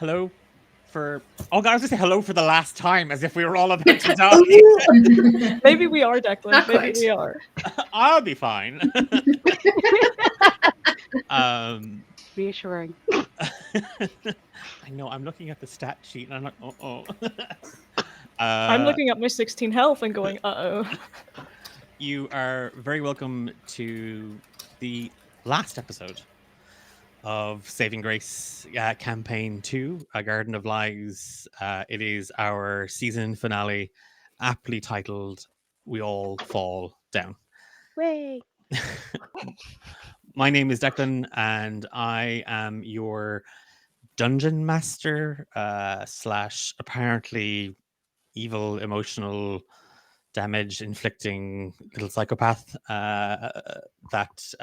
hello for. Oh, God, I was going to say hello for the last time, as if we were all about to die. Maybe we are, Declan. Not Maybe quite. we are. I'll be fine. um, Reassuring. I know. I'm looking at the stat sheet, and I'm like, oh. I'm looking at my 16 health and going, uh-oh. You are very welcome to the last episode of Saving Grace Campaign 2, A Garden of Lies. It is our season finale, aptly titled We All Fall Down. Way. My name is Declan, and I am your dungeon master slash apparently evil, emotional, damage inflicting little psychopath that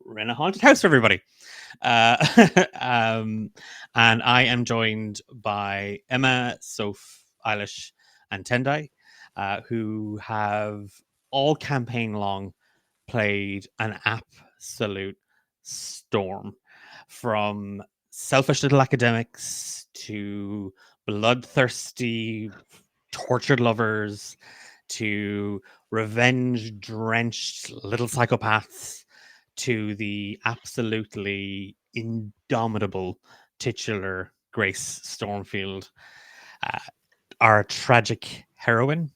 ran a haunted house for everybody. Uh, um, and I am joined by Emma, Soph, Eilish, and Tendai, who have all campaign long played an absolute storm, from selfish little academics to bloodthirsty, tortured lovers to revenge drenched little psychopaths to the absolutely indomitable titular Grace Stormfield, uh, our tragic heroine.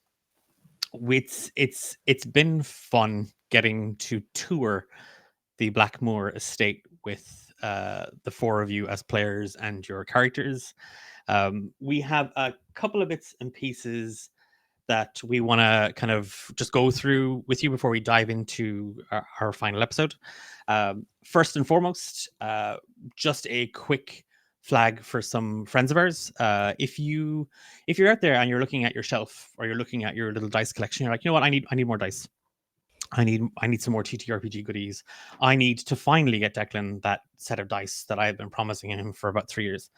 It's been fun getting to tour the Blackmoor estate with the four of you as players and your characters. We have a couple of bits and pieces that we want to kind of just go through with you before we dive into our final episode. First and foremost, just a quick flag for some friends of ours. If you're out there and you're looking at your shelf or you're looking at your little dice collection, you're like, you know what, I need more dice. I need some more TTRPG goodies. I need to finally get Declan that set of dice that I have been promising him for about 3 years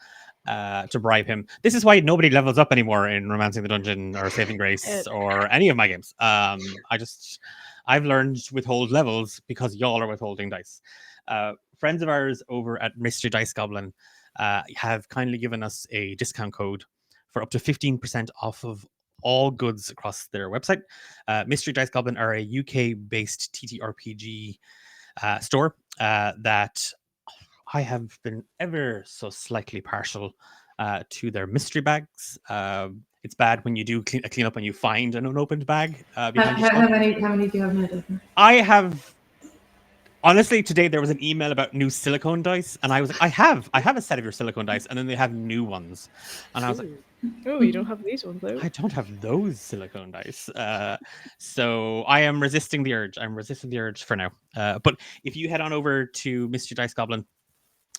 to bribe him. This is why nobody levels up anymore in Romancing the Dungeon or Saving Grace or any of my games. I've learned withhold levels because y'all are withholding dice. Friends of ours over at Mystery Dice Goblin have kindly given us a discount code for up to 15% off of all goods across their website. Mystery Dice Goblin are a UK-based TTRPG store that I have been ever so slightly partial to their mystery bags. It's bad when you do clean up and you find an unopened bag behind your How many do you have now, Declan? I have. Honestly, today there was an email about new silicone dice, and I was like, I have a set of your silicone dice, and then they have new ones, and I was like, Oh, you don't have these ones though. I don't have those silicone dice. So I am resisting the urge. I'm resisting the urge for now. But if you head on over to Mystery Dice Goblin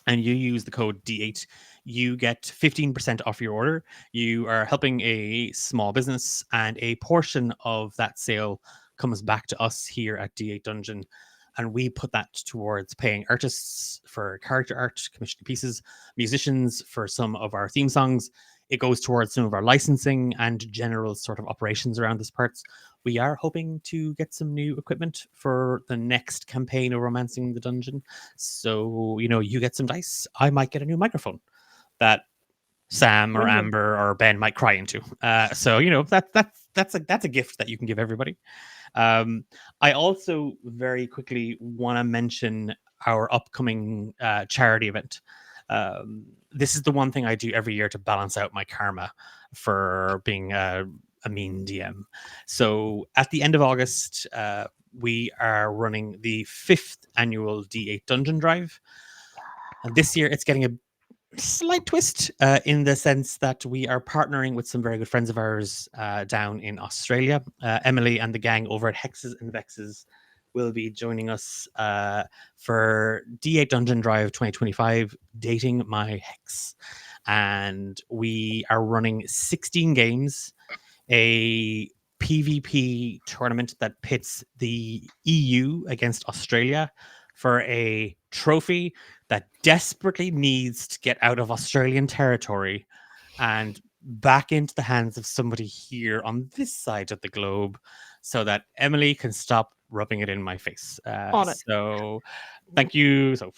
and you use the code D8, you get 15% off your order. You are helping a small business, and a portion of that sale comes back to us here at D8 Dungeon. And we put that towards paying artists for character art, commissioning pieces, musicians for some of our theme songs. It goes towards some of our licensing and general sort of operations around this parts. We are hoping to get some new equipment for the next campaign of Romancing the Dungeon. So, you get some dice. I might get a new microphone that Sam or Amber or Ben might cry into. So, that's a gift that you can give everybody. I also very quickly want to mention our upcoming charity event. This is the one thing I do every year to balance out my karma for being a mean DM. So at the end of August, we are running the 5th annual D8 Dungeon Drive. And this year it's getting a slight twist in the sense that we are partnering with some very good friends of ours down in Australia. Emily and the gang over at Hexes and Vexes will be joining us for D8 Dungeon Drive 2025, Dating My Hex. And we are running 16 games, a PvP tournament that pits the EU against Australia for a trophy that desperately needs to get out of Australian territory and back into the hands of somebody here on this side of the globe so that Emily can stop rubbing it in my face. On it. So thank you. So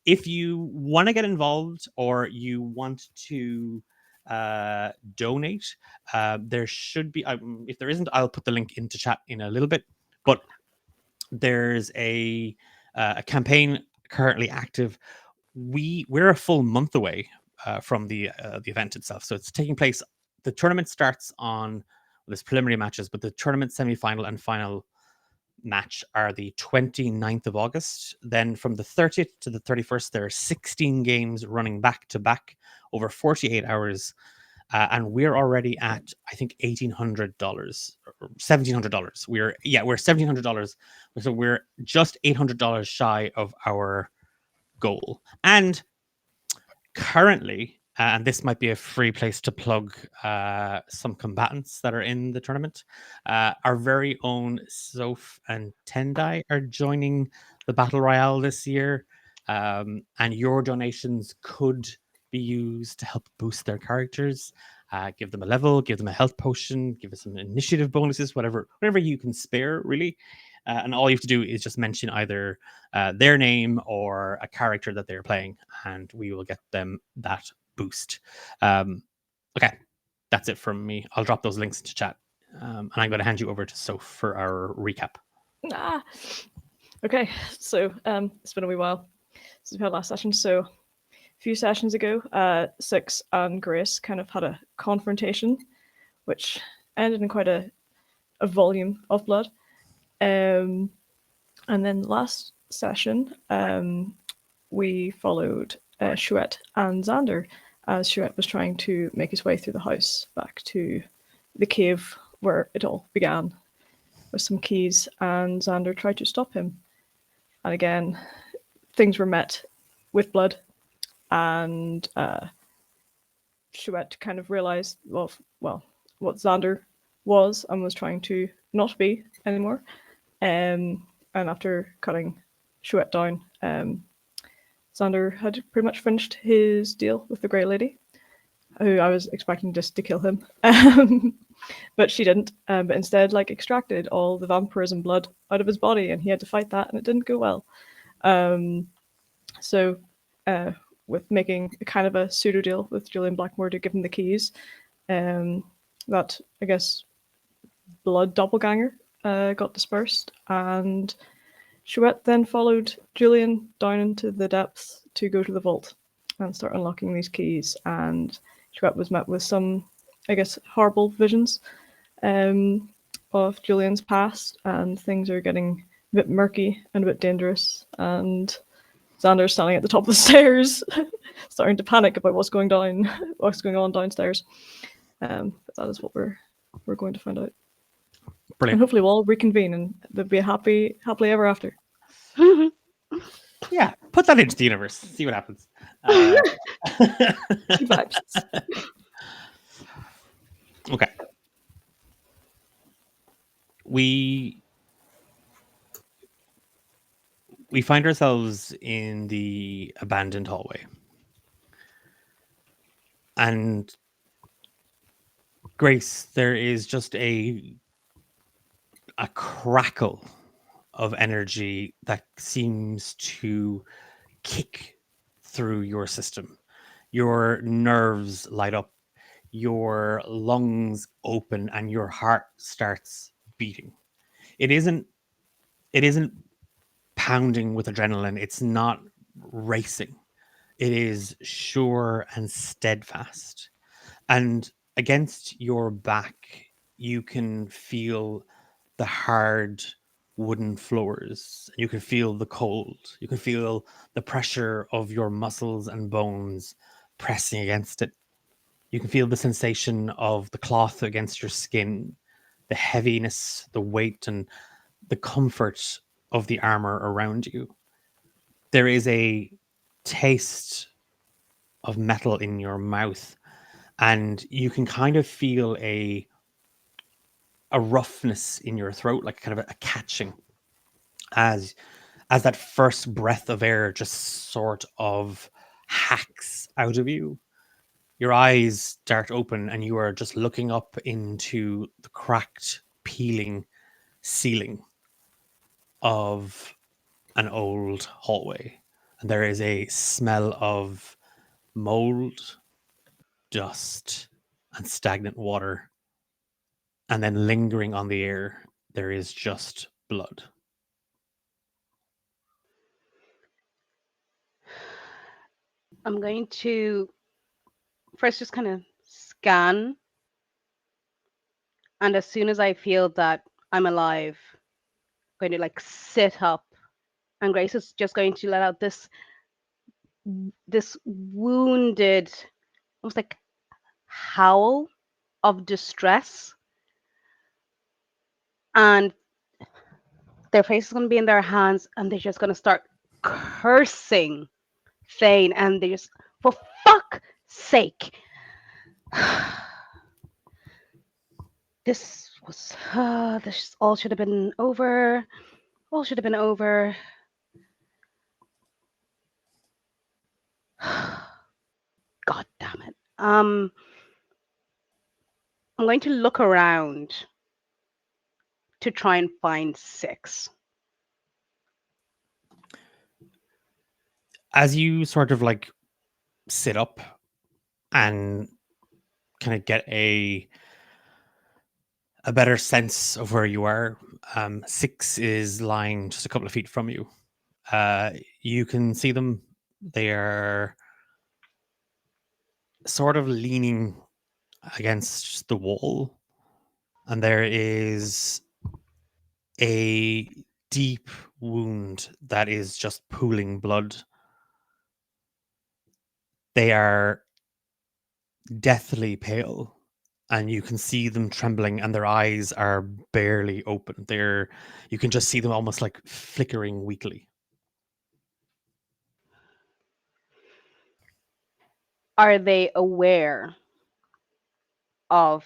if you want to get involved or you want to donate, there should be. If there isn't, I'll put the link into chat in a little bit. But there's a campaign currently active. We're a full month away from the event itself, so it's taking place. The tournament starts on there's preliminary matches, but the tournament semi-final and final match are the 29th of August. Then from the 30th to the 31st, there are 16 games running back to back over 48 hours. And we're already at, I think, $1,800, $1,700. We're $1,700. So we're just $800 shy of our goal. And currently, and this might be a free place to plug some combatants that are in the tournament. Our very own Soph and Tendai are joining the Battle Royale this year. And your donations could be used to help boost their characters, give them a level, give them a health potion, give us some initiative bonuses, whatever you can spare, really. And all you have to do is just mention either their name or a character that they're playing, and we will get them that boost. Okay, that's it from me. I'll drop those links into chat, and I'm going to hand you over to Soph for our recap. Okay, so it's been a wee while since we had last session. So a few sessions ago, Six and Grace kind of had a confrontation, which ended in quite a volume of blood. And then last session, we followed Chouette and Xander as Chouette was trying to make his way through the house back to the cave where it all began with some keys, and Xander tried to stop him. And again, things were met with blood, and Chouette kind of realized, well, what Xander was and was trying to not be anymore. And after cutting Chouette down, Xander had pretty much finished his deal with the Grey Lady, who I was expecting just to kill him. But she didn't, but instead extracted all the vampirism blood out of his body, and he had to fight that, and it didn't go well. So with making a kind of a pseudo deal with Julian Blackmore to give him the keys, that, I guess, blood doppelganger got dispersed, and Chouette then followed Julian down into the depths to go to the vault and start unlocking these keys. And Chouette was met with some, I guess, horrible visions of Julian's past, and things are getting a bit murky and a bit dangerous. And Xander's standing at the top of the stairs, starting to panic about what's going on downstairs. But that is what we're going to find out. Brilliant. And hopefully we'll all reconvene and there'll be a happily ever after. Yeah, put that into the universe. See what happens. Vibes. Okay. We find ourselves in the abandoned hallway. And Grace, there is just a crackle of energy that seems to kick through your system. Your nerves light up, your lungs open, and your heart starts beating. It isn't pounding with adrenaline. It's not racing. It is sure and steadfast. And against your back, you can feel the hard wooden floors. You can feel the cold. You can feel the pressure of your muscles and bones pressing against it. You can feel the sensation of the cloth against your skin, the heaviness, the weight, and the comfort of the armor around you. There is a taste of metal in your mouth, and you can kind of feel a roughness in your throat, like kind of a catching, as that first breath of air just sort of hacks out of you. Your eyes start open and you are just looking up into the cracked, peeling ceiling of an old hallway. and there is a smell of mold, dust, and stagnant water. And then lingering on the air, there is just blood. I'm going to first just kind of scan. And as soon as I feel that I'm alive, I'm going to like sit up. And Grace is just going to let out this wounded, almost like howl of distress. And their face is going to be in their hands, and they're just going to start cursing Thane, and they just, for fuck's sake, this all should have been over. All should have been over. God damn it. I'm going to look around to try and find Six. As you sort of like sit up and kind of get a better sense of where you are, Six is lying just a couple of feet from you. You can see them. They are sort of leaning against the wall, and there is a deep wound that is just pooling blood. They are deathly pale, and you can see them trembling, and their eyes are barely open. You can just see them almost like flickering weakly. Are they aware of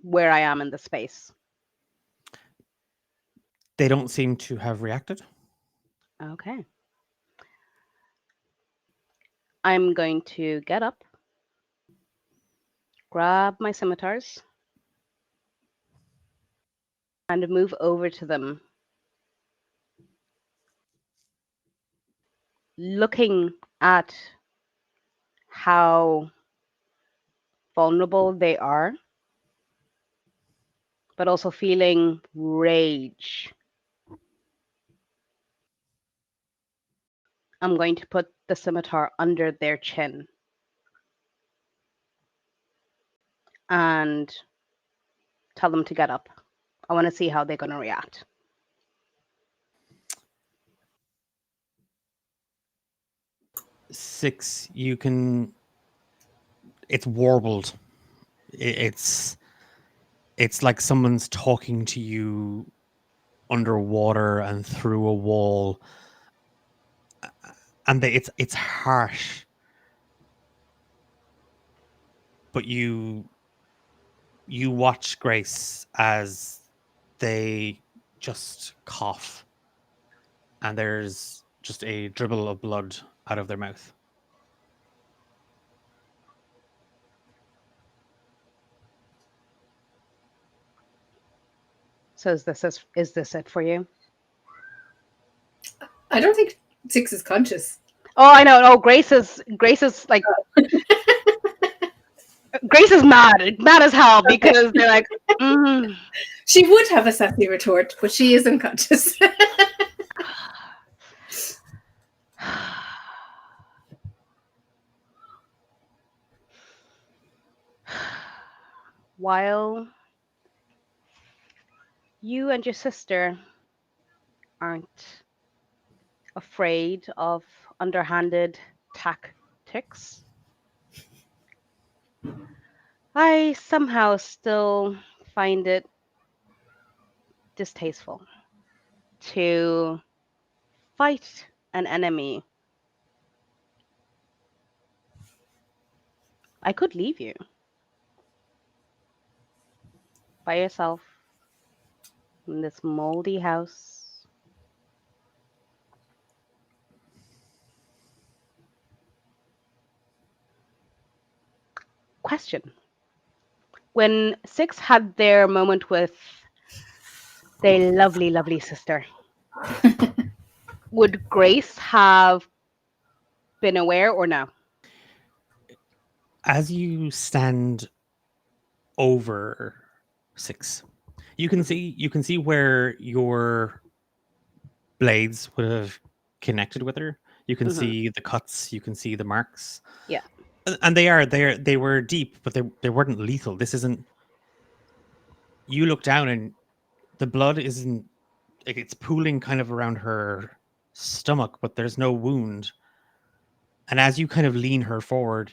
where I am in the space? They don't seem to have reacted. Okay. I'm going to get up, grab my scimitars, and move over to them, looking at how vulnerable they are, but also feeling rage. I'm going to put the scimitar under their chin and tell them to get up. I want to see how they're going to react. Six, it's warbled. It's like someone's talking to you underwater and through a wall, and it's harsh. But you watch Grace as they just cough, and there's just a dribble of blood out of their mouth. So is this it for you? I don't think Six is conscious. Oh, I know. No, Grace is like Grace is mad as hell because they're like, She would have a sassy retort, but she is unconscious. While you and your sister aren't afraid of underhanded tactics, I somehow still find it distasteful to fight an enemy. I could leave you by yourself in this moldy house. Question. When Six had their moment with their lovely, lovely sister, would Grace have been aware or no? As you stand over Six, you can see where your blades would have connected with her. You can Mhm. see the cuts, you can see the marks. Yeah. And they were deep, but they weren't lethal. This isn't. You look down and the blood isn't like it's pooling kind of around her stomach, but there's no wound. And as you kind of lean her forward,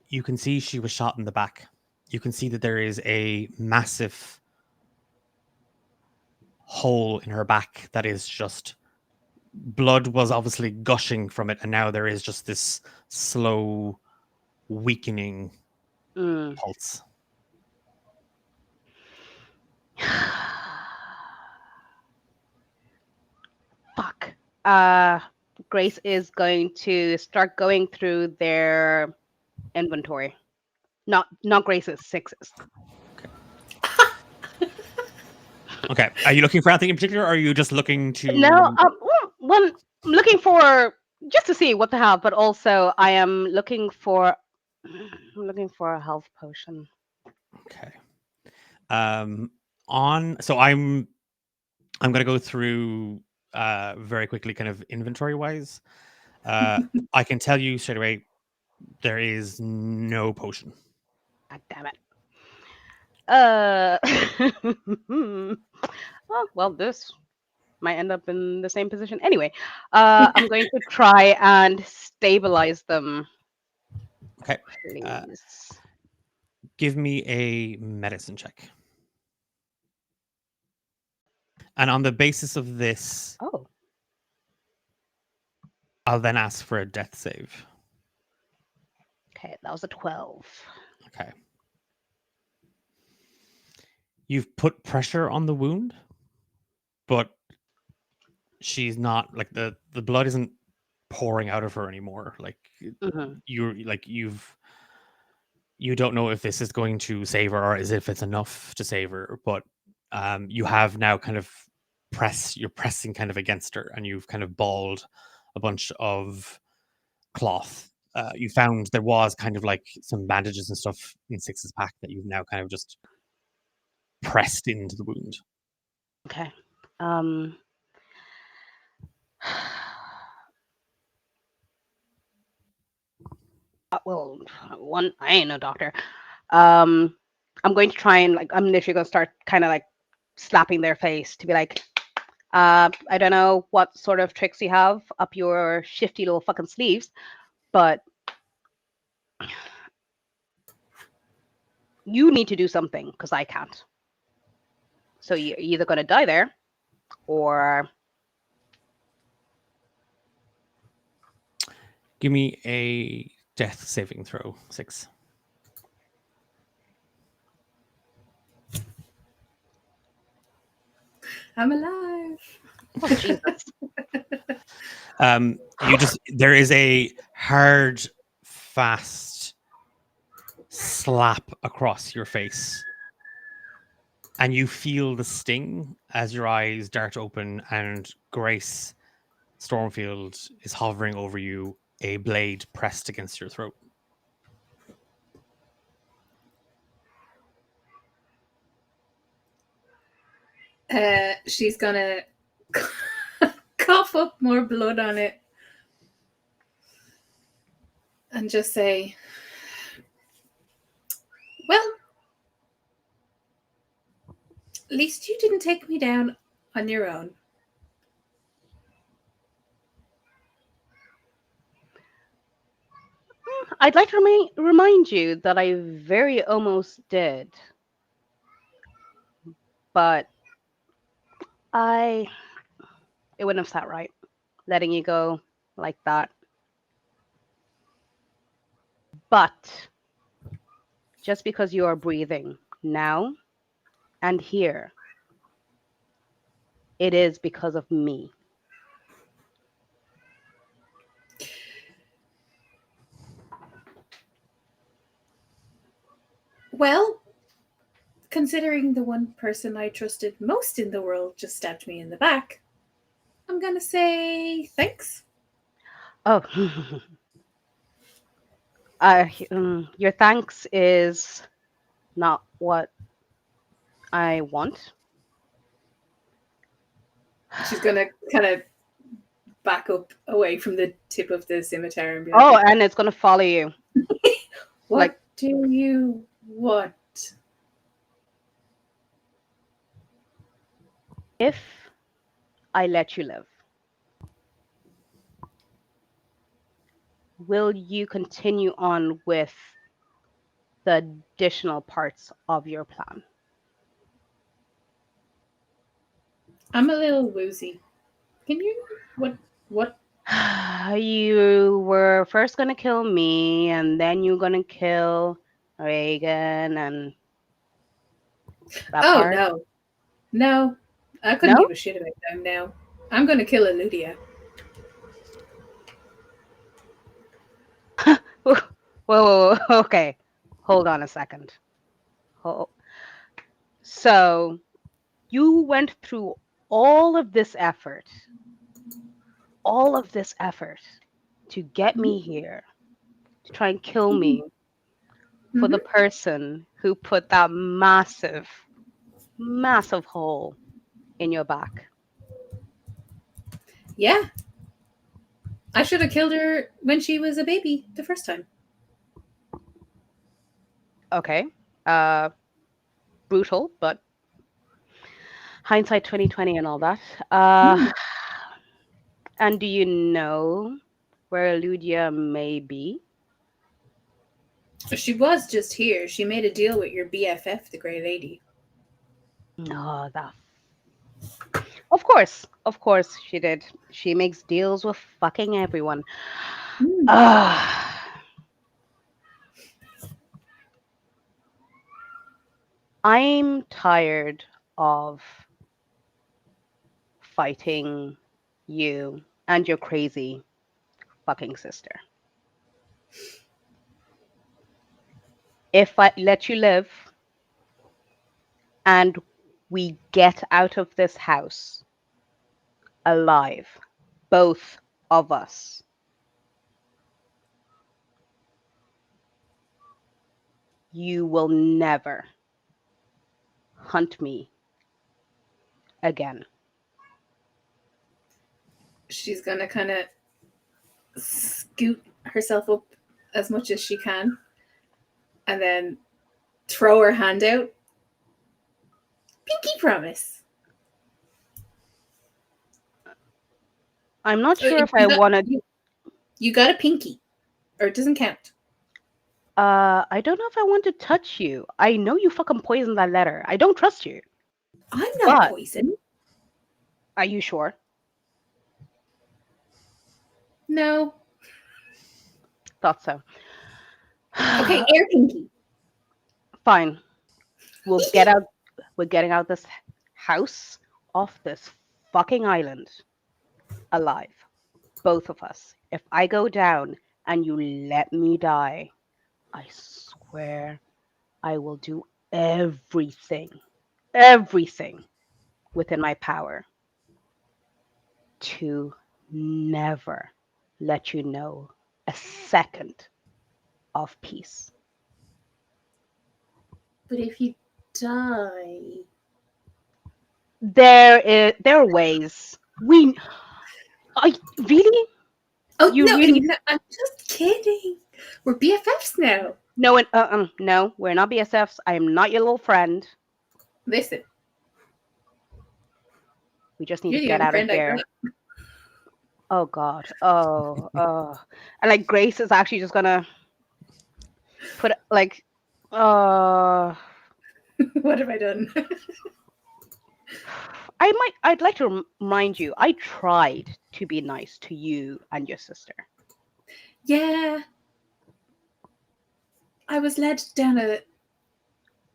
you can see she was shot in the back. You can see that there is a massive hole in her back that is just blood was obviously gushing from it, and now there is just this slow weakening Mm. pulse. Fuck. Grace is going to start going through their inventory. Not Grace's, Six's. Okay, are you looking for anything in particular, or are you just looking to? No, well, I'm looking for just to see what they have, but also I am looking for a health potion. Okay. So I'm gonna go through very quickly, kind of inventory wise. I can tell you straight away, there is no potion. God damn it. well, this might end up in the same position anyway. I'm going to try and stabilize them. Okay. Please. Give me a medicine check. And on the basis of this, Oh, I'll then ask for a death save. okay. That was a 12. Okay. You've put pressure on the wound, but she's not like the blood isn't pouring out of her anymore. Like Mhm. you don't know if this is going to save her or as if it's enough to save her, but you have now kind of you're pressing kind of against her, and you've kind of balled a bunch of cloth. You found there was kind of like some bandages and stuff in Six's pack that you've now kind of just pressed into the wound. Okay. Well, one, I ain't no doctor. I'm going to try and I'm literally going to start kind of like slapping their face to be like, I don't know what sort of tricks you have up your shifty little fucking sleeves, but you need to do something because I can't. So you're either going to die there or. Give me a death saving throw, 6. I'm alive. Oh, Jesus. There is a hard, fast slap across your face, and you feel the sting as your eyes dart open, and Grace Stormfield is hovering over you, a blade pressed against your throat. She's gonna cough up more blood on it and just say, well, at least you didn't take me down on your own. I'd like to remind you that I very almost did. But it wouldn't have sat right letting you go like that. But just because you are breathing now and here, it is because of me. Well, considering the one person I trusted most in the world just stabbed me in the back, I'm gonna say thanks. Oh, your thanks is not what I want. She's gonna kind of back up away from the tip of the scimitar and be Oh, like, and it's gonna follow you. "What like- do you want?" If I let you live, will you continue on with the additional parts of your plan? I'm a little woozy. Can you what? You were first gonna kill me, and then you're gonna kill Reagan and that Oh part. no, I couldn't No? give a shit about them now. I'm gonna kill Eludia. Whoa, okay. Hold on a second. So you went through all of this effort, to get me here, to try and kill me for the person who put that massive, massive hole in your back. Yeah. I should have killed her when she was a baby the first time. Okay. Brutal, but hindsight 2020 and all that. And do you know where Ludia may be? She was just here. She made a deal with your BFF, the Grey Lady. No, that. Of course she did. She makes deals with fucking everyone. I'm tired of fighting you and your crazy fucking sister. If I let you live and we get out of this house alive, both of us, you will never hunt me again. She's gonna kind of scoot herself up as much as she can and then throw her hand out. Pinky promise. I'm not sure if I want to. You got a pinky, or it doesn't count. I don't know if I want to touch you. I know you fucking poisoned that letter. I don't trust you. I'm not poison. Are you sure? No. Thought so. Okay, air pinky. Fine. We'll get out. We're getting out this house, off this fucking island, alive. Both of us. If I go down and you let me die, I swear I will do everything within my power to never let you know a second of peace. But if you die, There are ways. Really? oh You no, really? no, I'm just kidding. We're BFFs now. No, no, we're not BSFs. I am not your little friend. Listen, We just need you're to the get only out of friend I here. got. Oh God. And like Grace is actually just gonna put like, What have I done? I'd like to remind you, I tried to be nice to you and your sister. Yeah, I was led down the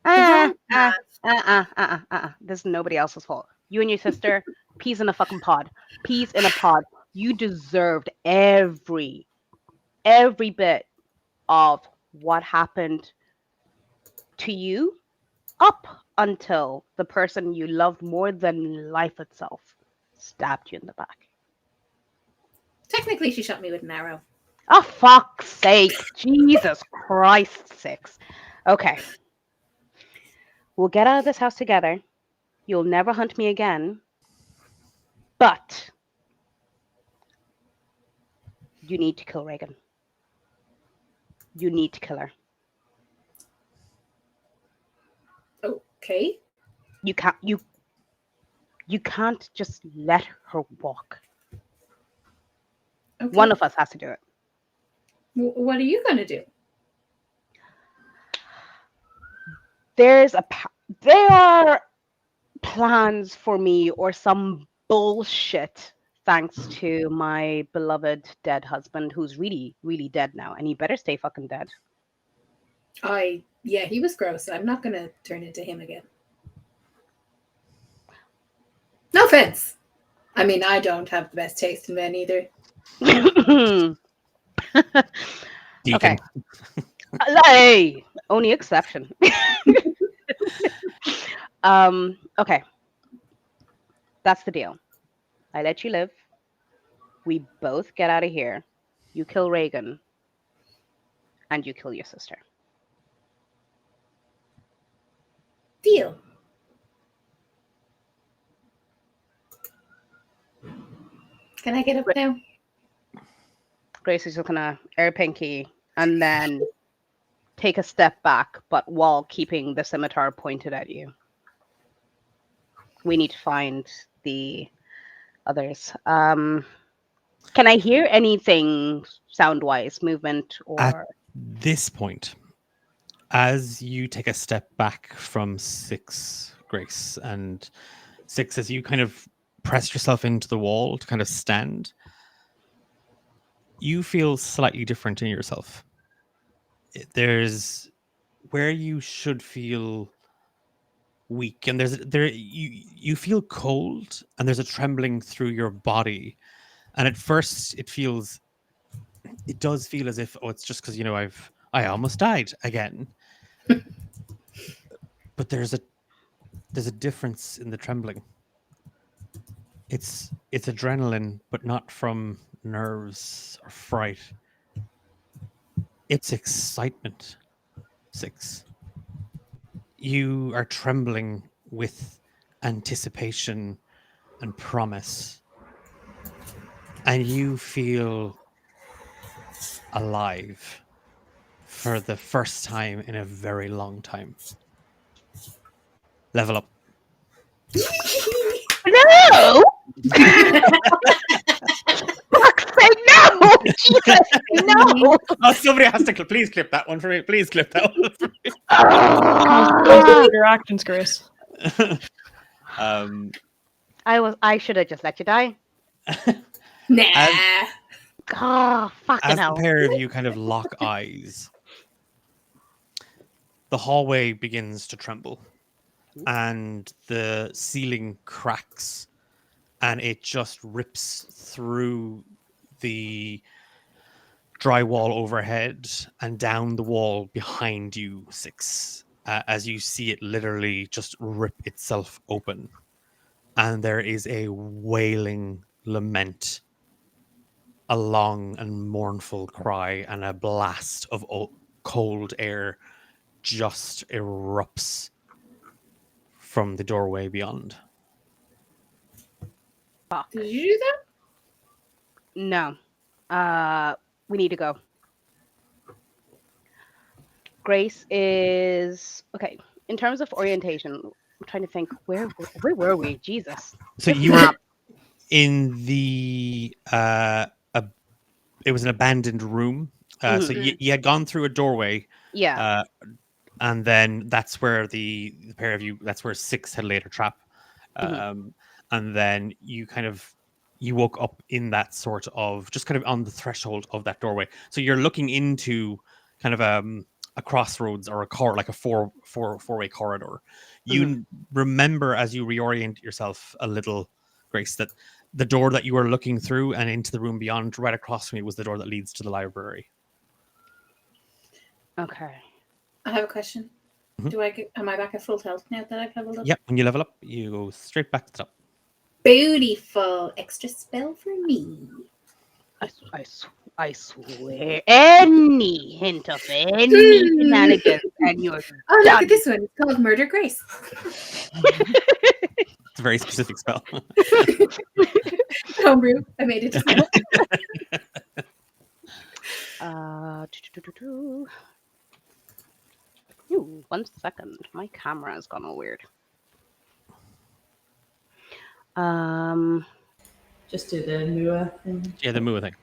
Ah, wrong path. This is nobody else's fault. You and your sister, peas in a fucking pod. Peas in a pod. You deserved every bit of what happened to you up until the person you loved more than life itself stabbed you in the back. technically, she shot me with an arrow. Oh, fuck's sake. Jesus Christ, 6. Okay. We'll get out of this house together. You'll never hunt me again. But you need to kill Reagan. You need to kill her. Okay. You can't just let her walk. Okay. One of us has to do it. What are you going to do? There are plans for me or some bullshit thanks to my beloved dead husband who's really, really dead now, and he better stay fucking dead. Yeah, he was gross. I'm not going to turn into him again. No offense. I mean, I don't have the best taste in men either. Deacon. Okay. Hey, only exception. Okay. That's the deal. I let you live. We both get out of here. You kill Reagan. And you kill your sister. Deal. Can I get up now? Grace is just gonna air pinky and then take a step back, but while keeping the scimitar pointed at you. We need to find the others. Can I hear anything sound-wise, movement or? At this point, as you take a step back from 6, Grace, and 6, as you kind of press yourself into the wall to kind of stand, you feel slightly different in yourself. There's where you should feel weak, and you feel cold, and there's a trembling through your body. And at first, it does feel as if, oh, it's just because I almost died again. But there's a difference in the trembling. It's adrenaline, but not from nerves or fright. It's excitement. 6. You are trembling with anticipation and promise. And you feel alive for the first time in a very long time. Level up. No! Fuck's sake, no! Jesus, no! Oh, somebody has to please clip that one for me. Please clip that one for me. Concentrate your actions, Grace. I should have just let you die. Nah. Oh, fucking As the hell. pair of you kind of lock eyes, the hallway begins to tremble and the ceiling cracks and it just rips through the drywall overhead and down the wall behind you, 6, as you see it literally just rip itself open. And there is a wailing lament, a long and mournful cry, and a blast of cold air just erupts from the doorway beyond. Fuck. Did you do that? No. We need to go. Grace is okay. In terms of orientation, I'm trying to think where were we? Jesus. So This you were map. in the it was an abandoned room. So you had gone through a doorway, Yeah. and then that's where the pair of you, that's where 6 had laid her trap. And then you woke up in that sort of just kind of on the threshold of that doorway. So you're looking into kind of a crossroads or like a four-way corridor. You remember as you reorient yourself a little, Grace, that the door that you were looking through and into the room beyond, right across from you, was the door that leads to the library. Okay. I have a question. Am I back at full health now that I've leveled up? Yep, when you level up, you go straight back to the top. Beautiful. Extra spell for me. I swear, any hint of any shenanigans, and you're Oh, look done. at this one. It's called Murder Grace. It's a very specific spell. Homebrew. I made it just now. Ooh, 1 second. My camera has gone all weird. Just do the Mua thing. Yeah, the Mua thing.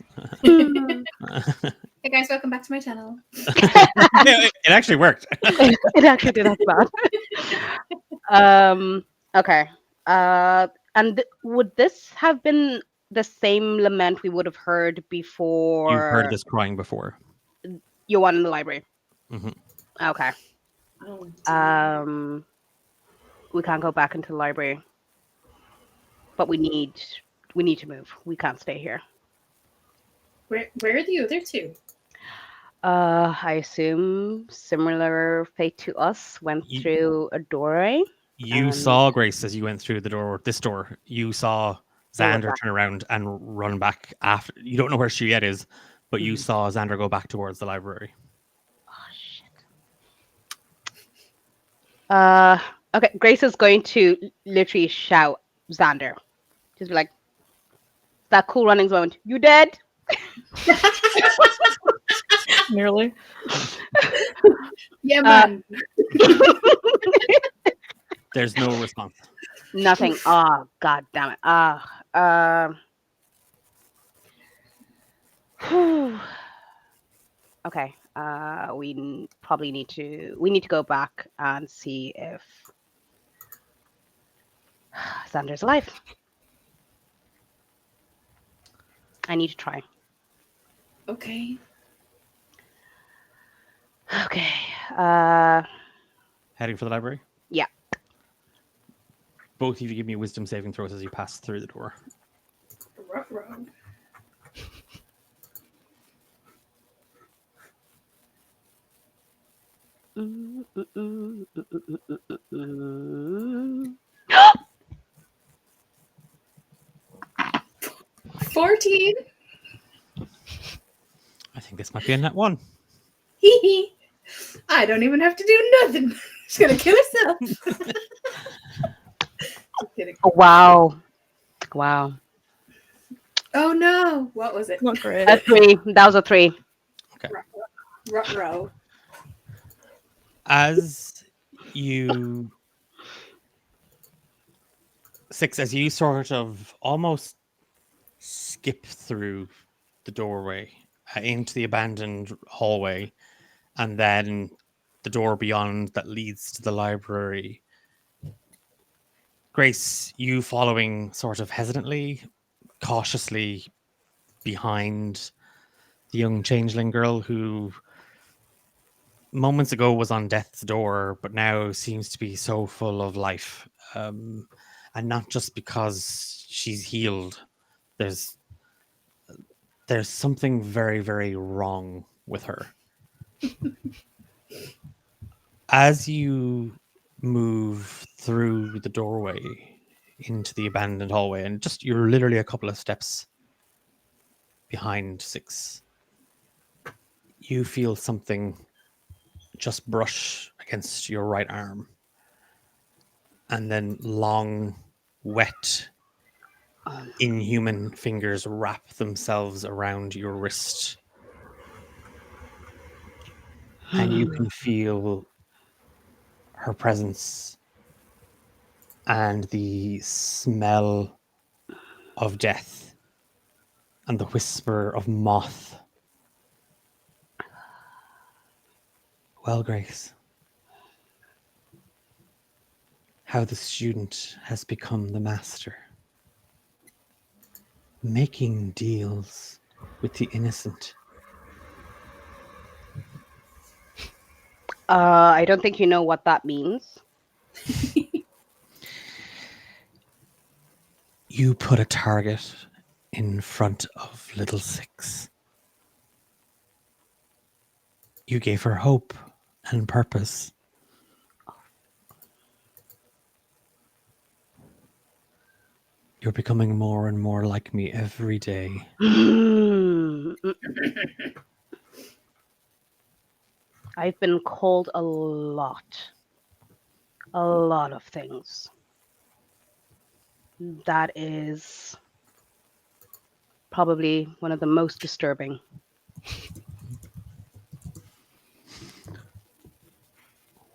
Hey guys, welcome back to my channel. Yeah, it actually worked. It actually did. That's bad. Okay. And would this have been the same lament we would have heard before? You've heard this crying before. You one in the library. Mhm. Okay. Oh, We can't go back into the library, but we need to move. We can't stay here. where are the other two? I assume similar fate to us, went Ye- through a doorway. You saw Grace as you went through the door. This door. You saw They went Xander back. turn around and run back after. You don't know where she yet is, but you Mhm. saw Xander go back towards the library. Oh shit. Okay, Grace is going to literally shout Xander. Just be like, that Cool Runnings moment. You dead? Nearly. Yeah, man. There's no response. Nothing. Oh god damn it. Okay. Probably need to go back and see if Xander's alive. I need to try. Okay. Okay. Heading for the library. Yeah. Both of you give me wisdom saving throws as you pass through the door. Ruh-roh. Mm, mm, mm, mm, mm, mm, mm, mm. 14. I think this might be a net one. Hee hee. I don't even have to do nothing. She's gonna kill herself. Just kidding. Oh, wow. Wow. Oh no. What was it? Not great. A 3. That was a 3. Ruh-roh. As you as you sort of almost skip through the doorway into the abandoned hallway, and then the door beyond that leads to the library. Grace, you following sort of hesitantly, cautiously behind the young changeling girl who moments ago was on death's door, but now seems to be so full of life. And not just because she's healed. There's something very, very wrong with her. As you move through the doorway into the abandoned hallway, and just you're literally a couple of steps behind Six, you feel something just brush against your right arm, and then long, wet, inhuman fingers wrap themselves around your wrist, and you can feel her presence and the smell of death and the whisper of moth. Well, Grace, how the student has become the master, making deals with the innocent. I don't think you know what that means. You put a target in front of little Six. You gave her hope and purpose. You're becoming more and more like me every day. I've been called a lot of things. That is probably one of the most disturbing.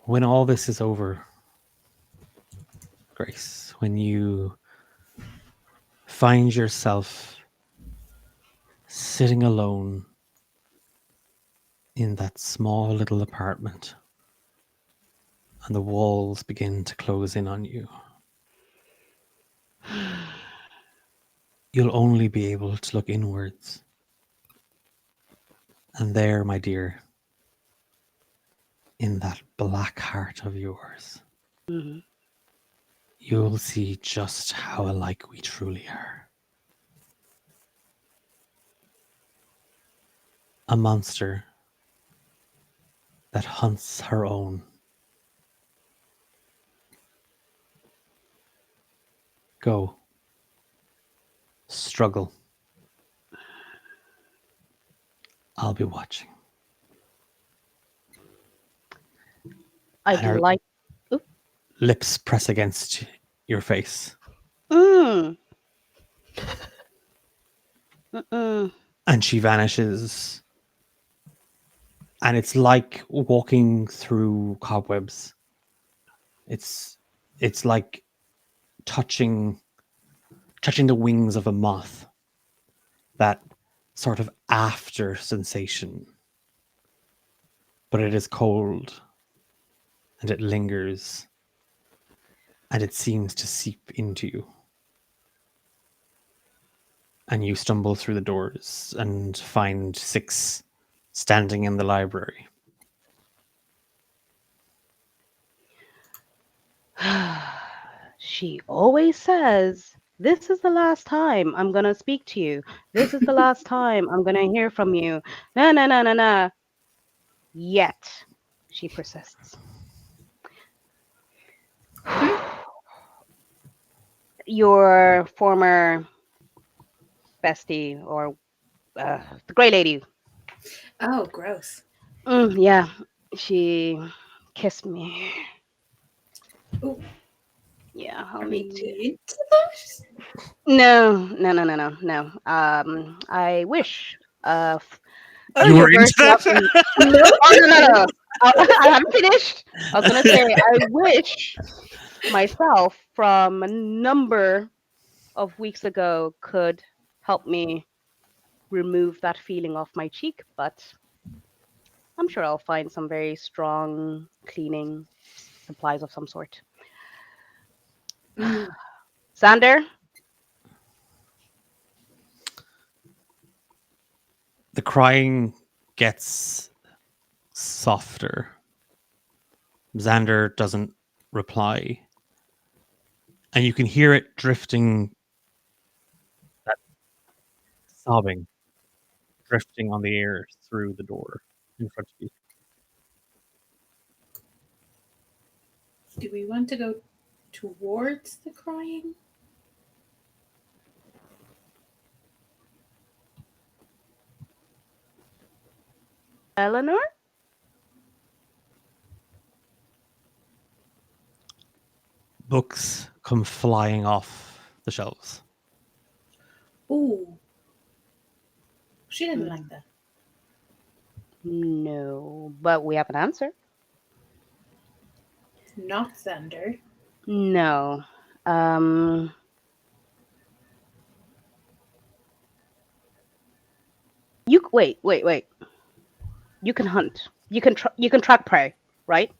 When all this is over, Grace, when you find yourself sitting alone in that small little apartment and the walls begin to close in on you, you'll only be able to look inwards. And there, my dear, in that black heart of yours, Mhm. you'll see just how alike we truly are. A monster that hunts her own. Go. Struggle. I'll be watching. I'd And her like. lips press against your face. Mm. Mm-mm. And she vanishes. And it's like walking through cobwebs. It's like touching the wings of a moth. That sort of after sensation. But it is cold. And it lingers. And it seems to seep into you. And you stumble through the doors and find Six standing in the library. She always says, "This is the last time I'm going to speak to you. This is the last time I'm going to hear from you." No, no, no, no, no. Yet, she persists. Your former bestie, or the Grey Lady. Oh, gross. Yeah, she kissed me. Ooh. Yeah, I'll Are need to. we into that? No. I wish. You were Earlier into version of that? No. Oh, no. I haven't finished. I was gonna say I wish myself from a number of weeks ago could help me remove that feeling off my cheek, but I'm sure I'll find some very strong cleaning supplies of some sort. Xander? The crying gets softer. Xander doesn't reply. And you can hear it drifting, that sobbing, drifting on the air through the door in front of you. Do we want to go towards the crying? Eleanor? Books come flying off the shelves. Ooh. She didn't like that. No, but we have an answer. Not Xander. No. You wait. You can hunt. You can track prey, right?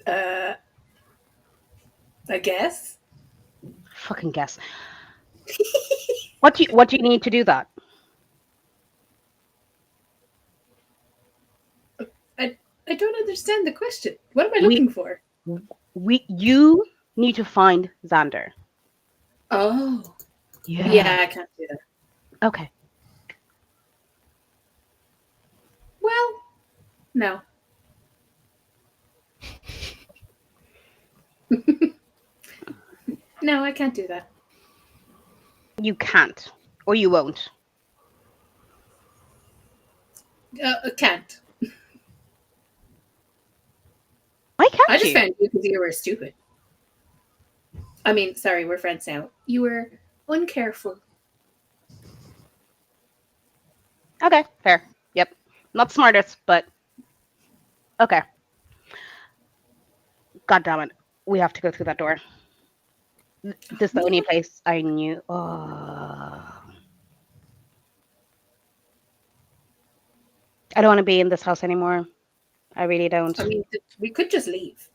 I guess. Fucking guess. What do you need to do that? I don't understand the question. What am I looking for? You need to find Xander. Oh. Yeah, I can't do that. Okay. Well, no. No, I can't do that. You can't, or you won't. Can't. Why can't I just you? found you because you were stupid. I mean, sorry, we're friends now. You were uncareful. Okay, fair. Yep. Not smartest, but okay. God damn it. We have to go through that door. This is the only place I knew. Oh. I don't want to be in this house anymore. I really don't. I mean, we could just leave.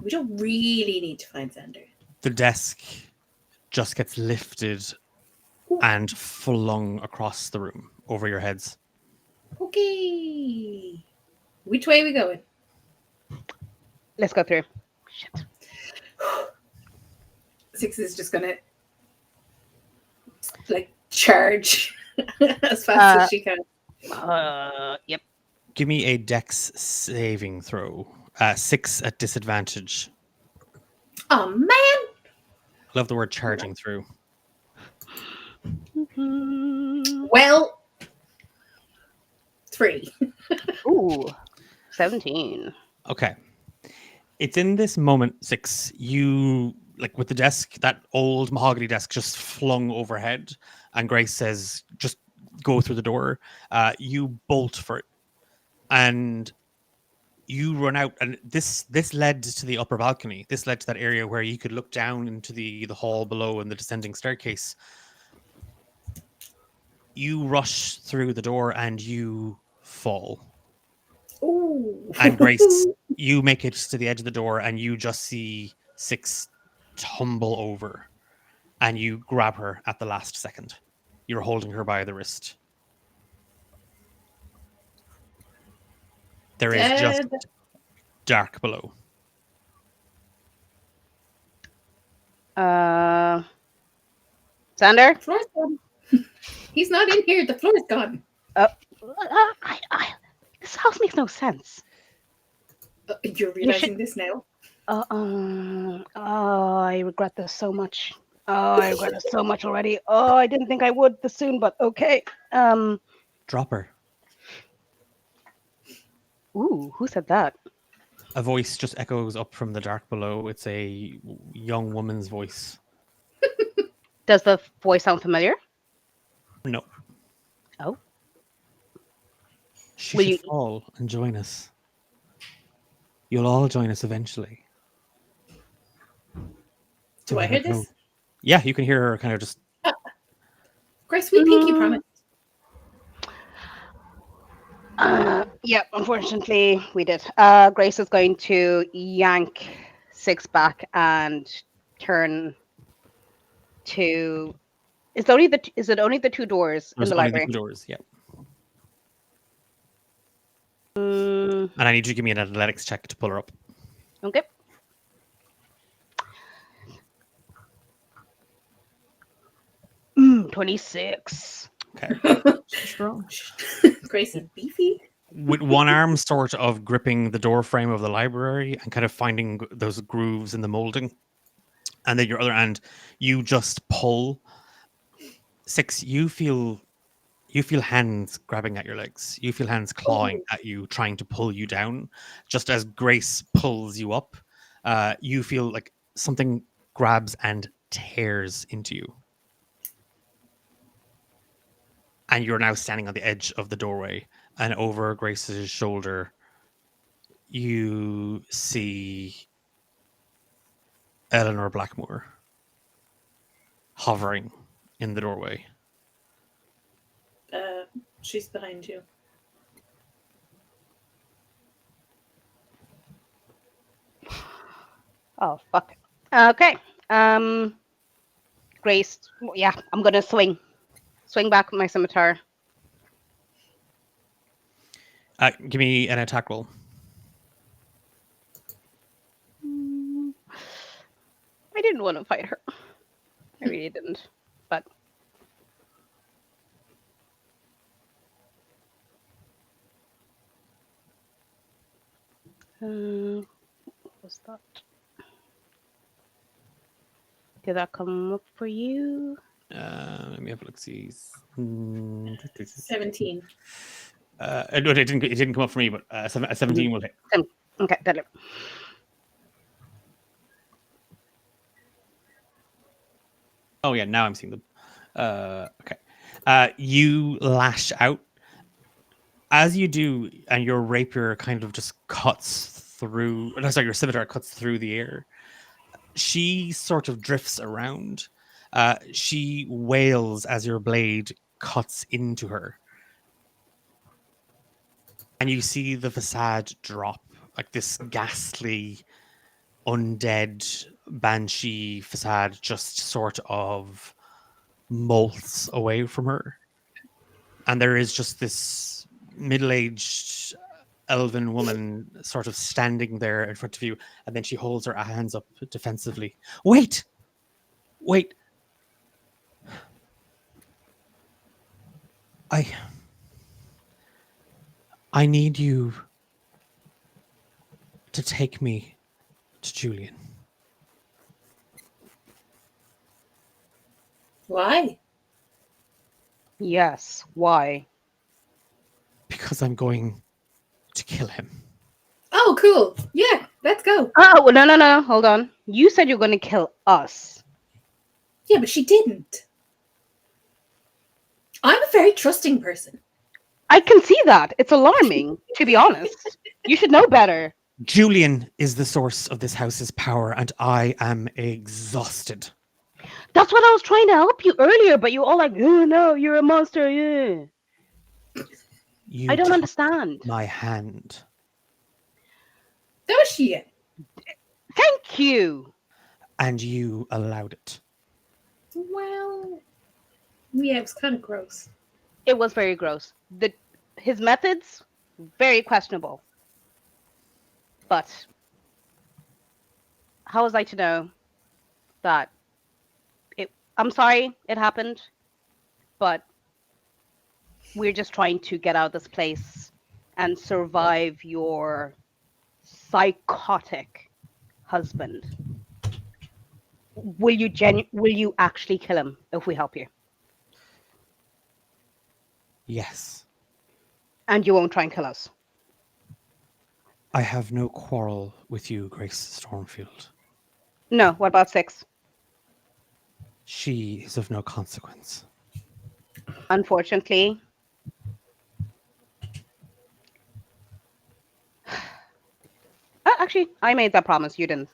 We don't really need to find Xander. The desk just gets lifted and flung across the room over your heads. Okay. Which way are we going? Let's go through. Shit. Six is just gonna like charge as fast as she can. Yep. Give me a dex saving throw. 6 at disadvantage. Oh man! I love the word charging through. Well, 3. Ooh, 17. Okay. It's in this moment, 6, you, like with the desk, that old mahogany desk just flung overhead, and Grace says, just go through the door. You bolt for it. And you run out, and this led to the upper balcony. This led to that area where you could look down into the hall below and the descending staircase. You rush through the door and you fall. Ooh. And Grace, you make it to the edge of the door and you just see 6 tumble over, and you grab her at the last second. You're holding her by the wrist. There is just Dead. dark below. Xander? Floor's gone. He's not in here. The floor's gone. This house makes no sense. You're realizing this now? I regret this so much. Oh, I regret it so much already. Oh, I didn't think I would this soon, but okay. Drop her. Ooh, who said that? A voice just echoes up from the dark below. It's a young woman's voice. Does the voice sound familiar? No. Oh. She Will should you- fall and join us. You'll all join us eventually. Do I hear this? Yeah, you can hear her kind of just. Grace, we pinky promised. Yeah, unfortunately, we did. Grace is going to yank 6 back and turn to. Is it only the 2 doors in There's the only library? the 2 doors, yeah. Mm, And I need you to give me an athletics check to pull her up. okay. Mm, 26. Okay. Strong. Grace is beefy. With one arm sort of gripping the door frame of the library and kind of finding those grooves in the molding. And then your other hand, you just pull. 6, you feel hands grabbing at your legs. You feel hands clawing at you, trying to pull you down. Just as Grace pulls you up, you feel like something grabs and tears into you. And you're now standing on the edge of the doorway, and over Grace's shoulder, you see Eleanor Blackmore hovering in the doorway. She's behind you. Oh, fuck. Okay. Grace, yeah, I'm gonna swing back with my scimitar. Give me an attack roll. I didn't want to fight her. I really didn't. But what was that? Did that come up for you? Let me have a look. See. 17. No, it didn't come up for me, but a 17 will hit. Okay, deadly. Oh yeah, now I'm seeing them. Okay. You lash out. As you do, and your rapier kind of just cuts through. No, sorry, your scimitar cuts through the air. She sort of drifts around. She wails as your blade cuts into her. And you see the facade drop, like this ghastly, undead banshee facade just sort of molts away from her. And there is just this middle-aged elven woman sort of standing there in front of you, and then she holds her hands up defensively. Wait! I need you to take me to Julian. Why? Yes. Why? Because I'm going to kill him. Oh, cool. Yeah, let's go. Oh, well, no. Hold on. You said you're going to kill us. Yeah, but she didn't. I'm a very trusting person. I can see that. It's alarming, to be honest. You should know better. Julian is the source of this house's power, and I am exhausted. That's what I was trying to help you earlier, but you all like, oh no, you're a monster. Yeah. You I don't took understand. my hand, Does she? Thank you. and you allowed it. Well, yeah, it was kind of gross. It was very gross. His methods, very questionable. But how was I to know that I'm sorry it happened, but we're just trying to get out of this place and survive your psychotic husband. Will you actually kill him if we help you? Yes, And you won't try and kill us? I have no quarrel with you, Grace Stormfield. No. What about 6? She is of no consequence. Unfortunately. Actually, I made that promise. You didn't.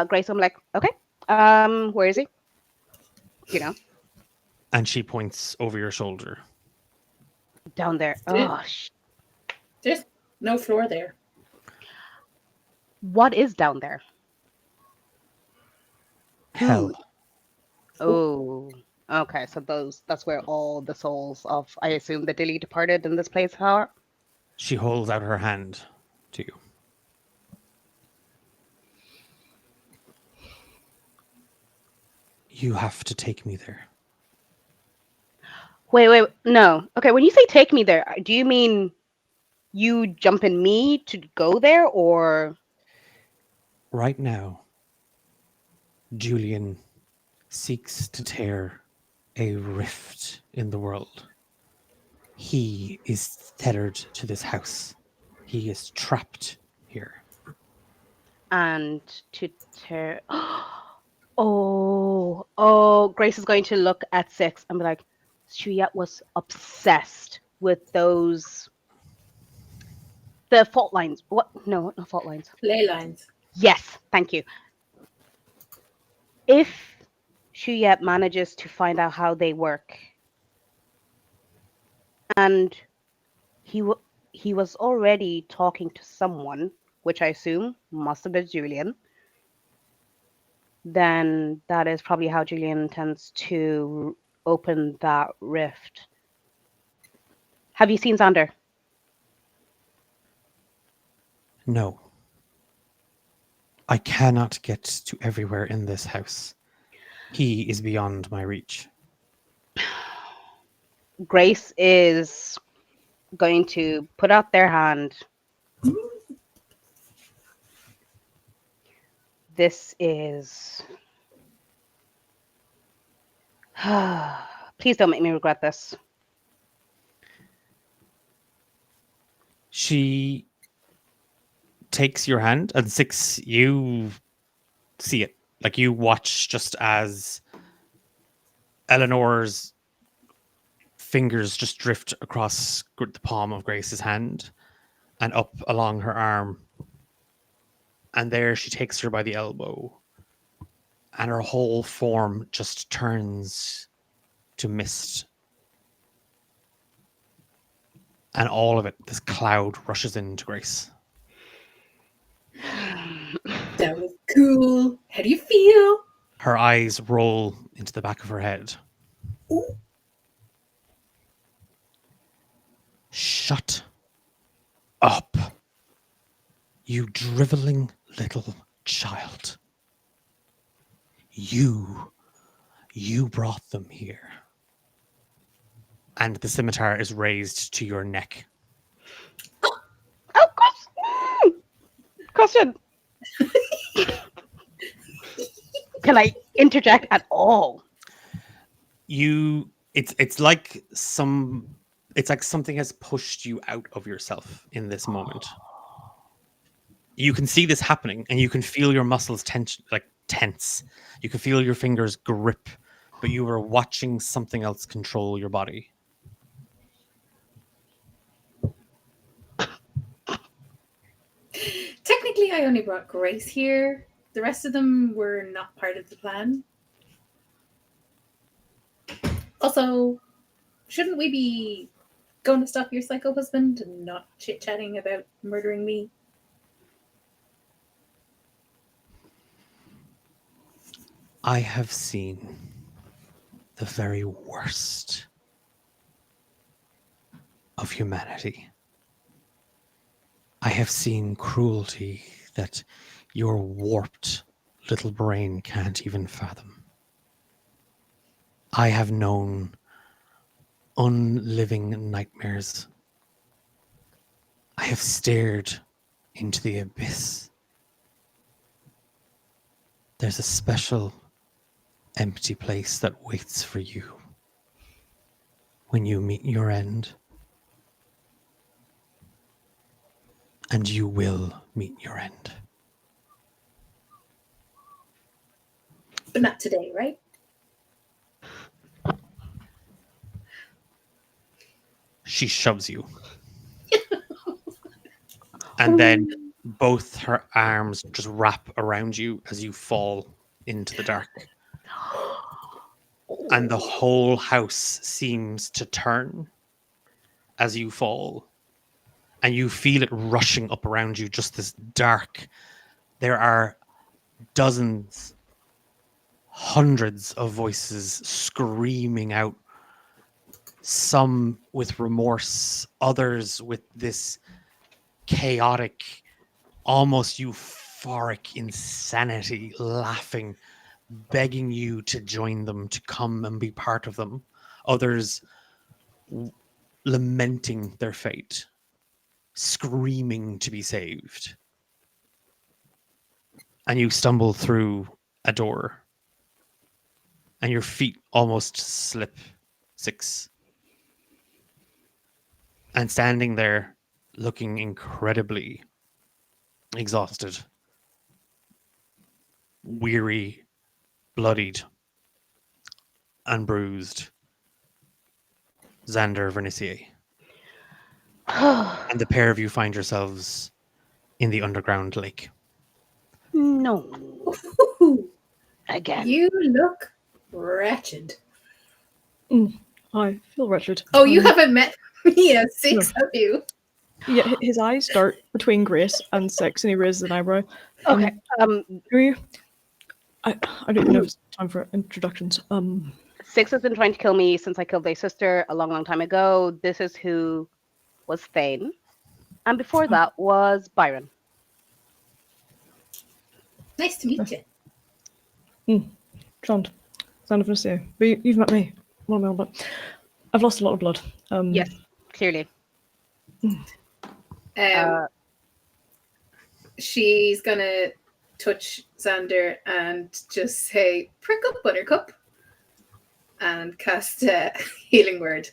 Grace, I'm like, okay. Where is he? You know, And she points over your shoulder. down there. Yeah. Oh, There's no floor there. what is down there? Hell. Oh, okay. So that's where all the souls of, I assume, the dearly departed in this place are. She holds out her hand to you. You have to take me there. Wait, no. Okay, when you say take me there, do you mean you jump in me to go there, or? Right now, Julian seeks to tear a rift in the world. He is tethered to this house. He is trapped here. And to tear. Oh, Grace is going to look at 6 and be like, Shuya was obsessed with the fault lines. What? No, not fault lines. Ley lines. Yes, thank you. If Shuya manages to find out how they work, and he was already talking to someone, which I assume must have been Julian, then that is probably how Julian intends to open that rift. Have you seen Xander? No. I cannot get to everywhere in this house. He is beyond my reach. Grace is going to put out their hand. This is Please don't make me regret this. She takes your hand, and Six, you see it. Like, you watch just as Eleanor's fingers just drift across the palm of Grace's hand and up along her arm. And there she takes her by the elbow, and her whole form just turns to mist. And all of it, this cloud rushes into Grace. That was cool. How do you feel? Her eyes roll into the back of her head. Ooh. Shut up, you driveling little child. You brought them here. And the scimitar is raised to your neck. Oh, question. Can I interject at all? It's like something has pushed you out of yourself in this moment. You can see this happening, and you can feel your muscles tense. You can feel your fingers grip, but you are watching something else control your body. Technically, I only brought Grace here. The rest of them were not part of the plan. Also, shouldn't we be going to stop your psycho husband and not chit-chatting about murdering me? I have seen the very worst of humanity. I have seen cruelty that your warped little brain can't even fathom. I have known unliving nightmares. I have stared into the abyss. There's a special empty place that waits for you when you meet your end. And you will meet your end. But not today, right? She shoves you. And then both her arms just wrap around you as you fall into the dark. And the whole house seems to turn as you fall. And you feel it rushing up around you, just this dark. There are dozens, hundreds of voices screaming out. Some with remorse, others with this chaotic, almost euphoric insanity, laughing, begging you to join them, to come and be part of them. Others lamenting their fate, screaming to be saved. And you stumble through a door, and your feet almost slip. Six. And standing there, looking incredibly exhausted, weary, bloodied, and bruised, Xander Vernicier. And the pair of you find yourselves in the underground lake. No. Ooh, Again. you look wretched. I feel wretched. Oh, you haven't met me at 6, have you? Yeah, his eyes dart between Grace and Six, and he raises an eyebrow. Okay. Who are you? I don't even know if it's time for introductions. Six has been trying to kill me since I killed their sister a long, long time ago. This is who was Thane. And before that was Byron. Nice to meet you. Trond, Xander Vernicier. But you've met me. What am I on about? I've lost a lot of blood. Yes, clearly. She's gonna touch Xander and just say, "Prick up, Buttercup," and cast a healing word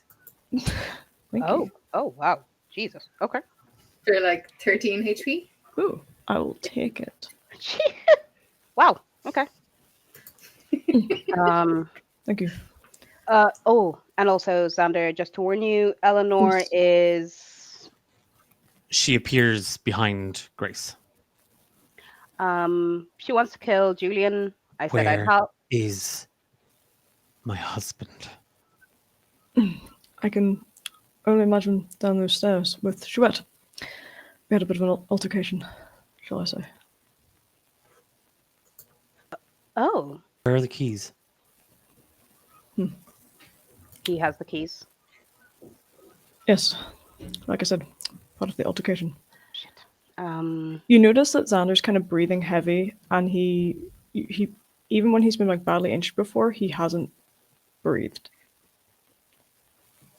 Thank Oh, you. oh, wow. Jesus. Okay. for like 13 HP. Ooh, I will take it. Wow. Okay. Thank you. Oh, and also, Xander, just to warn you, Eleanor Yes. is She appears behind Grace. she wants to kill Julian. I said I'd Where help. is my husband? I can only imagine down those stairs with Chouette. We had a bit of an altercation, shall I say. Oh, Where are the keys? he has the keys. Yes, like I said, part of the altercation. Shit. You notice that Xander's kind of breathing heavy, and he even when he's been like badly injured before, he hasn't breathed.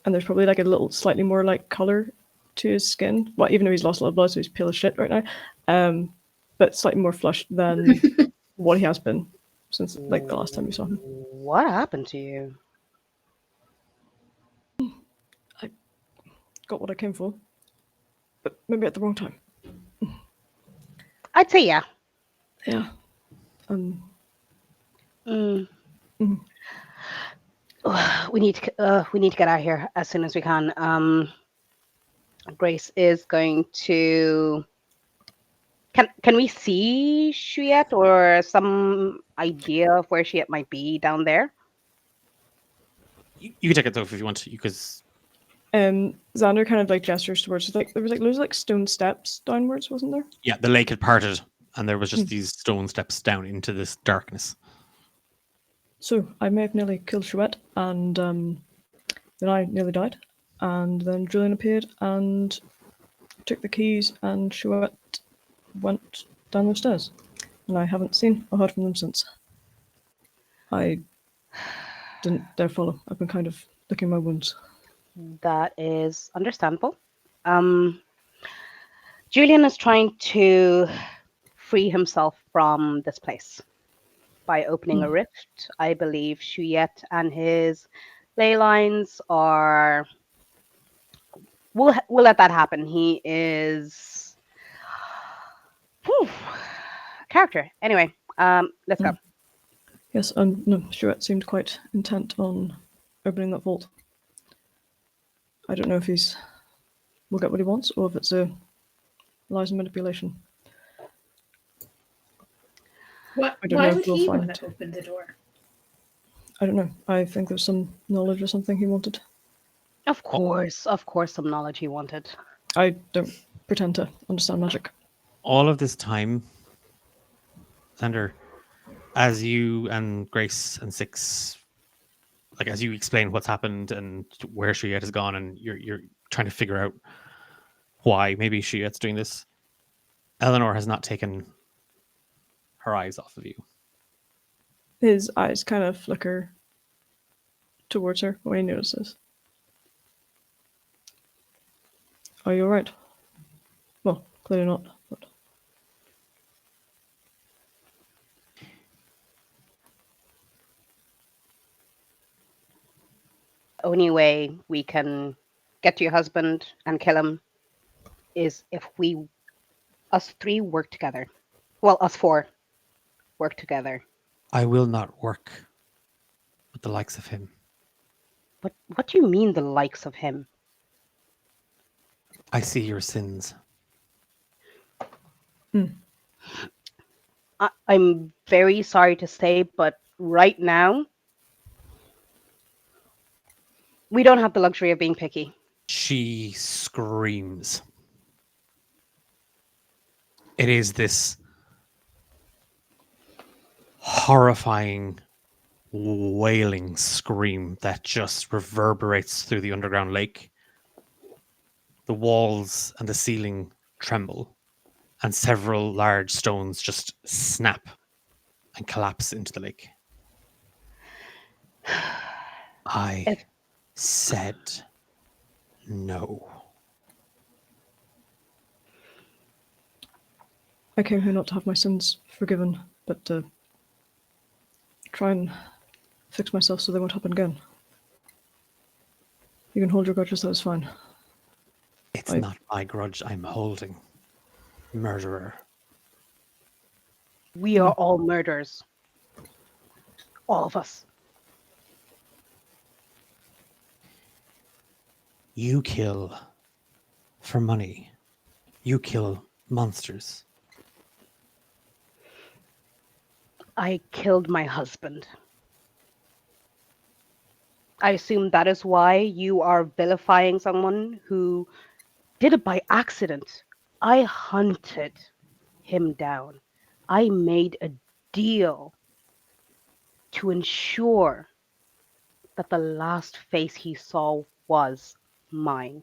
And there's probably like a little slightly more like color to his skin. Well, even though he's lost a lot of blood, so he's pale as shit right now. But slightly more flushed than what he has been since like the last time you saw him. What happened to you? Got what I came for, but maybe at the wrong time. I'd say yeah. Yeah. Mm. Mhm. We need to get out of here as soon as we can. Grace is going to. Can we see Shuyet or some idea of where Shuyet might be down there? You can take it though if you want to, because Xander kind of like gestures towards like there was like loads of like stone steps downwards, wasn't there? yeah, the lake had parted and there was just these stone steps down into this darkness. So I may have nearly killed Chouette, and then I nearly died, and then Julian appeared and took the keys, and Chouette went down the stairs, and I haven't seen or heard from them since. I didn't dare follow. I've been kind of licking my wounds. That is understandable. Julian is trying to free himself from this place by opening a rift. I believe Shuyet and his ley lines are. We'll let that happen. He is. Whew, character. Anyway, let's go. Yes, no, Chouette seemed quite intent on opening that vault. I don't know if will get what he wants, or if it's a lies and manipulation. What? I don't Why know, would we'll he find. want to open the door? I don't know. I think there's some knowledge or something he wanted. Of course, some knowledge he wanted. I don't pretend to understand magic. All of this time, Xander, as you and Grace and Six, like as you explain what's happened and where Shuyet has gone, and you're trying to figure out why maybe Shuyet's doing this, Eleanor has not taken her eyes off of you. His eyes kind of flicker towards her when he notices. Are you alright? Well, clearly not, but Only way we can get to your husband and kill him is if us three work together. Well, us four work together. I will not work with the likes of him. What do you mean the likes of him? I see your sins. I'm very sorry to say, but right now, we don't have the luxury of being picky. She screams. It is this horrifying, wailing scream that just reverberates through the underground lake. The walls and the ceiling tremble, and several large stones just snap and collapse into the lake. I said no. I came here not to have my sins forgiven, but to try and fix myself so they won't happen again. You can hold your grudges, that is fine. It's I- not my grudge I'm holding. Murderer. We are all murderers. All of us. You kill for money. You kill monsters. I killed my husband. I assume that is why you are vilifying someone who did it by accident. I hunted him down. I made a deal to ensure that the last face he saw was mine.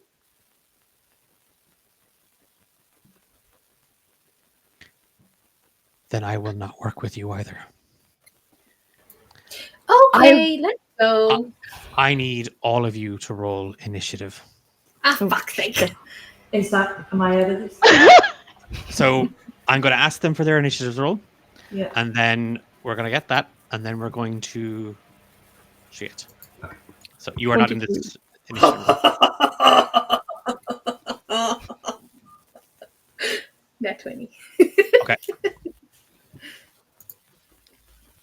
Then I will not work with you either. Okay, let's go. I need all of you to roll initiative. Fuck's sake. Am I out of this? So I'm going to ask them for their initiative roll, Yeah. and then we're going to get that, and then we're going to shit. So you are not in this initiative. Net 20. Okay.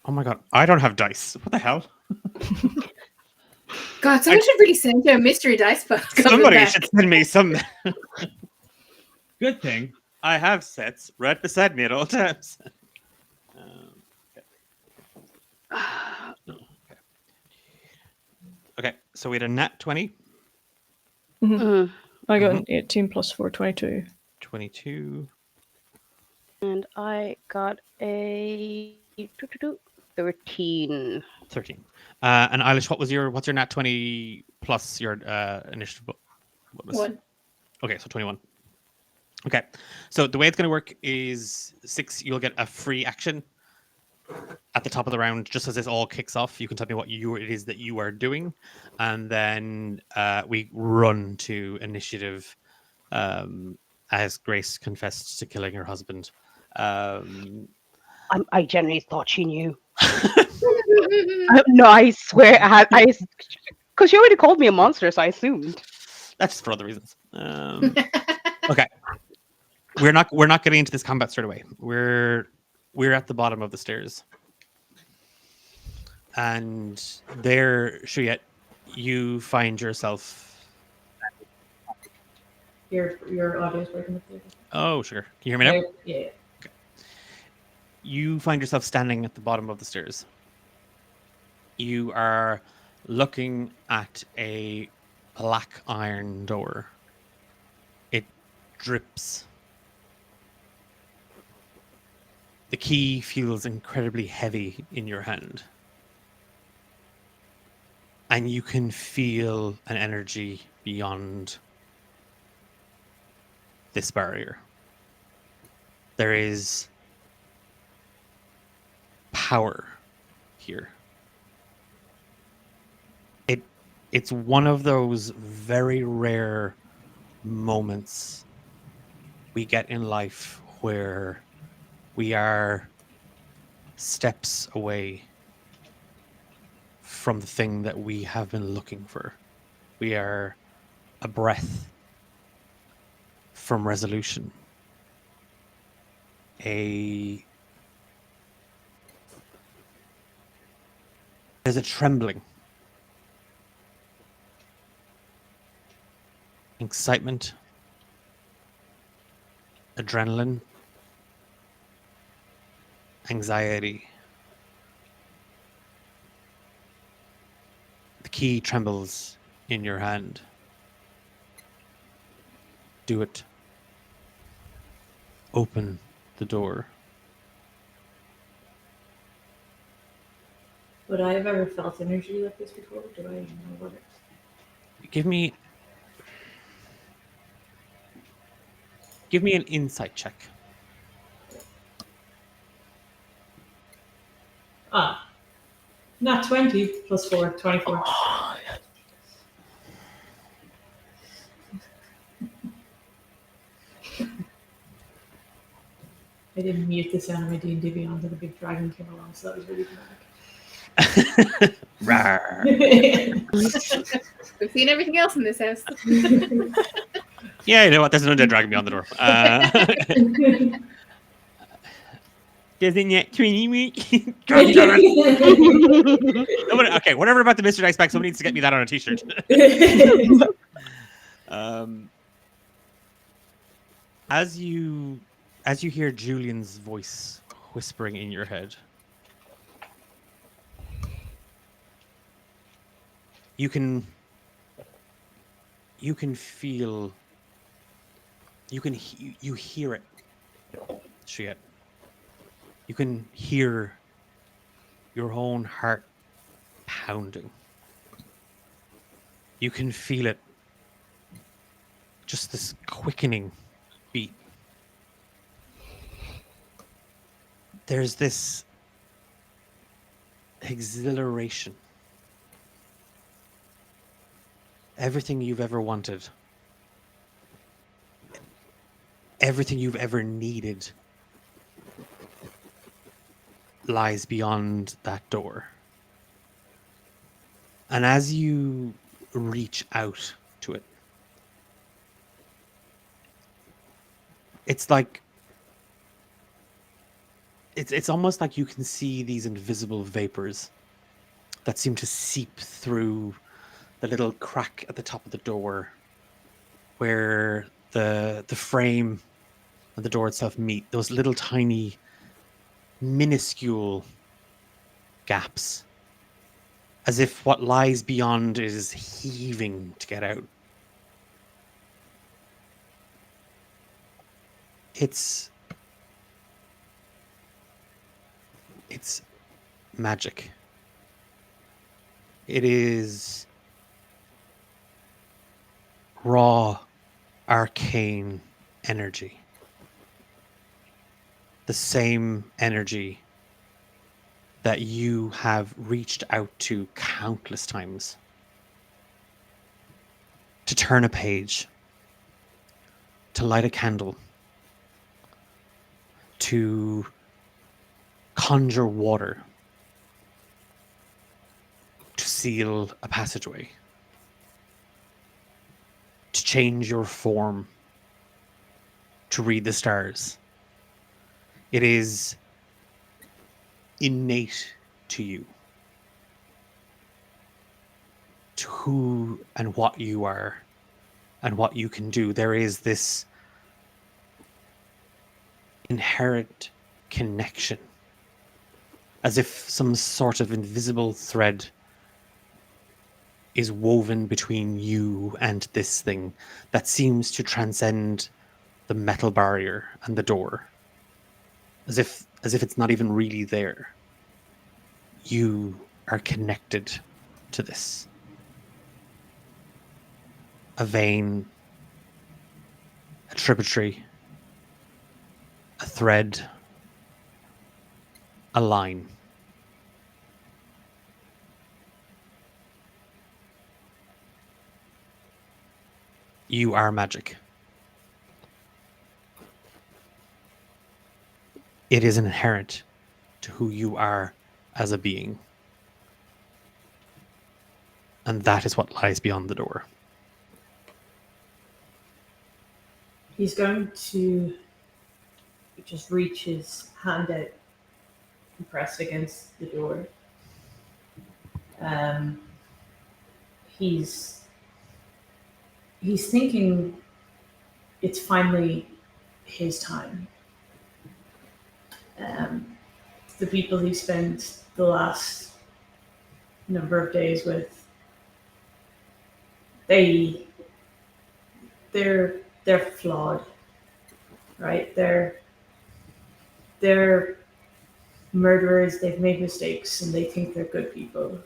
Oh my god, I don't have dice. What the hell? God, someone should really send you a mystery dice book. Somebody should send me some. Good thing I have sets right beside me at all times. Okay, so we had a nat 20, Mhm. I got an 18 plus 4, 22. 22. And I got a 13. 13. And Eilish, what's your nat 20 plus your initiative? What was- 1. Okay, so 21. Okay, so the way it's going to work is 6, you'll get a free action at the top of the round, just as this all kicks off. You can tell me what it is that you are doing, and then we run to initiative as Grace confessed to killing her husband. I genuinely thought she knew. No, I swear, because she already called me a monster, so I assumed. That's just for other reasons. Okay, we're not getting into this combat straight away. We're at the bottom of the stairs, and there, Shuyet, you find yourself. Your audio's breaking up there. Oh, sugar. Can you hear me now? Yeah. You find yourself standing at the bottom of the stairs. You are looking at a black iron door. It drips. The key feels incredibly heavy in your hand. And you can feel an energy beyond this barrier. There is power here. It's one of those very rare moments we get in life where we are steps away from the thing that we have been looking for. We are a breath from resolution. There's a trembling. Excitement. Adrenaline. Anxiety. The key trembles in your hand. Do it. Open the door. Would I have ever felt energy like this before? Do I even know what it is? Give me an insight check. Not 20 plus 4, 24. I didn't mute the sound of my D&D Beyond and a big dragon came along, so that was really dramatic. Rawr. Good Clean everything else in this house. Yeah, you know what? There's an undead dragon beyond the door. Doesn't yet 20 week. God damn it. Nobody, okay, whatever about the Mr. Dice Pack, somebody needs to get me that on a t-shirt. As you hear Julian's voice whispering in your head, you can feel, you hear it, shit. You can hear your own heart pounding. You can feel it, just this quickening beat. There's this exhilaration. Everything you've ever wanted, everything you've ever needed lies beyond that door. And as you reach out to it, it's like it's almost like you can see these invisible vapors that seem to seep through the little crack at the top of the door where the frame and the door itself meet, those little tiny minuscule gaps, as if what lies beyond is heaving to get out. It's magic. It is raw, arcane energy. The same energy that you have reached out to countless times. To turn a page, to light a candle, to conjure water, to seal a passageway, to change your form, to read the stars. It is innate to you, to who and what you are and what you can do. There is this inherent connection, as if some sort of invisible thread is woven between you and this thing that seems to transcend the metal barrier and the door, as if it's not even really there. You are connected to this. A vein, a tributary, a thread, a line. You are magic. It is inherent to who you are as a being. And that is what lies beyond the door. He's going to just reach his hand out and press against the door. He's thinking it's finally his time. The people he spent the last number of days with, they're flawed, right? They're murderers. They've made mistakes and they think they're good people,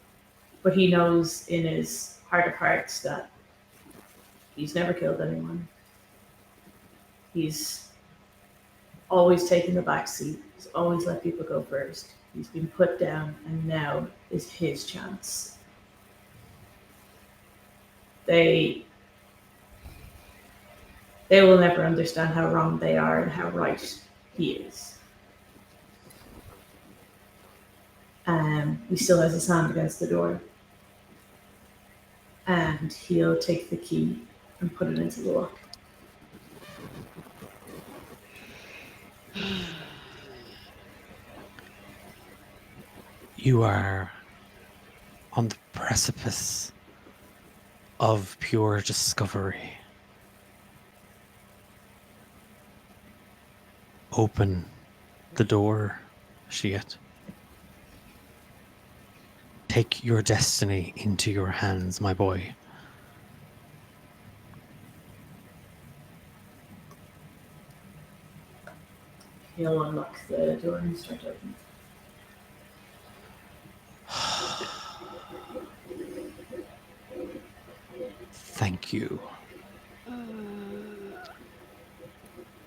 but he knows in his heart of hearts that he's never killed anyone. He's always taken the back seat. He's always let people go first. He's been put down, and now is his chance. They will never understand how wrong they are and how right he is. He still has his hand against the door. and he'll take the key and put it into the lock. You are on the precipice of pure discovery. Open the door, Shiat. Take your destiny into your hands, my boy. He'll unlock the door and start opening. Thank you.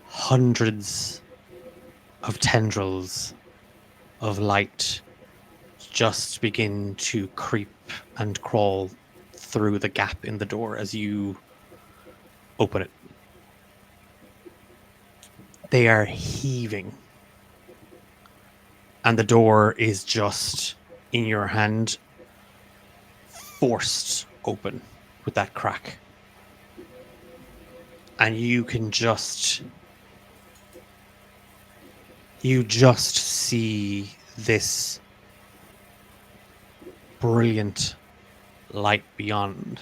Hundreds of tendrils of light just begin to creep and crawl through the gap in the door as you open it. They are heaving. And the door is just in your hand, forced open with that crack. And you just see this brilliant light beyond.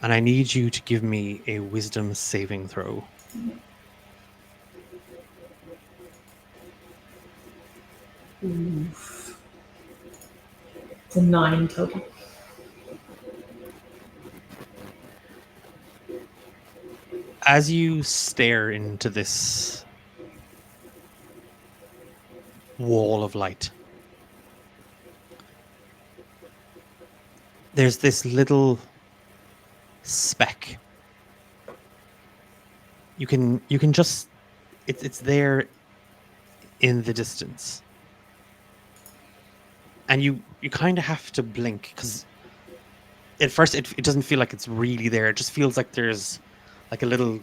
And I need you to give me a wisdom saving throw. Oof. It's a 9 total. As you stare into this wall of light, there's this little speck. You can just it's there in the distance. And you kind of have to blink because at first it doesn't feel like it's really there. It just feels like there's like a little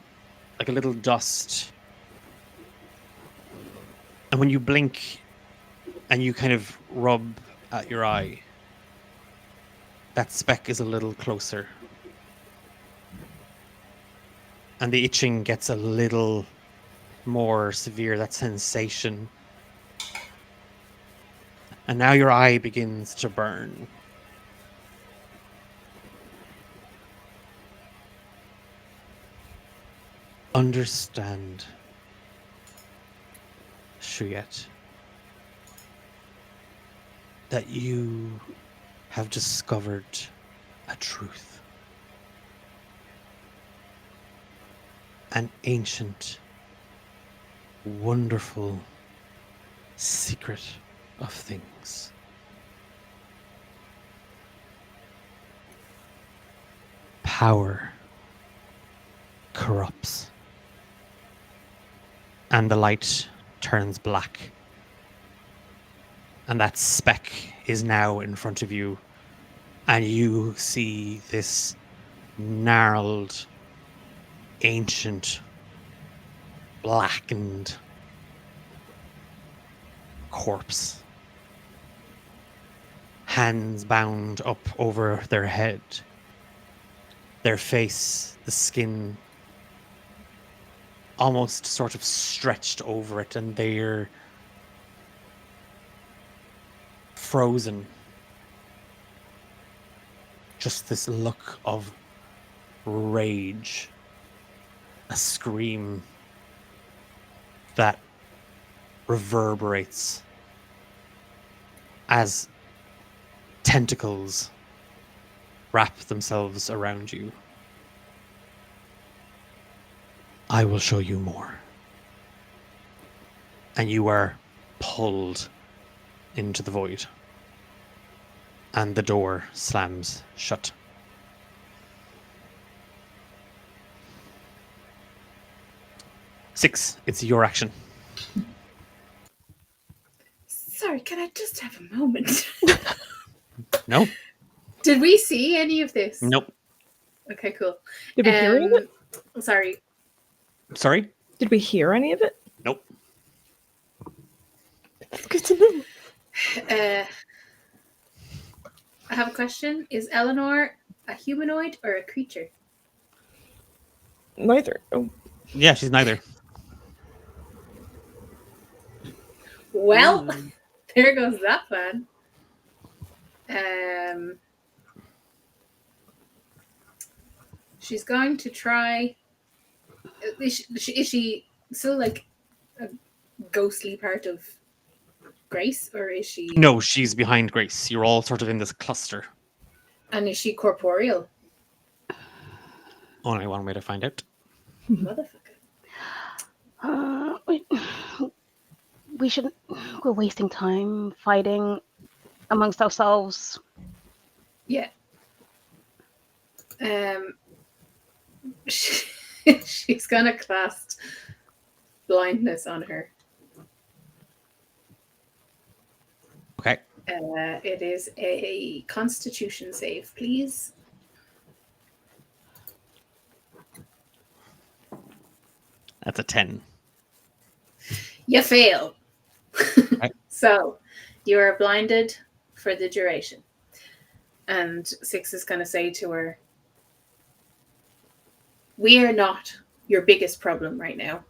dust. And when you blink and you kind of rub at your eye, that speck is a little closer. And the itching gets a little more severe, that sensation. And now your eye begins to burn. Understand, Shuyet, that you have discovered a truth. An ancient, wonderful secret of things. Power corrupts. And the light turns black. And that speck is now in front of you. And you see this gnarled, ancient, blackened corpse. Hands bound up over their head. Their face, the skin, almost sort of stretched over it, and they're frozen. Just this look of rage, a scream that reverberates as tentacles wrap themselves around you. I will show you more. And you are pulled into the void. And the door slams shut. Six, it's your action. Sorry, can I just have a moment? No? Did we see any of this? Nope. Okay, cool. Did we hear any of it? Sorry. Sorry? Did we hear any of it? Nope. Good to know. I have a question. Is Eleanor a humanoid or a creature? Neither. Oh, Yeah, she's neither. Well, Ooh. there goes that plan. Um, she's going to try. Is she still like a ghostly part of Grace, or is she? No, she's behind Grace. You're all sort of in this cluster. And is she corporeal? Only one way to find out. Motherfucker. We shouldn't. We're wasting time fighting amongst ourselves. Yeah. She's gonna cast blindness on her. Okay. It is a Constitution save, please. That's a 10. You fail. Right. So you are blinded for the duration. And Six is going to say to her, we are not your biggest problem right now.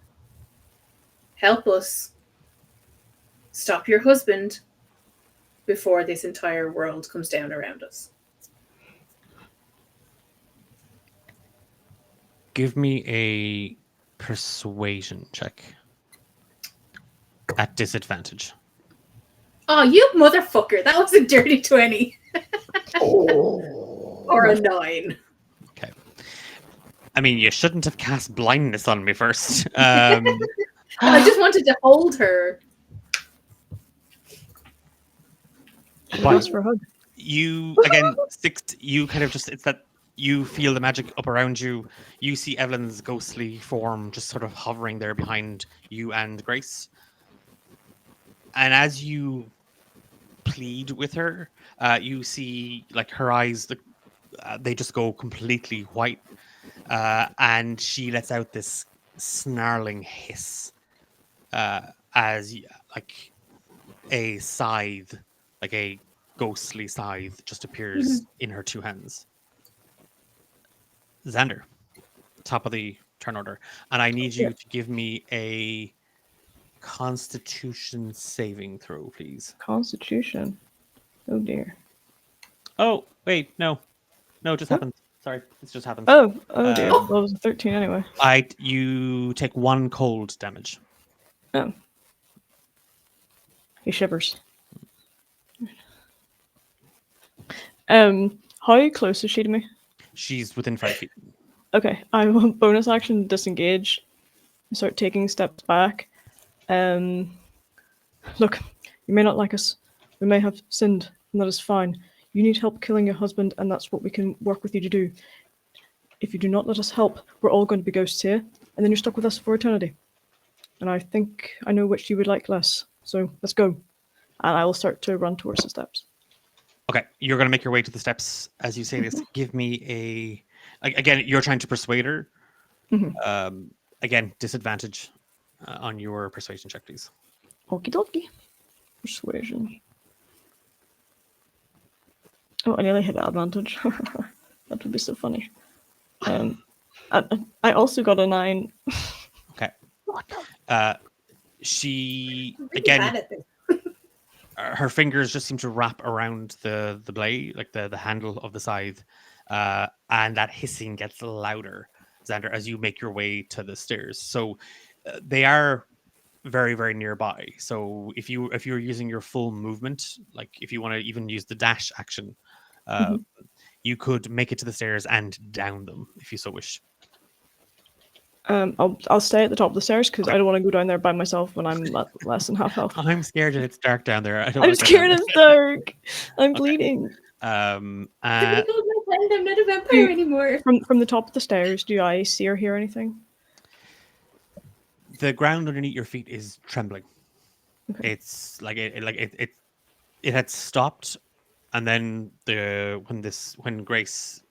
Help us stop your husband before this entire world comes down around us. Give me a persuasion check. At disadvantage. Oh, you motherfucker. That was a dirty 20. Or a 9. Okay. I mean, you shouldn't have cast blindness on me first. I just wanted to hold her. But ask for a hug. you, again, Six, you kind of just, it's that you feel the magic up around you. You see Evelyn's ghostly form just sort of hovering there behind you and Grace. And as you plead with her, you see like her eyes, they just go completely white. And she lets out this snarling hiss as like a scythe, like a ghostly scythe, just appears in her two hands. Xander, top of the turn order, and I need you to give me a Constitution saving throw, please. Constitution. Oh dear. Oh wait, no, it just What? happened. Sorry, this just happened. Oh dear. Well, it was a 13 anyway. You take 1 cold damage. Oh. He shivers. How close is she to me? She's within 5 feet. Okay, I will bonus action disengage. Start taking steps back. Look, you may not like us. We may have sinned, and that is fine. You need help killing your husband, and that's what we can work with you to do. If you do not let us help, we're all going to be ghosts here, and then you're stuck with us for eternity. And I think I know which you would like less. So let's go. And I will start to run towards the steps. Okay, you're going to make your way to the steps as you say this. Give me again, you're trying to persuade her. Again, disadvantage on your persuasion check, please. Okie dokie. Persuasion. Oh, I nearly hit advantage. That would be so funny. I also got a 9. Okay. She I'm really again, bad at this. her fingers just seem to wrap around the blade, like the handle of the scythe, and that hissing gets louder, Xander, as you make your way to the stairs. So they are very, very nearby. So if you're using your full movement, like if you want to even use the dash action, you could make it to the stairs and down them if you so wish. I'll stay at the top of the stairs because I don't want to go down there by myself when I'm less than half health. I'm scared that it's dark down there. I'm scared it's dark. I'm bleeding. I'm not a vampire anymore. From the top of the stairs, do I see or hear anything? The ground underneath your feet is trembling. Okay. It's like it had stopped, and then when Grace,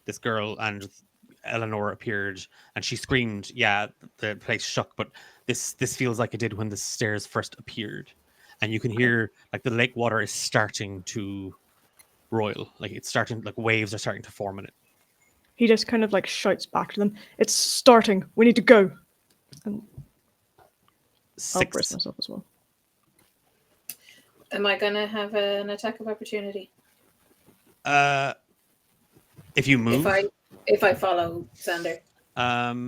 this girl, and Eleanor appeared and she screamed, yeah, the place shook. But this feels like it did when the stairs first appeared, and you can hear like the lake water is starting to royal. Like it's starting, like waves are starting to form in it. He just kind of like shouts back to them, "It's starting. We need to go." And I'll brace 6. myself as well. Am I gonna have an attack of opportunity If you move, if I follow Xander? duh,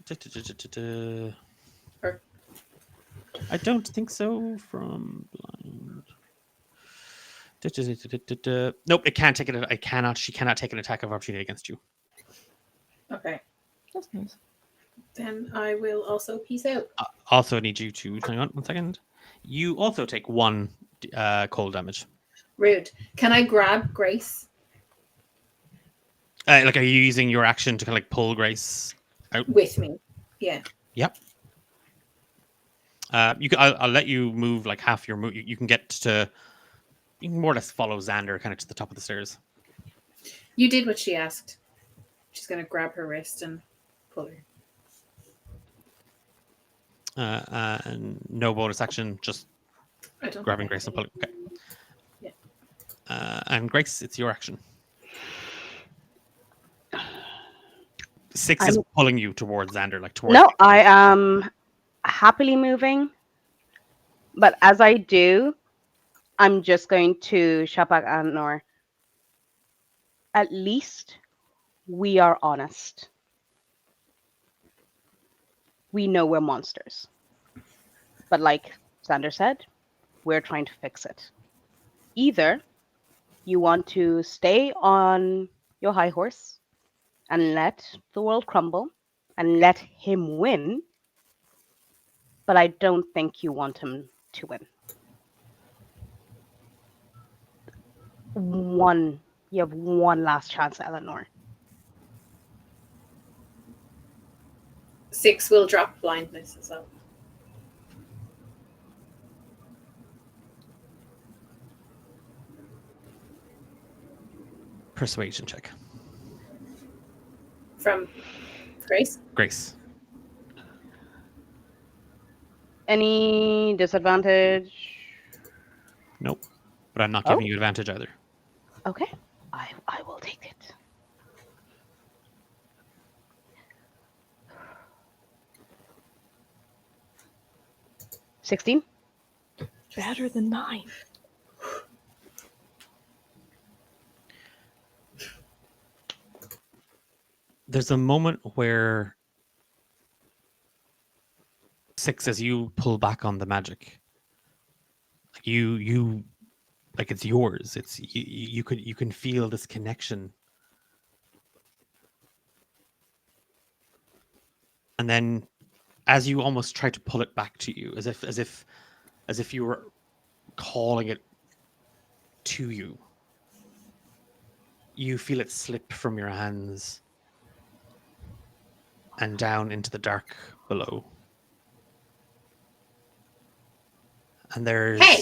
duh, duh, duh, duh, duh. Or- I don't think so. From blind. Duh, duh, duh, duh, duh, duh. Nope, it can't take it. I cannot. She cannot take an attack of opportunity against you. Okay, That's nice. then I will also peace out. Also, I need you to hang on 1 second. You also take 1 cold damage. Rude. Can I grab Grace? Like, are you using your action to kind of like pull Grace out? With me. Yeah. Yep. You can. I'll let you move like half your move. You can get to. You can more or less follow Xander kind of to the top of the stairs. You did what she asked. She's gonna grab her wrist and pull her. And no bonus action, just I don't grabbing think I Grace and have pulling. Okay. Yeah. And Grace, it's your action. 6 is I'm- pulling you towards Xander, like towards. No, I am happily moving, but as I do, I'm just going to shout back at Nor. At least we are honest. We know we're monsters. But like Xander said, we're trying to fix it. Either you want to stay on your high horse and let the world crumble and let him win, but I don't think you want him to win. You have one last chance, Eleanor. 6 will drop blindness as well. Persuasion check. From Grace? Grace. Any disadvantage? Nope. But I'm not Oh. giving you advantage either. Okay, I will take it. $16? Better than 9. There's a moment where 6, as you pull back on the magic, you like it's yours. It's you can feel this connection, and then as you almost try to pull it back to you, as if you were calling it to you, you feel it slip from your hands and down into the dark below. And there's Hey!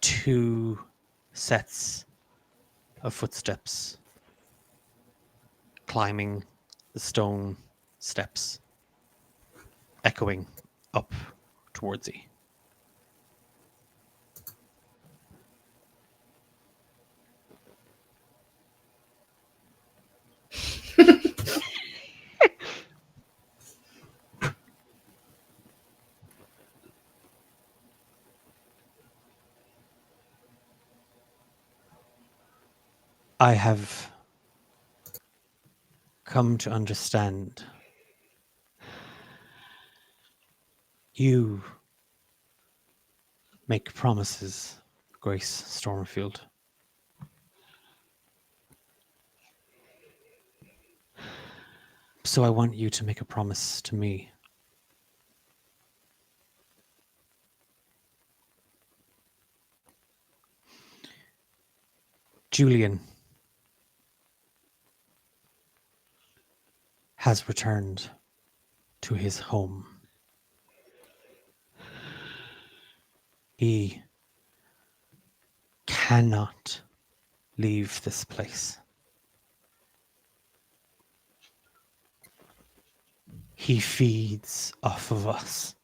2 sets of footsteps climbing the stone steps, echoing up towards you. I have come to understand you make promises, Grace Stormfield. So I want you to make a promise to me. Julian has returned to his home. He cannot leave this place. He feeds off of us,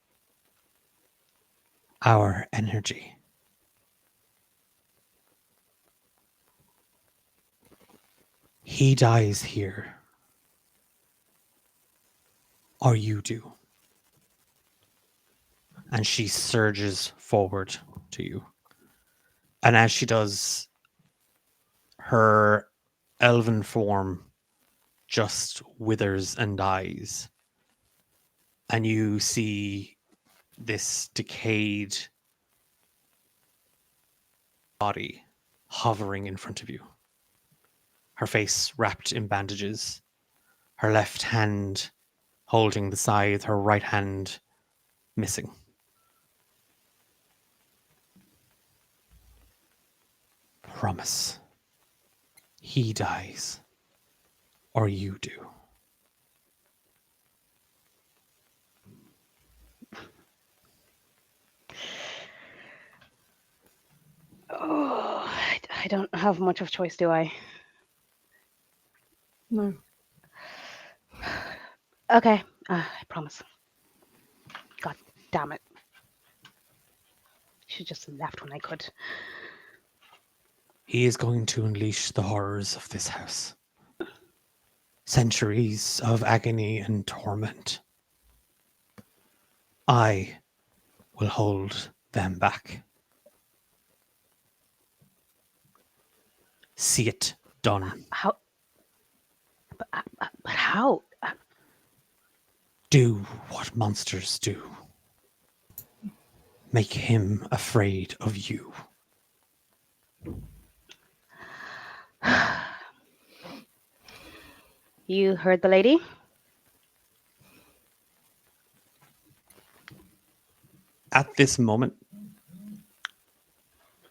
our energy. He dies here, or you do. And she surges forward to you. And as she does, her elven form just withers and dies. And you see this decayed body hovering in front of you. Her face wrapped in bandages, her left hand holding the scythe, her right hand missing. Promise. He dies, or you do. Oh, I don't have much of a choice, do I? No. Okay, I promise. God damn it. Should just left when I could. He is going to unleash the horrors of this house. Centuries of agony and torment. I will hold them back. See it done. How? But how? Do what monsters do. Make him afraid of you. You heard the lady? At this moment,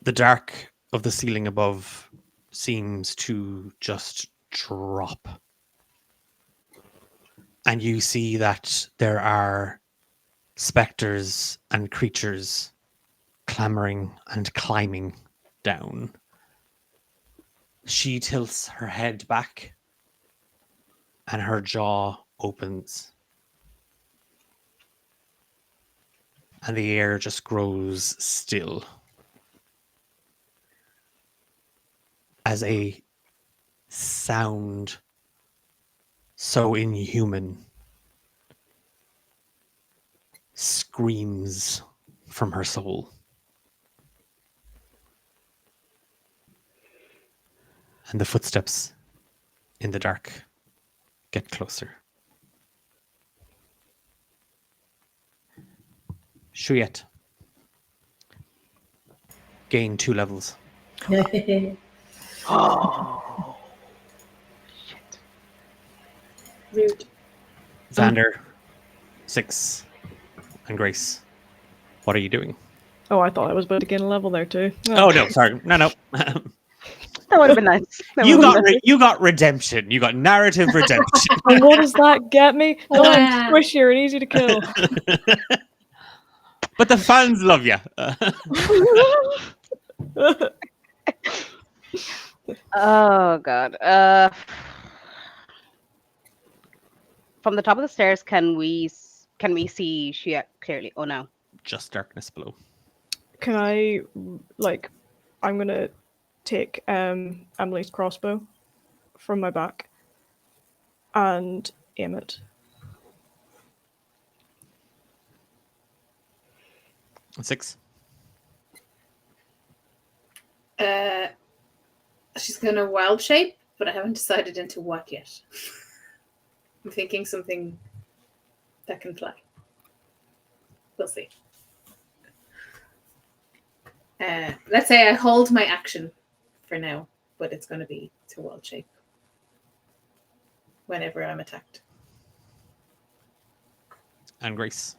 the dark of the ceiling above seems to just drop. And you see that there are specters and creatures clamoring and climbing down. She tilts her head back and her jaw opens. And the air just grows still as a sound so inhuman screams from her soul. And the footsteps in the dark get closer. Shuyet. Gain 2 levels. Oh. Shit. Rude. Xander, 6. And Grace, what are you doing? Oh, I thought I was about to gain a level there too. Oh, no, sorry. No. That would have been nice. That You would've got been nice. you got redemption. You got narrative redemption. And what does that get me? No, I'm Yeah. squishier and easy to kill. But the fans love you. Oh god. From the top of the stairs, can we see Shia clearly? Oh no. Just darkness below. Can I, like, I'm gonna take Emily's crossbow from my back and aim it. And 6. She's gonna wild shape, but I haven't decided into what yet. I'm thinking something that can fly. We'll see. Let's say I hold my action for now, but it's going to be to wild shape whenever I'm attacked. And Grace.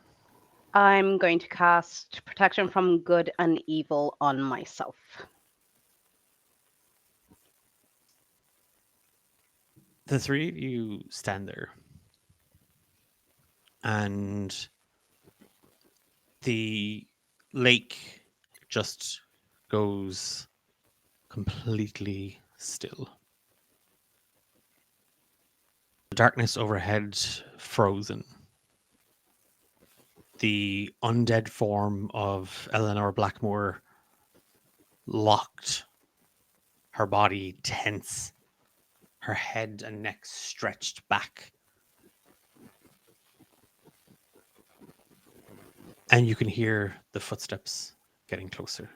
I'm going to cast protection from good and evil on myself. The 3 of you stand there. And the lake just goes completely still. The darkness overhead frozen. The undead form of Eleanor Blackmore locked, her body tense, her head and neck stretched back. And you can hear the footsteps getting closer.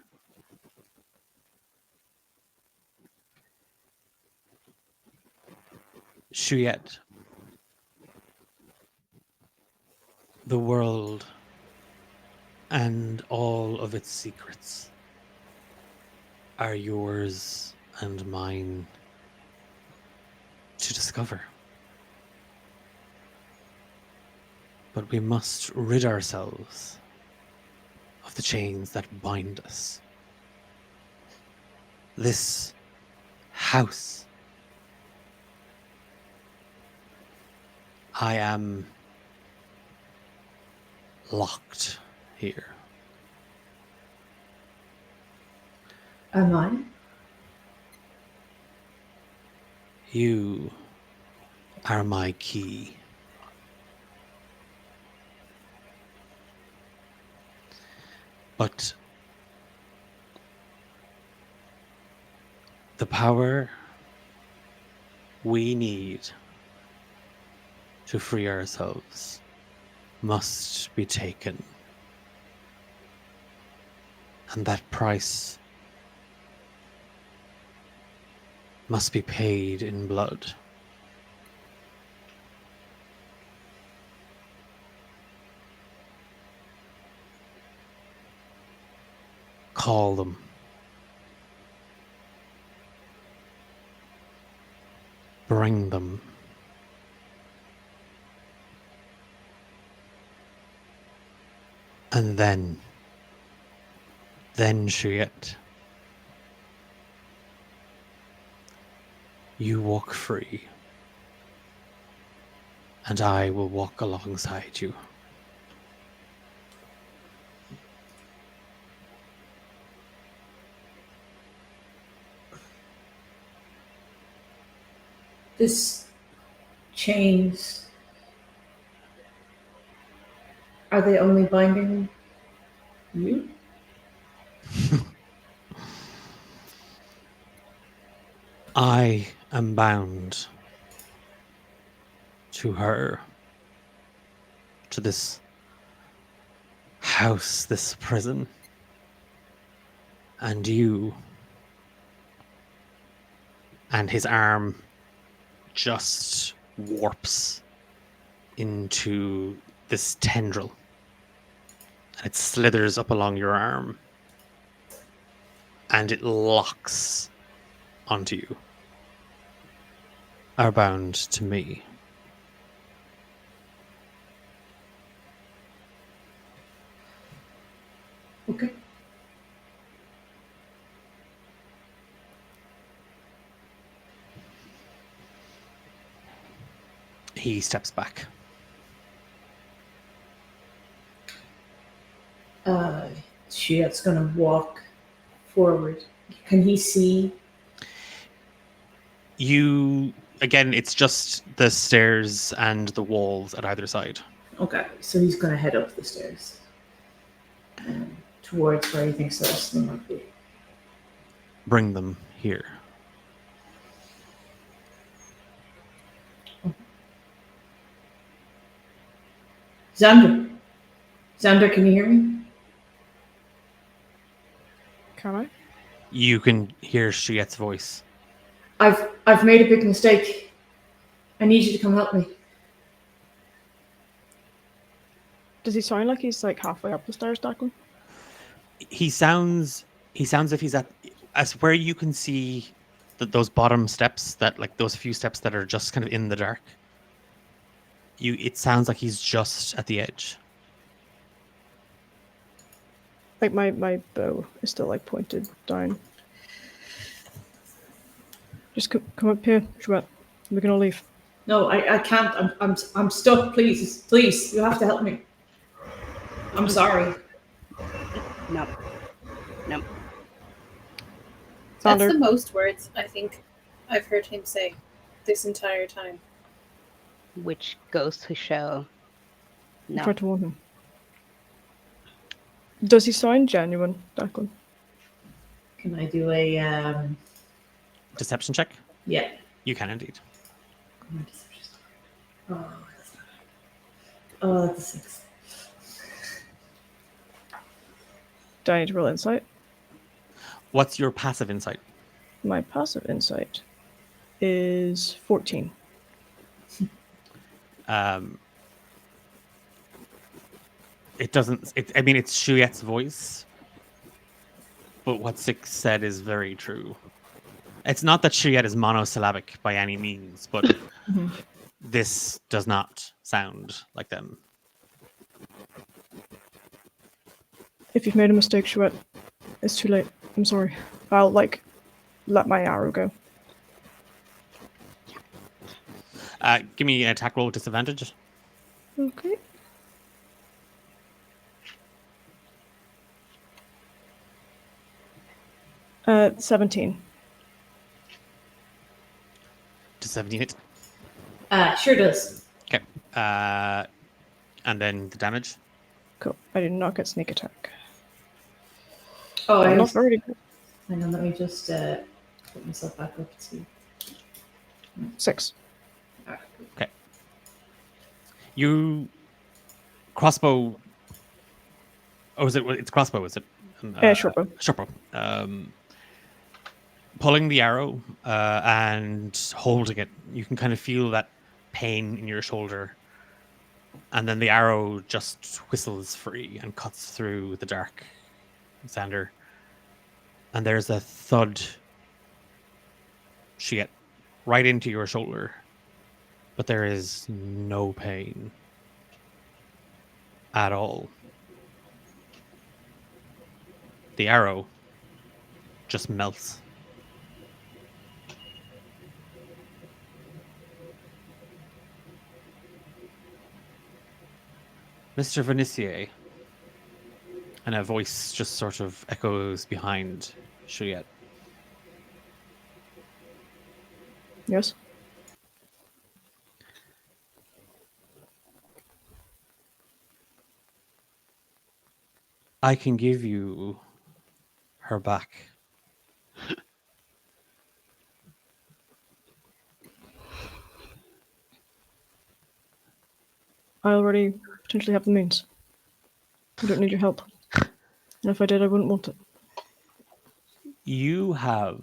Shuyet, the world and all of its secrets are yours and mine to discover. But we must rid ourselves of the chains that bind us. This house, I am locked here. Am I? You are my key. But the power we need to free ourselves must be taken. And that price must be paid in blood. Call them. Bring them. And then Shuyet, you walk free, and I will walk alongside you. This chains, are they only binding you? I am bound to her, to this house, this prison, and you. And his arm just warps into this tendril, and it slithers up along your arm, and it locks onto you. Are bound to me. Okay. He steps back. Shuyet's gonna walk forward. Can he see? You, again, it's just the stairs and the walls at either side. Okay, so he's gonna head up the stairs towards where he thinks the rest of them might be. Bring them here. Xander, can you hear me? Can I? You can hear Shuyet's voice. I've made a big mistake. I need you to come help me. Does he sound like he's like halfway up the stairs, Declan? He sounds if he's at as where you can see those bottom steps, that like those few steps that are just kind of in the dark. It sounds like he's just at the edge. Like my bow is still like pointed down. Just come up here, Shuyet. We can all leave. No, I can't. I'm stuck. Please, you have to help me. I'm sorry. No. That's Xander, the most words I think I've heard him say this entire time. Which goes to show. No. try to warn him. Does he sound genuine, Declan? Can I do a Deception check. yeah? You can indeed. My deception score. Oh, that's not. Oh, that's a 6. Do I need to roll insight? What's your passive insight? My passive insight is 14. It doesn't. I mean, it's Shuet's voice, but what Six said is very true. It's not that Shuet is monosyllabic by any means, but this does not sound like them. If you've made a mistake, Chouette, it's too late. I'm sorry. I'll, like, let my arrow go. Give me an attack roll with disadvantage. Okay. Uh, 17. Does 17 hit? Sure does. Okay. And then the damage. Cool. I did not get sneak attack. Oh, I'm I not was. very good. Hang on, let me just put myself back up to see. 6. Alright, cool. Okay. You crossbow. Oh, is it? It's crossbow, is it? Shortbow. Shortbow. Pulling the arrow and holding it, you can kind of feel that pain in your shoulder, and then the arrow just whistles free and cuts through the dark, Xander. And there's a thud. She get right into your shoulder, but there is no pain at all. The arrow just melts. Mr. Venicier. And a voice just sort of echoes behind Juliet. Yes. I can give you her back. I already potentially have the means. I don't need your help. And if I did, I wouldn't want it. You have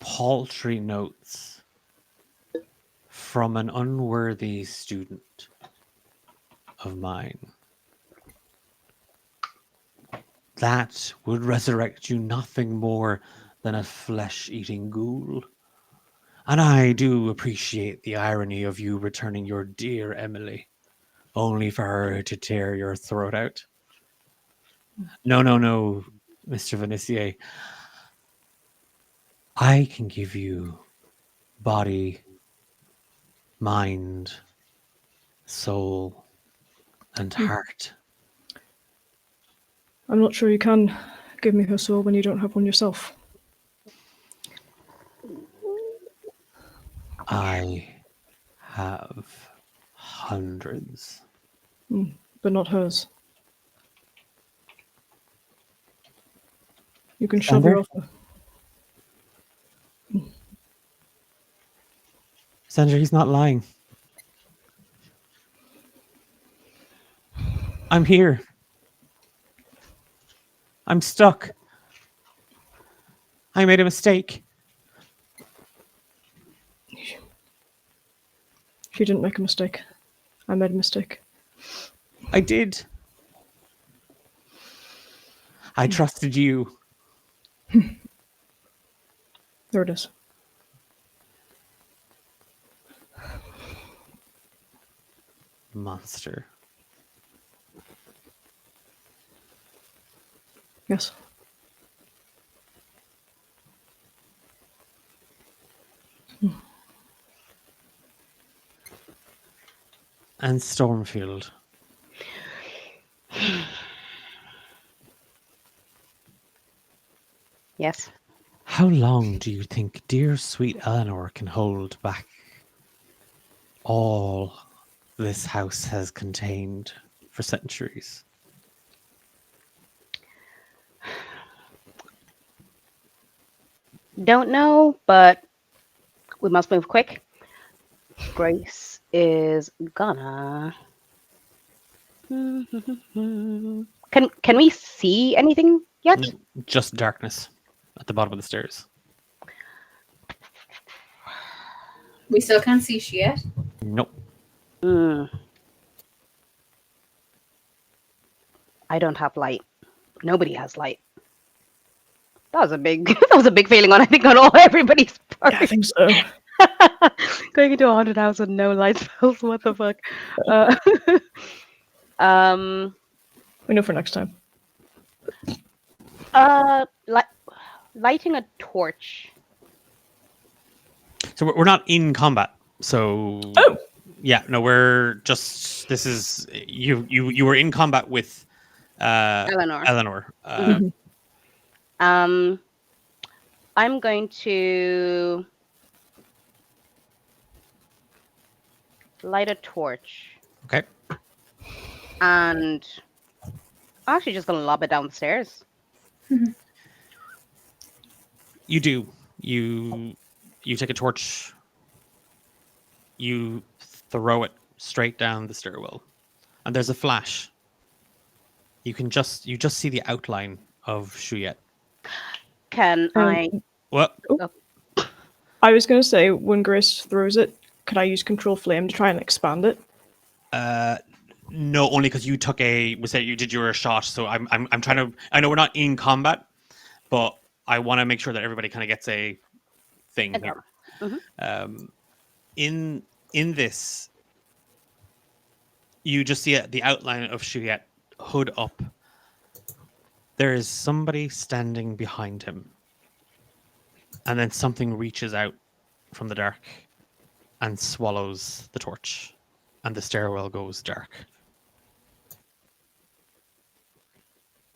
paltry notes from an unworthy student of mine. That would resurrect you nothing more than a flesh-eating ghoul. And I do appreciate the irony of you returning your dear Emily, only for her to tear your throat out. No, Mr. Venicier. I can give you body, mind, soul, and heart. I'm not sure you can give me her soul when you don't have one yourself. I have hundreds. But not hers. You can shove her Xander? off her. Sandra, he's not lying. I'm here. I'm stuck. I made a mistake. She didn't make a mistake. I made a mistake. I did. I trusted you. There it is. Monster. Yes. And Stormfield. Yes. How long do you think dear sweet Eleanor can hold back all this house has contained for centuries? Don't know, but we must move quick. Grace is gonna. Can we see anything yet? No, just darkness at the bottom of the stairs. We still can't see she yet. Nope. Hmm. I don't have light. Nobody has light. That was a big that was a big feeling on I think on all everybody's part. Yeah, I think so. Going into a haunted house with no light spells, what the fuck? Uh, um We know for next time. lighting a torch. So we're not in combat. So Oh. yeah, no, we're just. This is you were in combat with Eleanor. Eleanor. Mhm. I'm going to light a torch. Okay. And I'm actually just gonna lob it down the stairs. You do. You take a torch. You throw it straight down the stairwell, and there's a flash. You just see the outline of Shuyet. Can I? What? I was going to say, when Grace throws it, could I use Control Flame to try and expand it? No, only because you took a. Was that you did your shot? So I'm trying to. I know we're not in combat, but I want to make sure that everybody kind of gets a thing Okay. here. In this, you just see the outline of Shuyet, hood up. There is somebody standing behind him, and then something reaches out from the dark and swallows the torch, and the stairwell goes dark.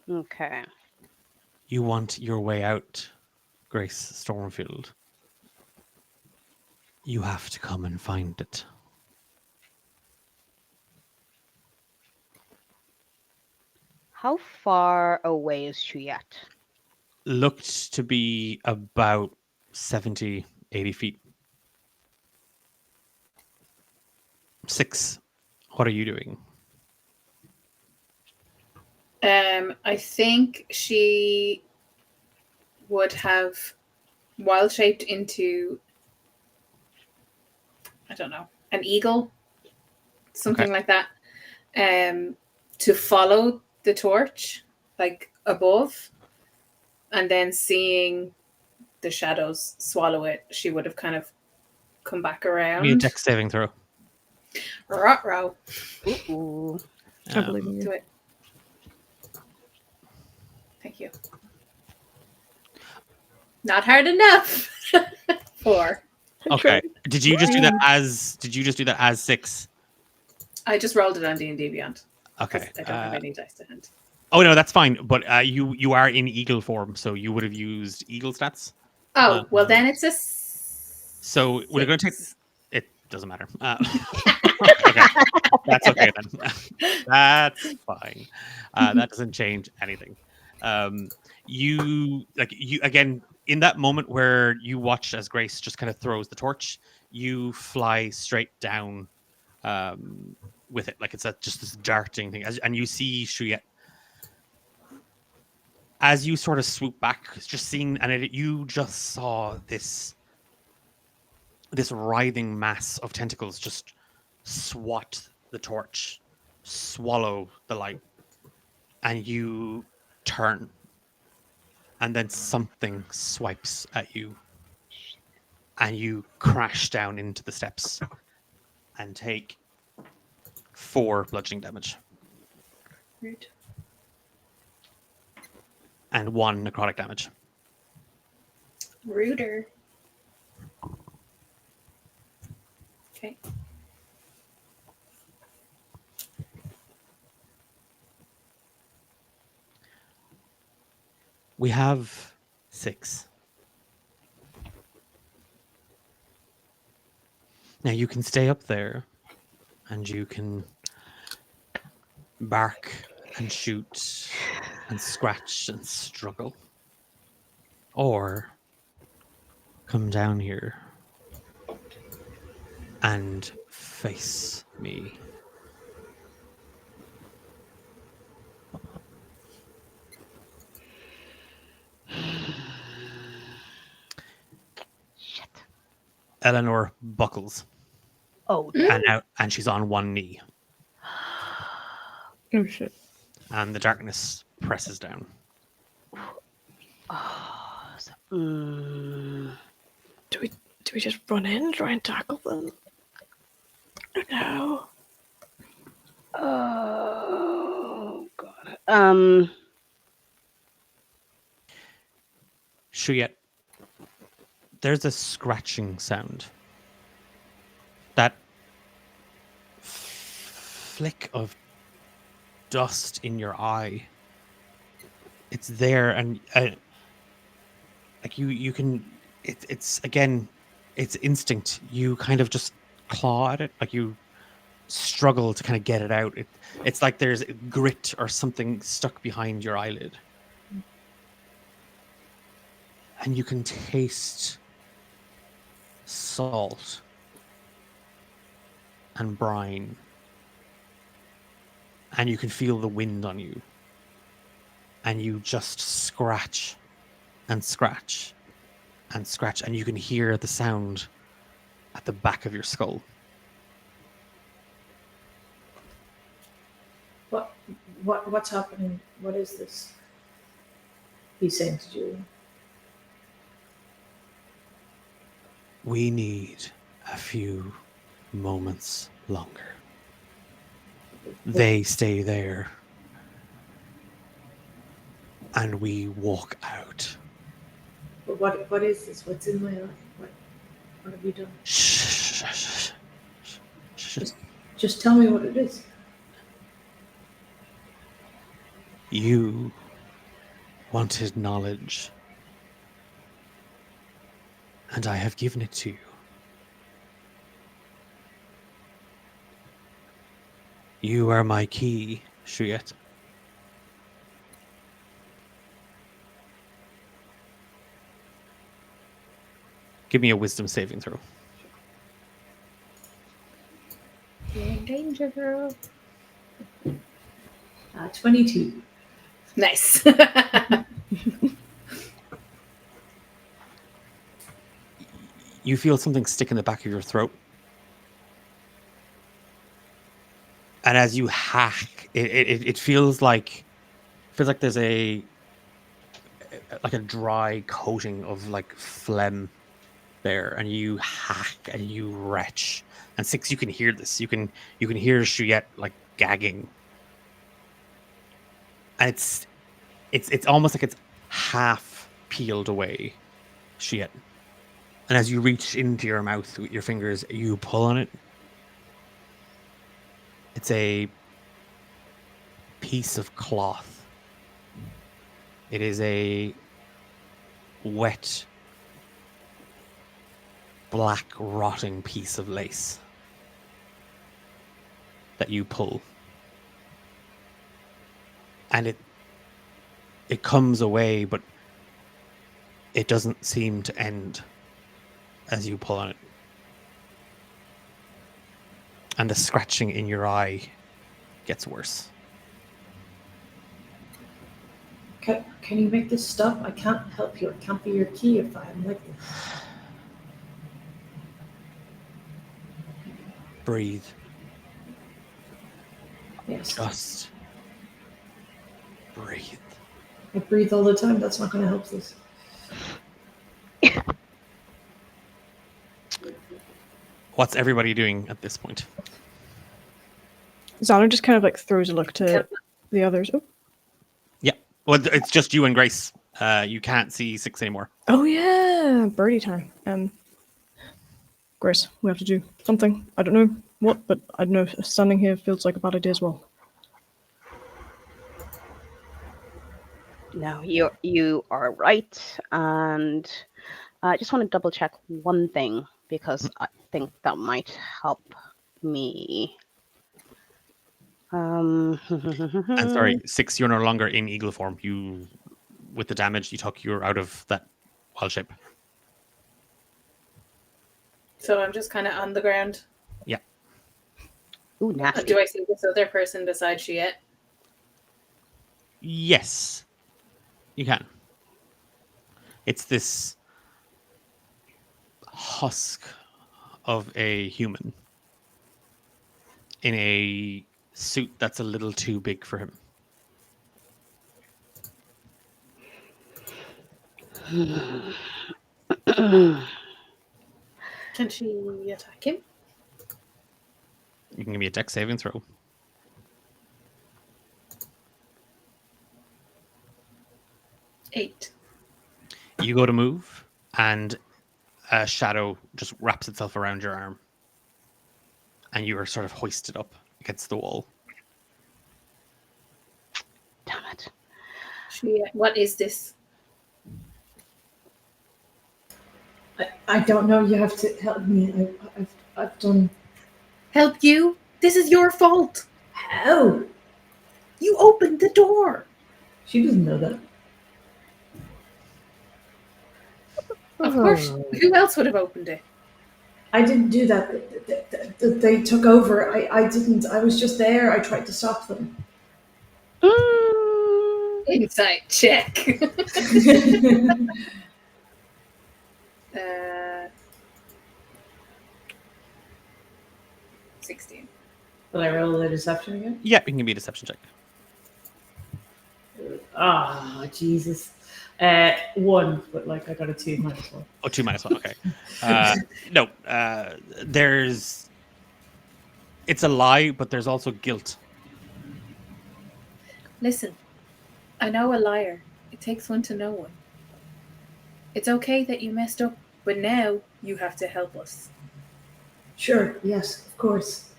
Okay. You want your way out, Grace Stormfield. You have to come and find it. How far away is Shuyet? Looked to be about 70, 80 feet. 6. What are you doing? I think she would have wild shaped into, I don't know, an eagle, something like that, to follow the torch, like above, and then seeing the shadows swallow it, she would have kind of come back around. Need a dex saving throw. Ruh-roh. Ooh. I believe in Do you. it. Thank you. Not hard enough. 4. Okay. Did you just do that as 6? I just rolled it on D&D Beyond. 'Cause Okay. I don't have any dice to hand. Oh no, that's fine. But you are in eagle form, so you would have used eagle stats. Oh, well then it's a So we're going to take. 6. It doesn't matter. Okay, that's okay then. That's fine. That doesn't change anything. You again in that moment where you watch as Grace just kind of throws the torch. You fly straight down with it, like it's just this darting thing, and you see Shuyet. As you sort of swoop back, just seeing, and you just saw this writhing mass of tentacles just swat the torch, swallow the light, and you turn, and then something swipes at you, and you crash down into the steps and take 4 bludgeoning damage Rude. and 1 necrotic damage. Ruder. Okay. We have 6. Now you can stay up there and you can bark and shoot and scratch and struggle. Or come down here and face me. Shit. Eleanor buckles Oh, and she's on one knee, Oh shit. and the darkness presses down. Do we just run in and try and tackle them? No. Oh god. Shuyet, there's a scratching sound. That flick of dust in your eye. It's there, and like you can. It's again, it's instinct. You kind of just claw at it, like you struggle to kind of get it out. It's like there's grit or something stuck behind your eyelid. And you can taste salt and brine. And you can feel the wind on you. And you just scratch and scratch and scratch. And you can hear the sound at the back of your skull. What's happening? What is this? He's saying to Julian. We need a few moments longer. They stay there. And we walk out. But what is this? What's in my eye? What have you done? Shh. Just tell me what it is. You wanted knowledge. And I have given it to you. You are my key, Shuyet. Give me a wisdom saving throw. You're in danger, girl. 22. Nice. You feel something stick in the back of your throat. And as you hack, it feels like there's a dry coating of like phlegm there, and you hack and you retch. And Six, you can hear this. You can hear Shuyet like gagging. And it's almost like it's half peeled away, Shuyet. And as you reach into your mouth with your fingers, you pull on it. It's a piece of cloth. It is a wet, black, rotting piece of lace that you pull. And it comes away, but it doesn't seem to end as you pull on it. And the scratching in your eye gets worse. Can you make this stop? I can't help you. I can't be your key if I'm like this. Breathe. Yes. Just breathe. I breathe all the time. That's not going to help this. What's everybody doing at this point? Xana just kind of like throws a look to the others. Oh, Well, it's just you and Grace. You can't see Six anymore. oh yeah, birdie time. Grace, we have to do something. I don't know what, but I don't know if standing here feels like a bad idea as well. no, you are right, and I just want to double check one thing because I think that might help me. And sorry, Six, you're no longer in eagle form. You, with the damage you took, you're out of that wild shape. So I'm just kind of on the ground. Ooh, nasty. Do I see this other person beside Shiet? Yes, you can. It's this husk of a human in a suit that's a little too big for him. Can she attack him? You can give me a dex saving throw. Eight. You go to move, and a shadow just wraps itself around your arm, and you are sort of hoisted up against the wall. Damn it. Shiet, what is this? I don't know. You have to help me. I've done. Help you? This is your fault. How? You opened the door. She doesn't know that. Of course. Who else would have opened it? I didn't do that. They took over. I didn't. I was just there. I tried to stop them. Insight check. 16. Will I roll the deception again? Yeah, you can give me a deception check. Ah, Jesus. 1, but like I got a 2 minus 1. Oh, 2 minus 1. Okay. No, there's. It's a lie, but there's also guilt. Listen, I know a liar. It takes one to know one. It's okay that you messed up, but now you have to help us. Sure. Yes, of course.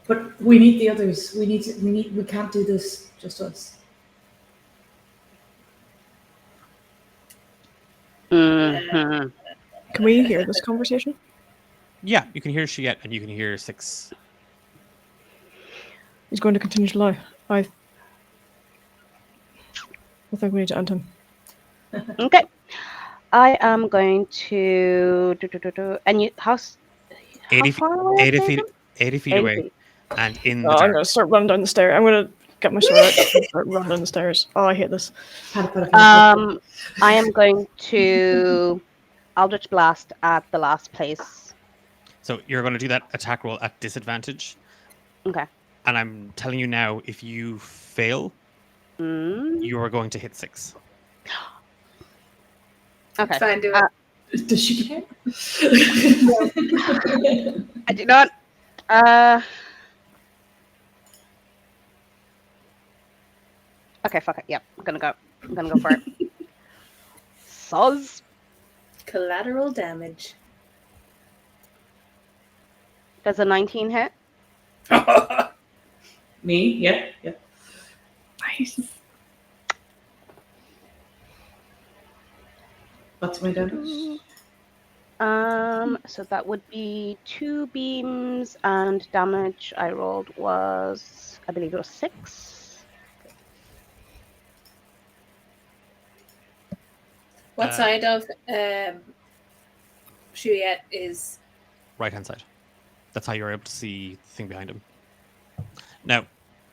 But we need the others. We can't do this just us. Mhm. Can we hear this conversation? Yeah, you can hear Shiet, and you can hear Six. He's going to continue to lie. I think we need to end him. Okay. I am going to and you how 80 far away? 80 is feet, it? 80 feet 80 away, feet. and in the Oh, I'm dark. going to start running down the stairs. I'm going to get my sword out and start running down the stairs. Oh, I hate this. I am going to Eldritch Blast at the last place. So you're going to do that attack roll at disadvantage. Okay. And I'm telling you now, if you fail, you are going to hit 6. Okay. Fine, do it. Does she care? I do not. Okay, fuck it. Yep, I'm gonna go for it. Soz. Collateral damage. Does a 19 hit? Me? Yeah. Yeah. Nice. What's my damage? So that would be 2 beams, and damage I rolled was, I believe it was 6. What side of Shiet is? Right hand side. That's how you're able to see the thing behind him. Now,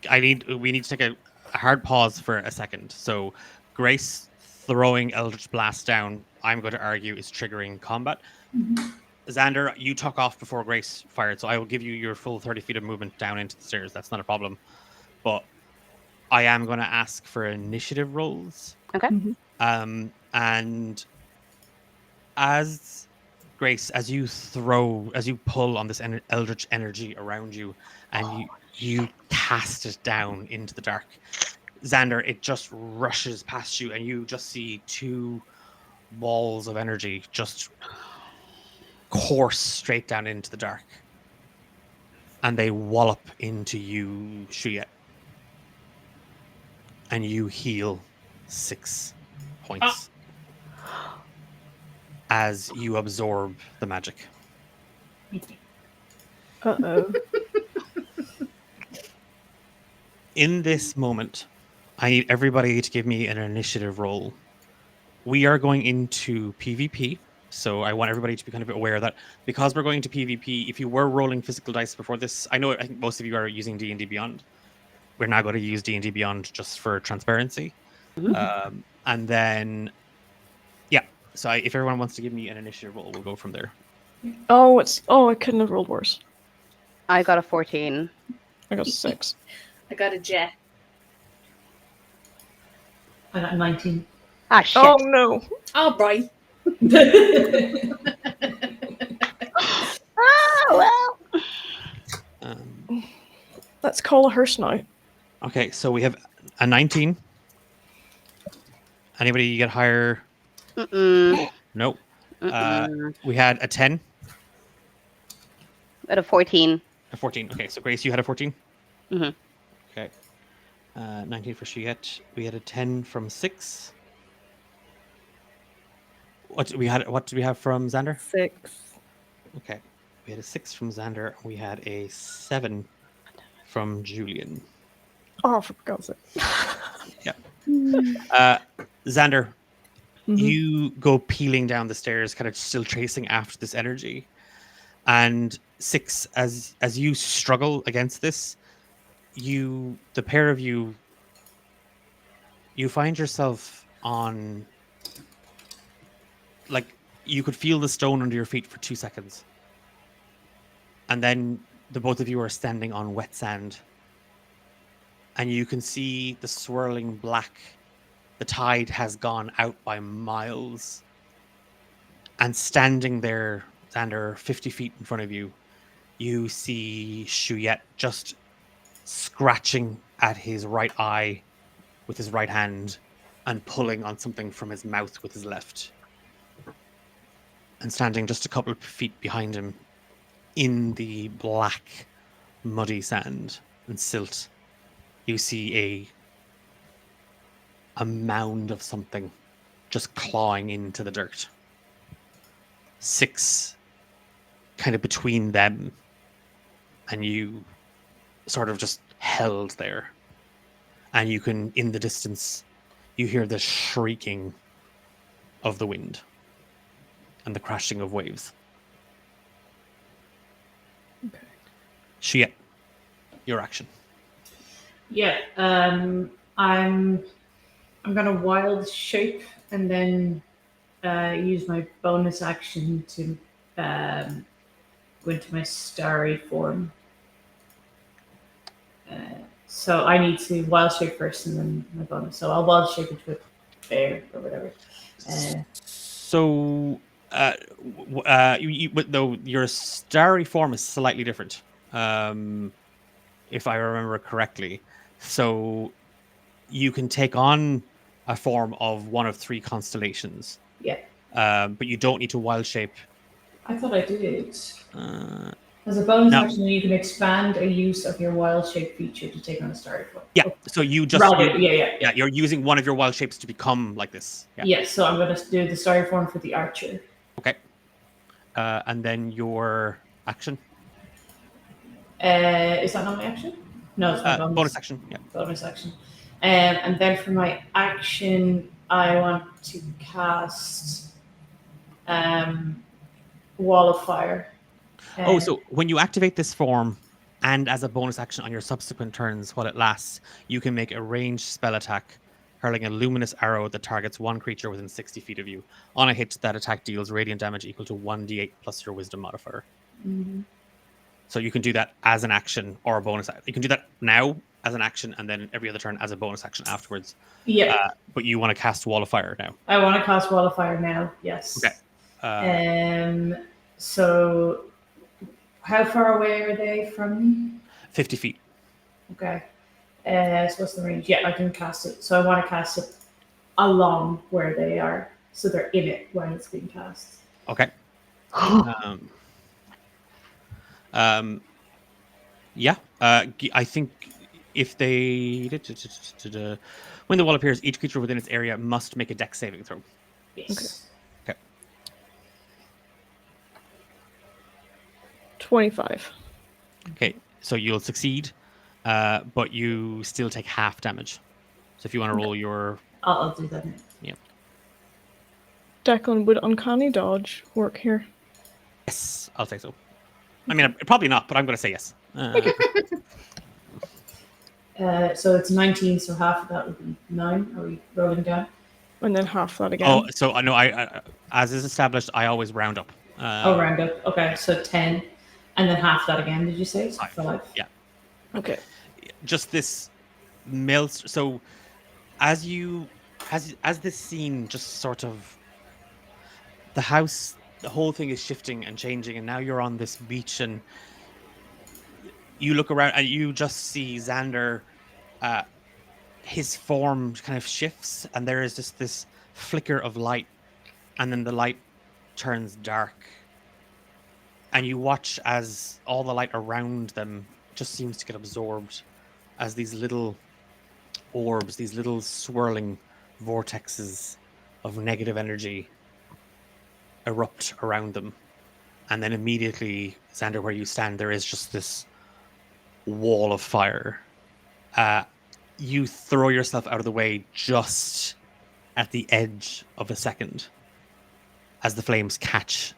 we need to take a hard pause for a second. So, Grace throwing Eldritch Blast down, I'm going to argue, is triggering combat. Xander, you took off before Grace fired, so I will give you your full 30 feet of movement down into the stairs. That's not a problem. But I am going to ask for initiative rolls. Okay. And as Grace, as you pull on this eldritch energy around you, and you cast it down into the dark, Xander, it just rushes past you, and you just see 2 balls of energy just course straight down into the dark, and they wallop into you, Shiet, and you heal 6 points as you absorb the magic. Uh-oh. In this moment, I need everybody to give me an initiative roll. We are going into PvP. So I want everybody to be kind of aware that because we're going to PvP, if you were rolling physical dice before this, I think most of you are using D&D Beyond. We're now going to use D&D Beyond just for transparency. Mhm. And then, yeah. So if everyone wants to give me an initiative roll, we'll go from there. Oh, I couldn't have rolled worse. I got a 14. I got 6. I got a jet. I got 19. Ah, shit. Oh no. Oh, boy. well. Let's call a hearse now. Okay, so we have a 19. Anybody get higher? Mm-mm. No. Mm-mm. We had a 10, At a 14. a 14. Okay, so Grace, you had a 14? Mhm. Okay. 19 for Shiet. We had a 10 from 6. What did we have from Xander? 6. Okay. We had a 6 from Xander. We had a 7 from Julian. Oh, for God's sake. Xander, Mhm. you go peeling down the stairs, kind of still chasing after this energy. And 6, as you struggle against this, the pair of you find yourself on, like, you could feel the stone under your feet for 2 seconds. And then the both of you are standing on wet sand. And you can see the swirling black. The tide has gone out by miles. And standing there, Xander, 50 feet in front of you, you see Shuyet just scratching at his right eye with his right hand and pulling on something from his mouth with his left. And standing just a couple of feet behind him in the black, muddy sand and silt, you see a mound of something just clawing into the dirt. 6 kind of between them and you, sort of just held there. And you can, in the distance, you hear the shrieking of the wind and the crashing of waves. Okay. Shiet, your action. Yeah, I'm gonna wild shape and then use my bonus action to go into my starry form. So I need to wild shape first and then my bonus. So I'll wild shape into a bear or whatever. So, though your starry form is slightly different, if I remember correctly. So you can take on a form of one of 3 constellations. Yeah. But you don't need to wild shape. I thought I did. Uh, As a bonus No. action, you can expand a use of your wild shape feature to take on a starry form. yeah. So you just Rather, you- yeah. you're using one of your wild shapes to become like this. Yeah. Yes, so I'm going to do the starry form for the archer. Okay. And then your action. Is that not my action? No, it's my Bonus action. Yeah. bonus action. And then for my action, I want to cast Wall of Fire. So when you activate this form, and as a bonus action on your subsequent turns while it lasts, you can make a ranged spell attack, hurling a luminous arrow that targets one creature within 60 feet of you. On a hit, that attack deals radiant damage equal to 1d8 plus your wisdom modifier. Mhm. So you can do that as an action or a bonus. You can do that now as an action, and then every other turn as a bonus action afterwards. Yeah, But you want to cast Wall of Fire now. I want to cast Wall of Fire now, yes. Okay. So how far away are they from me? 50 feet. Okay. So what's the range? Yeah, I can cast it. So I want to cast it along where they are, so they're in it when it's being cast. Okay. Yeah. I think if they when the wall appears, each creature within its area must make a dex saving throw. Yes. 25. Okay, so you'll succeed, but you still take half damage. So if you want to roll your I'll do that now. Yeah. Declan, would uncanny dodge work here? Yes, I'll say so. I mean, probably not, but I'm going to say yes. So it's 19, so half of that would be 9. Are we rolling down? And then half that again. Oh, so I know. I as is established, I always round up. Round up. Okay, so 10. And then half that again, did you say? So 5. Yeah. Okay. Just this so as this scene just sort of, the house, the whole thing is shifting and changing, and now you're on this beach, and you look around and you just see Xander. His form kind of shifts, and there is just this flicker of light, and then the light turns dark, and you watch as all the light around them just seems to get absorbed as these little orbs, these little swirling vortexes of negative energy erupt around them. And then immediately, Xander, where you stand, there is just this wall of fire. You throw yourself out of the way just at the edge of a second as the flames catch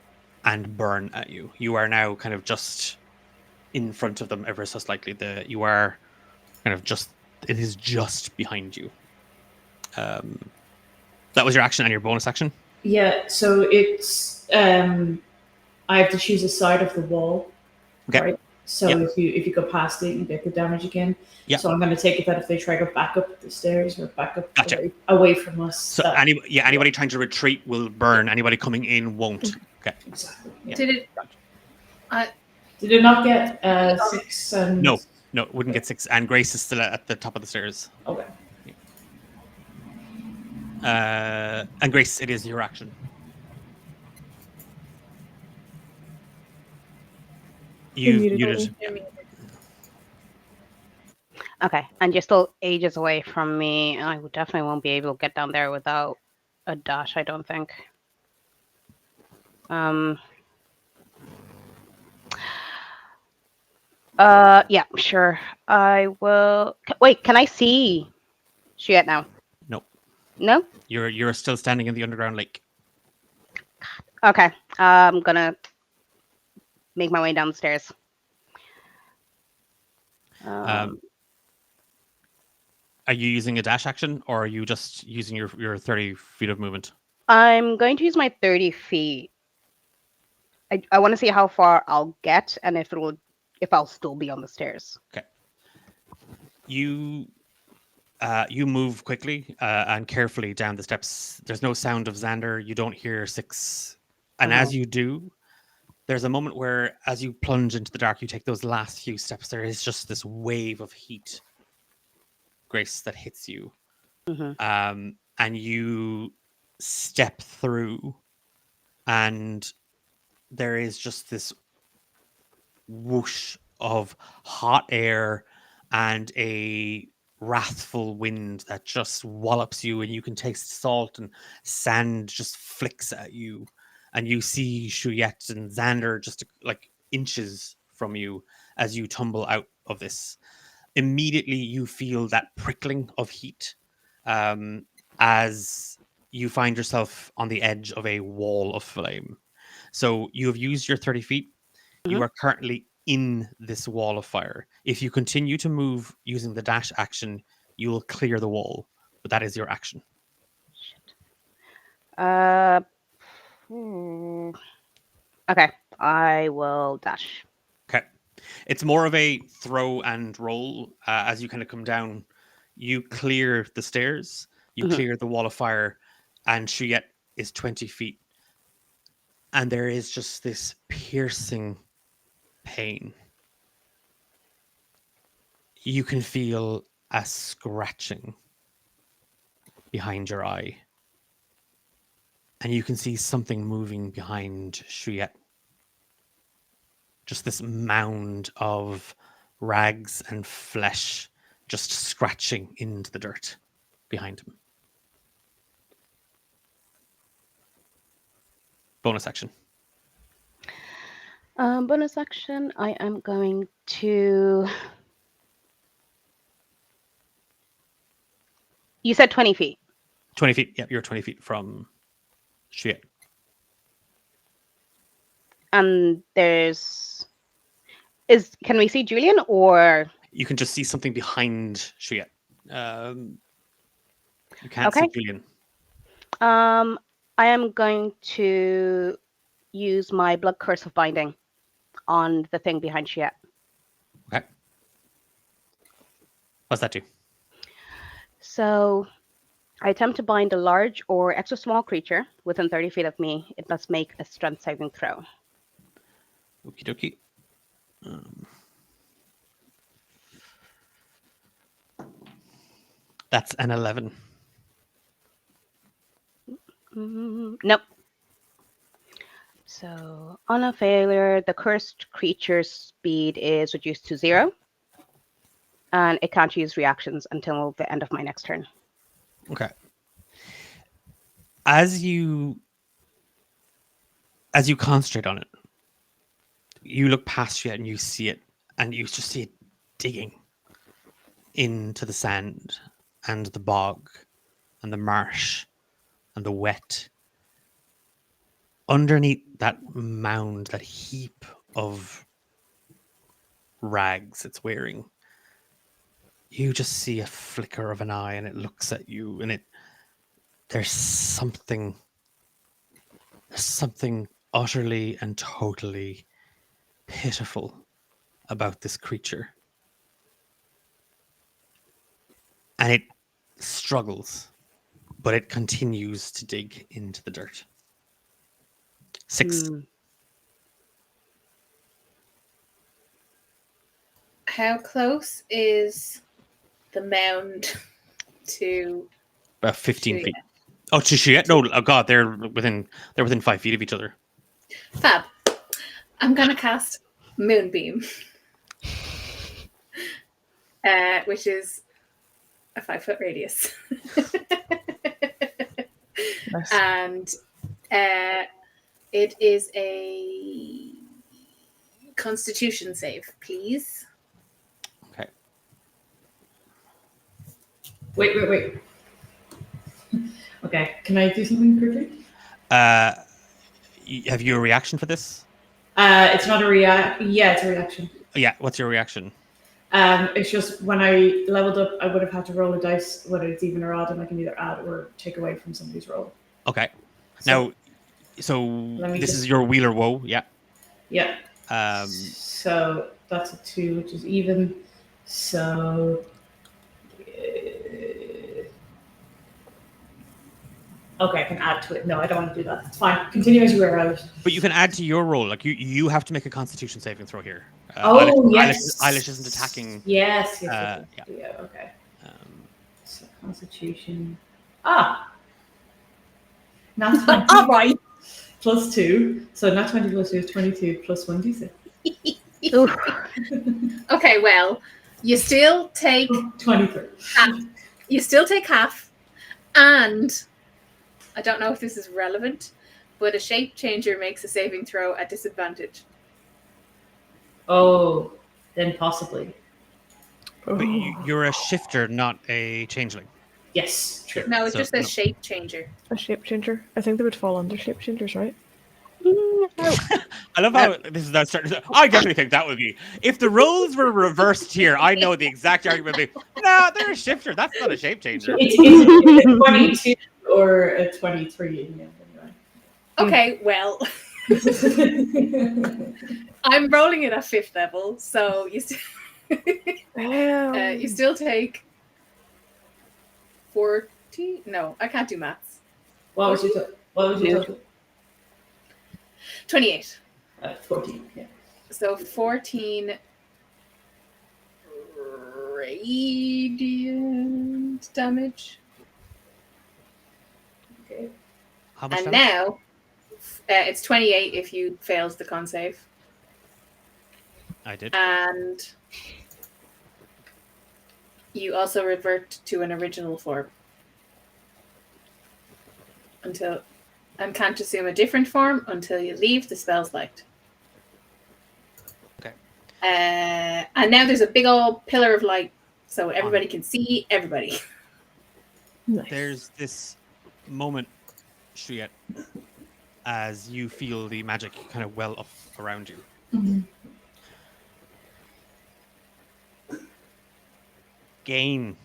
and burn at you. You are now kind of just in front of them ever so slightly. You are kind of just, it is just behind you. That was your action and your bonus action? Yeah, so it's I have to choose a side of the wall. Okay. Right? So Yep. if you go past it, you get the damage again. Yep. So I'm going to take it that if they try to go back up the stairs or back up Gotcha. away from us. So that- anybody trying to retreat will burn. Anybody coming in won't. Okay. Exactly. Yeah. Did it? Did it not get 6 and... No, it wouldn't get 6. And Grace is still at the top of the stairs. Okay. And Grace, it is your action. You Immediately. did. Okay, and you're still ages away from me. I would definitely won't be able to get down there without a dash, I don't think. Yeah, sure. I will. Wait, can I see Juliet now? No. No? You're still standing in the underground lake. Okay, I'm gonna make my way down the stairs. Are you using a dash action, or are you just using your 30 feet of movement? I'm going to use my 30 feet. I want to see how far I'll get and if I'll still be on the stairs. Okay. You move quickly and carefully down the steps. There's no sound of Xander. You don't hear 6. And as you do, there's a moment where, as you plunge into the dark, you take those last few steps. There is just this wave of heat, Grace, that hits you. And you step through, and there is just this whoosh of hot air and a wrathful wind that just wallops you, and you can taste salt and sand just flicks at you, and you see Juliet and Xander just like inches from you as you tumble out of this. Immediately you feel that prickling of heat as you find yourself on the edge of a wall of flame. So you have used your 30 feet. You are currently in this wall of fire. If you continue to move using the dash action, you will clear the wall, but that is your action. Okay, I will dash. Okay. It's more of a throw and roll. As you kind of come down, you clear the stairs, you clear the wall of fire, and Juliet is 20 feet. And there is just this piercing pain. You can feel a scratching behind your eye. And you can see something moving behind Juliet. Just this mound of rags and flesh just scratching into the dirt behind him. Bonus action. Bonus action, I am going to... You said 20 feet. 20 feet. Yep, you're 20 feet from Shit. And can we see Julian or? You can just see something behind Shriet. You can't see Okay. Julian. I am going to use my blood curse of binding on the thing behind Shiet. Okay. What's that do? So I attempt to bind a large or extra small creature within 30 feet of me. It must make a strength saving throw. Okie dokie. That's an 11. Nope. So on a failure, the cursed creature's speed is reduced to 0. And it can't use reactions until the end of my next turn. Okay. As you concentrate on it, you look past it and you see it, and you just see it digging into the sand and the bog and the marsh and the wet. Underneath that mound, that heap of rags it's wearing, you just see a flicker of an eye, and it looks at you, and there's something utterly and totally pitiful about this creature. And it struggles, but it continues to dig into the dirt. 6. How close is the mound to About 15 Shriet? feet. Oh, to Shriet? No, oh god, they're within 5 feet of each other. Fab. I'm gonna cast Moonbeam, which is a 5-foot radius, Nice. and it is a Constitution save, please. Okay. Wait. Okay, can I do something quickly? Have you a reaction for this? It's not a react. Yeah, it's a reaction. Yeah, what's your reaction? It's just when I leveled up, I would have had to roll a dice, whether it's even or odd, and I can either add or take away from somebody's roll. Okay. So, So Let me this just- is your Wheeler Woe, yeah. yeah. Um, So that's a 2, which is even. So. Okay, I can add to it. No, I don't want to do that. It's fine. Continue as you were, Eilish. but you can add to your roll. Like you have to make a Constitution saving throw here. Yes. Eilish isn't attacking. Yes. Yeah. Yeah. Okay. Um, So Constitution. Not 20 All right. plus 2. So not 20 plus 2 is 22 plus 1d6. Oof. Okay, well, you still take 23. half, and I don't know if this is relevant, but a shape changer makes a saving throw at disadvantage. Oh, then possibly. but you're a shifter, not a changeling. Yes, true. No, it So, just says no. shape changer. A shape changer. I think they would fall under shape changers, right? I love how this is now starting. I definitely think that would be if the roles were reversed here. I know the exact argument would be no, they're a shifter. That's not a shape changer. It's a 22 or a 23 in the end, Okay, well, anyway. I'm rolling it at 5th level, so you still take 40. No, I can't do maths. What was your total? 28. 14, yeah. So 14 radiant damage. Okay. How much And damage? now it's 28 if you failed the con save. I did. And you also revert to an original form. And can't assume a different form until you leave the spell's light. Okay. And now there's a big old pillar of light, so everybody can see everybody. Nice. There's this moment, Shriet, as you feel the magic kind of well up around you. Mhm. Gain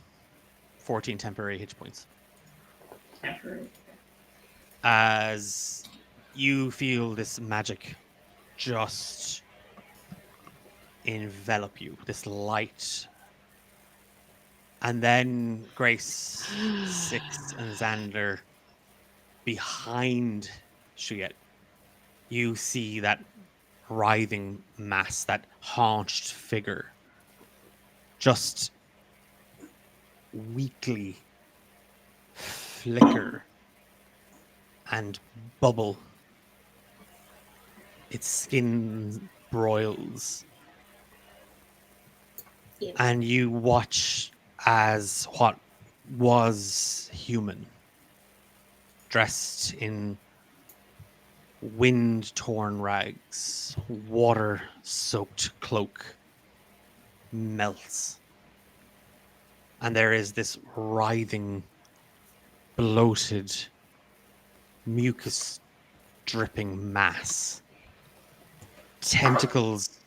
14 temporary hit points Temporary. as you feel this magic just envelop you, this light. And then Grace, Six, and Xander behind Shiet, you see that writhing mass, that haunched figure, just weakly flicker and bubble. Its skin broils, Yeah. and you watch as what was human, dressed in wind-torn rags, water-soaked cloak, melts. And there is this writhing, bloated, mucus-dripping mass. Tentacles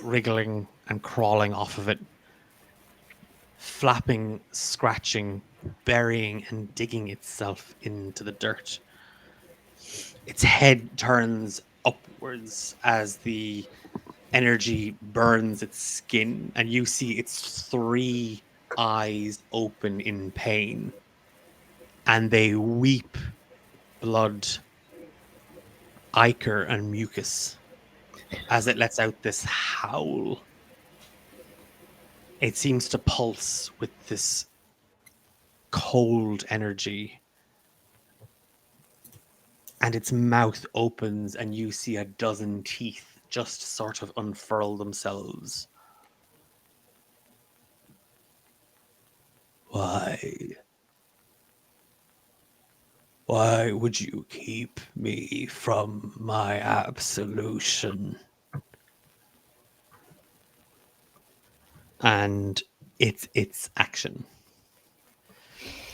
wriggling and crawling off of it, flapping, scratching, burying, and digging itself into the dirt. Its head turns upwards as the energy burns its skin, and you see its 3 eyes open in pain, and they weep blood, ichor, and mucus as it lets out this howl. It seems to pulse with this cold energy, and its mouth opens, and you see a dozen teeth just sort of unfurl themselves. Why? Why would you keep me from my absolution? And it's action.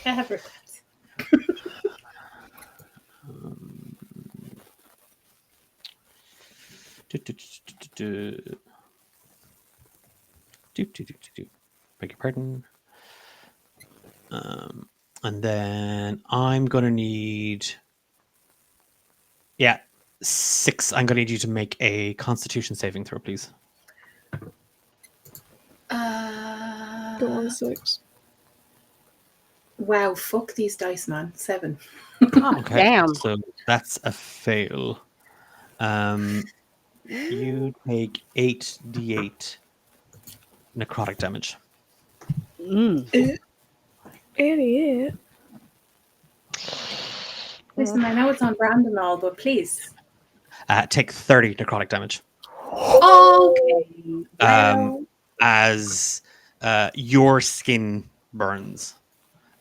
I have regrets. Beg your pardon. And then I'm gonna need, 6. I'm gonna need you to make a Constitution saving throw, please. Go on 6. Wow, fuck these dice, man. 7. Okay. Damn. So that's a fail. You take 8d8 necrotic damage. Mm. 88. Listen, I know it's on brand and all, but please. Take 30 necrotic damage. Okay. Well, As your skin burns,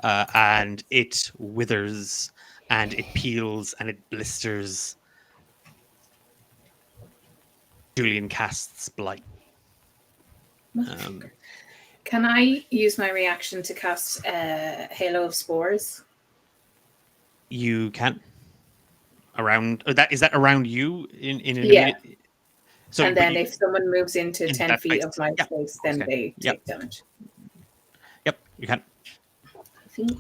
and it withers, and it peels, and it blisters. Julian casts Blight. can I use my reaction to cast Halo of Spores? You can. Around is that around you in an Yeah. immediate. So, And then if someone moves into into 10 that feet space. of my Yep. space, then Okay. they Yep. take damage. Yep, you can. I think.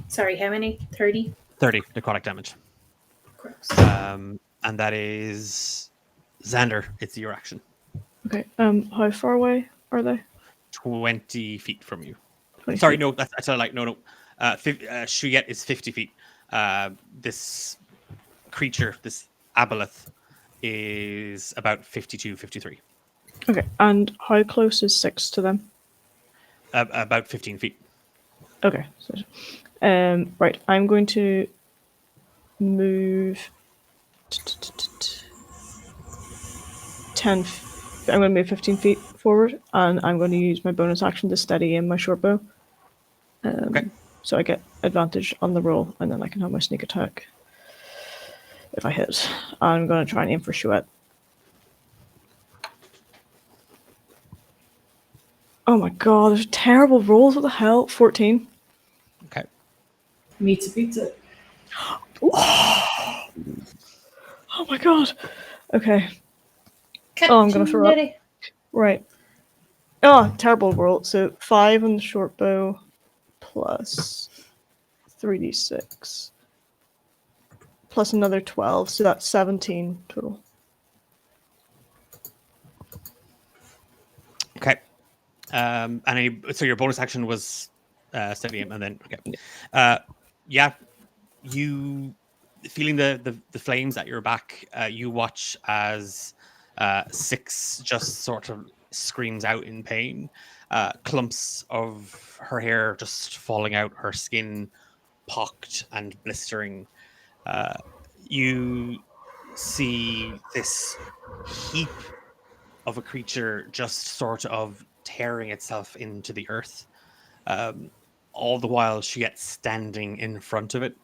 Sorry, how many? 30? 30 necrotic damage. Gross. And that is Xander. It's your action. Okay. How far away are they? 20 feet from you. 20 Sorry, feet. no, that's actually like no. Shuyet is 50 feet. This creature, this aboleth, is about 52, 53. Okay. And how close is 6 to them? About 15 feet. Okay. So, right. I'm going to move 10. I'm going to move 15 feet forward, and I'm going to use my bonus action to steady in my short bow. Okay. So I get advantage on the roll, and then I can have my sneak attack if I hit. I'm going to try and aim for Chouette. Oh my god, there's terrible rolls. What the hell? 14. Okay. Pizza. Oh my god. Okay. Captain Oh, I'm gonna throw up. Nettie. Right. Oh, terrible roll. So 5 on the short bow plus 3d6 plus another 12, so that's 17 total. Okay. So your bonus action was steady aim, and then yeah, you feeling the flames at your back. You watch as Six just sort of screams out in pain. Clumps of her hair just falling out, her skin pocked and blistering. You see this heap of a creature just sort of tearing itself into the earth. Um, all the while, she gets standing in front of it.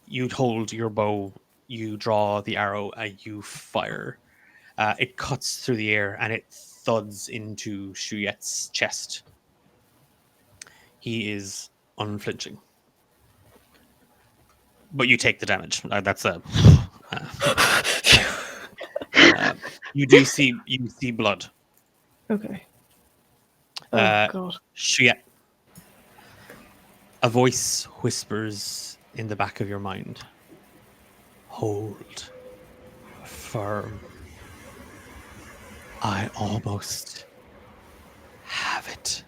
You'd hold your bow, you draw the arrow, and you fire. It cuts through the air and it thuds into Shuyet's chest. He is unflinching. But you take the damage. That's a. You see blood. Okay. Oh Uh, god. Shuyet. A voice whispers in the back of your mind. Hold firm. I almost have it.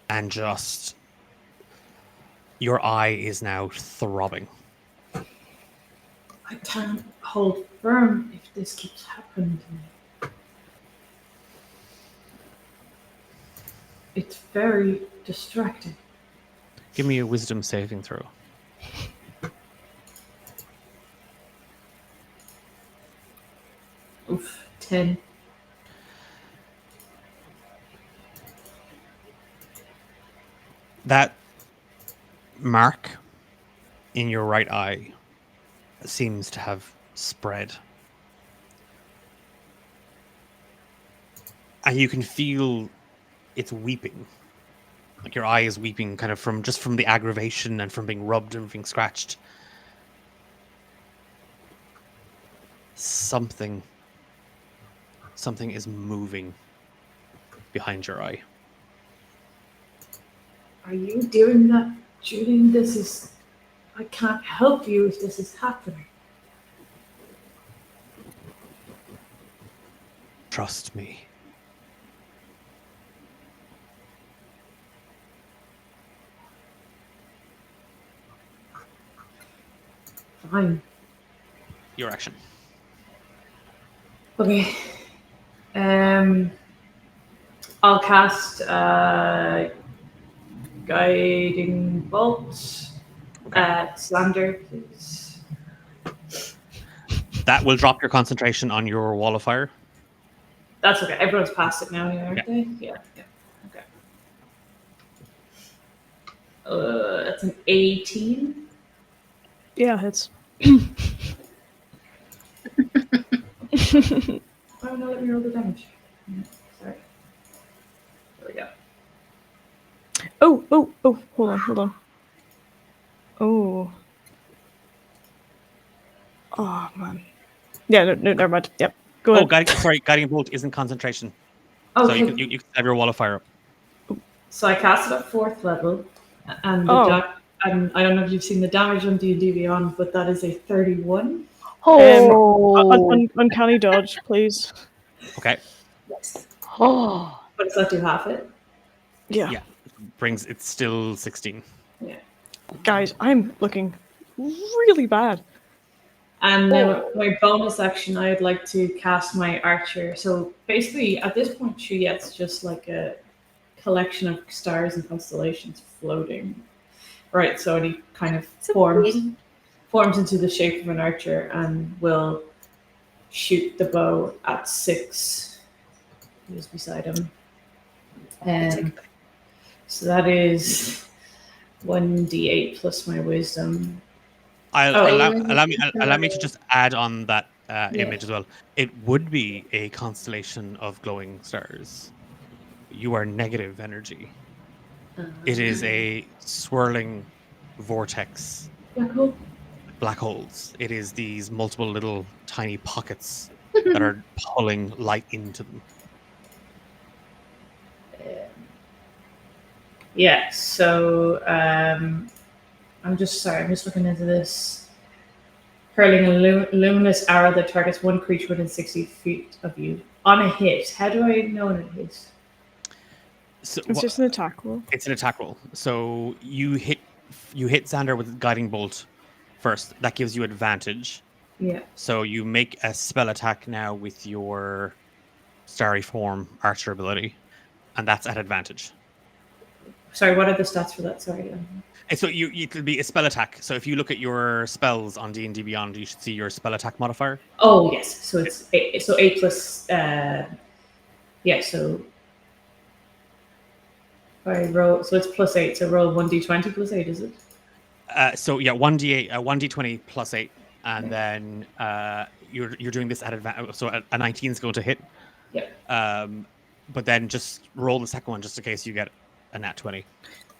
And just your eye is now throbbing. I can't hold firm if this keeps happening to me. It's very distracting. Give me a wisdom saving throw. Oof, 10. That mark in your right eye seems to have spread. And you can feel it's weeping. Like your eye is weeping kind of from the aggravation and from being rubbed and being scratched. Something is moving behind your eye. Are you doing that, Julian? I can't help you if this is happening. Trust me. Fine. Your action. Okay. I'll cast Guiding Bolt at Slander, please. That will drop your concentration on your wall of fire. That's okay. Everyone's past it now, anyway, aren't they? Yeah. Okay. That's an 18. Yeah, it's. Oh no, let me roll the damage. Sorry. There we go. Oh, hold on. Oh. Oh, man. Yeah, no, never mind. Yep. Go Oh, ahead. guiding bolt isn't concentration. So Okay. you can have your wall of fire up. So I cast it at 4th level, and Oh. and I don't know if you've seen the damage on D&D Beyond, but that is a 31. Uncanny dodge, please. Okay. Yes. Oh. But does that do half it? Yeah. It's still 16. Guys, I'm looking really bad. And my bonus action, I'd like to cast my archer. So basically, at this point, Shuyet's just like a collection of stars and constellations floating. Right, so he kind of forms into the shape of an archer and will shoot the bow at 6 who's beside him. So that is 1d8 plus my wisdom. Allow me to just add on that image as well. It would be a constellation of glowing stars. You are negative energy. It is a swirling vortex, Black hole. black holes. It is these multiple little tiny pockets that are pulling light into them. Yeah. So I'm just sorry. I'm just looking into this. Hurling a luminous arrow that targets one creature within 60 feet of you on a hit. How do I know when it hits? So It's just an attack roll. it's an attack roll. So you hit Xander with guiding bolt first. That gives you advantage. Yeah. So you make a spell attack now with your starry form archer ability, and that's at advantage. Sorry. What are the stats for that? Sorry. And so you could be a spell attack. So if you look at your spells on D&D Beyond, you should see your spell attack modifier. Oh yes. So it's 8, so 8 plus. Yeah. So if I roll. So it's plus 8. So roll 1d20 plus 8. Is it? So yeah, 1d8, 1d20 plus 8, and Okay. then you're doing this at advantage. So a 19 is going to hit. Yep. But then just roll the second one just in case you get a nat 20.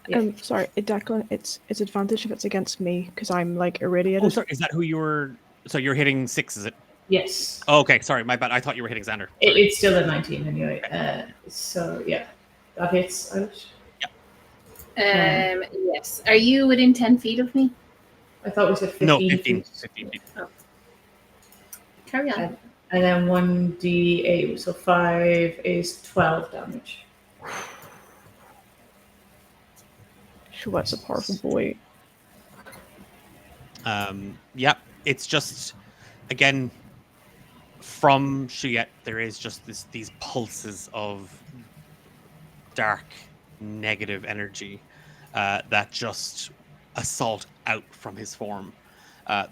Yeah. Sorry, Declan. It's advantage if it's against me because I'm like irradiated. Oh, sorry, is that who you're? So you're hitting 6, is it? Yes. Oh, okay, sorry, my bad. I thought you were hitting Xander. It's still a 19 anyway. So yeah, that hits out. Yes. Are you within 10 feet of me? I thought we said 15. No, 15. feet. 15 feet. Carry on. And then 1d8, so 5 is 12 damage. Sure, that's a powerful boy. Yeah, it's just again from Shuyet, there is just these pulses of dark negative energy that just assault out from his form.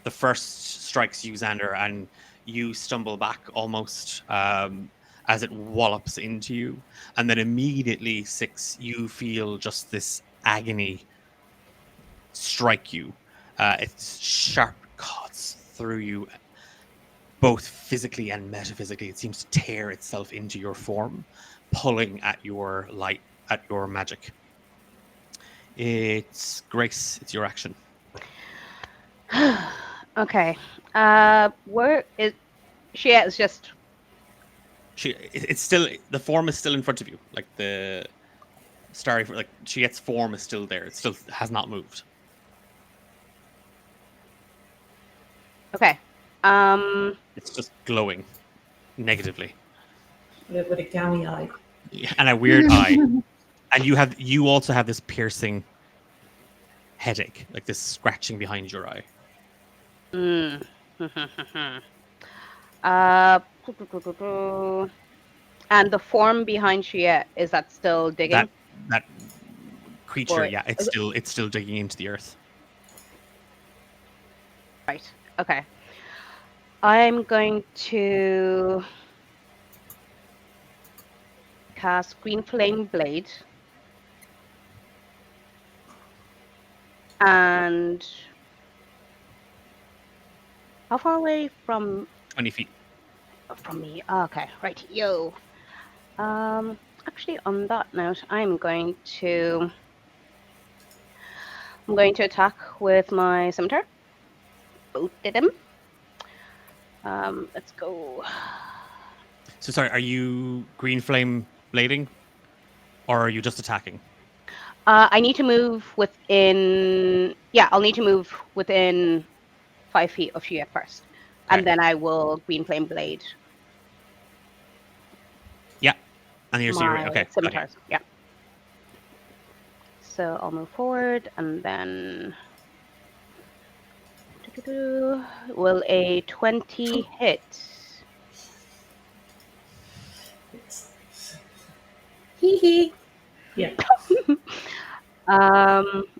The first strikes you, Xander, and you stumble back almost as it wallops into you, and then immediately, Six, you feel just this agony strike you. Its sharp cuts through you, both physically and metaphysically. It seems to tear itself into your form, pulling at your light, at your magic. It's Grace. It's your action. Okay. Where is she? Is just It's still, the form is still in front of you. Like the starry, like Chiet's form is still there. It still has not moved. okay. It's just glowing negatively. With a gammy eye. Yeah, and a weird eye. And you also have this piercing headache, like this scratching behind your eye. Mm. And the form behind Shia, is that still digging? That creature, Or- yeah, it's still digging into the earth. Right. Okay. I'm going to cast Green Flame Blade. And how far away from 20 feet. me? Okay, right. Yo. Actually, on that note, I'm going to attack with my scimitar. Both did him. Let's go. So sorry, are you green flame blading, or are you just attacking? I need to move within. Yeah, I'll need to move within 5 feet of Shia first, and Okay. then I will Green Flame Blade Yeah, and you're my okay. scimitars. Yeah. So I'll move forward, and then will a 20 hit? Hee hee. Yeah.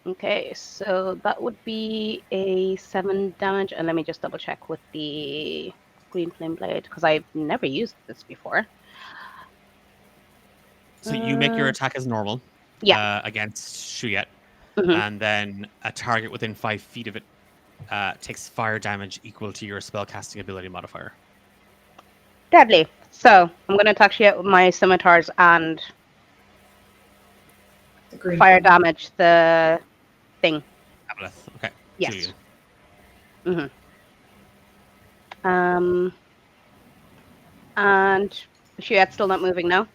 Okay, so that would be a 7 damage, and let me just double check with the Green Flame Blade because I've never used this before. So you make your attack as normal. Yeah. Against Shuyet, Mhm. and then a target within 5 feet of it takes fire damage equal to your spellcasting ability modifier. Deadly. So I'm gonna attack Shia with my scimitars and The green fire thing. damage the thing. Aboleth. Okay. Yes. Julian. And Shiette's still not moving now.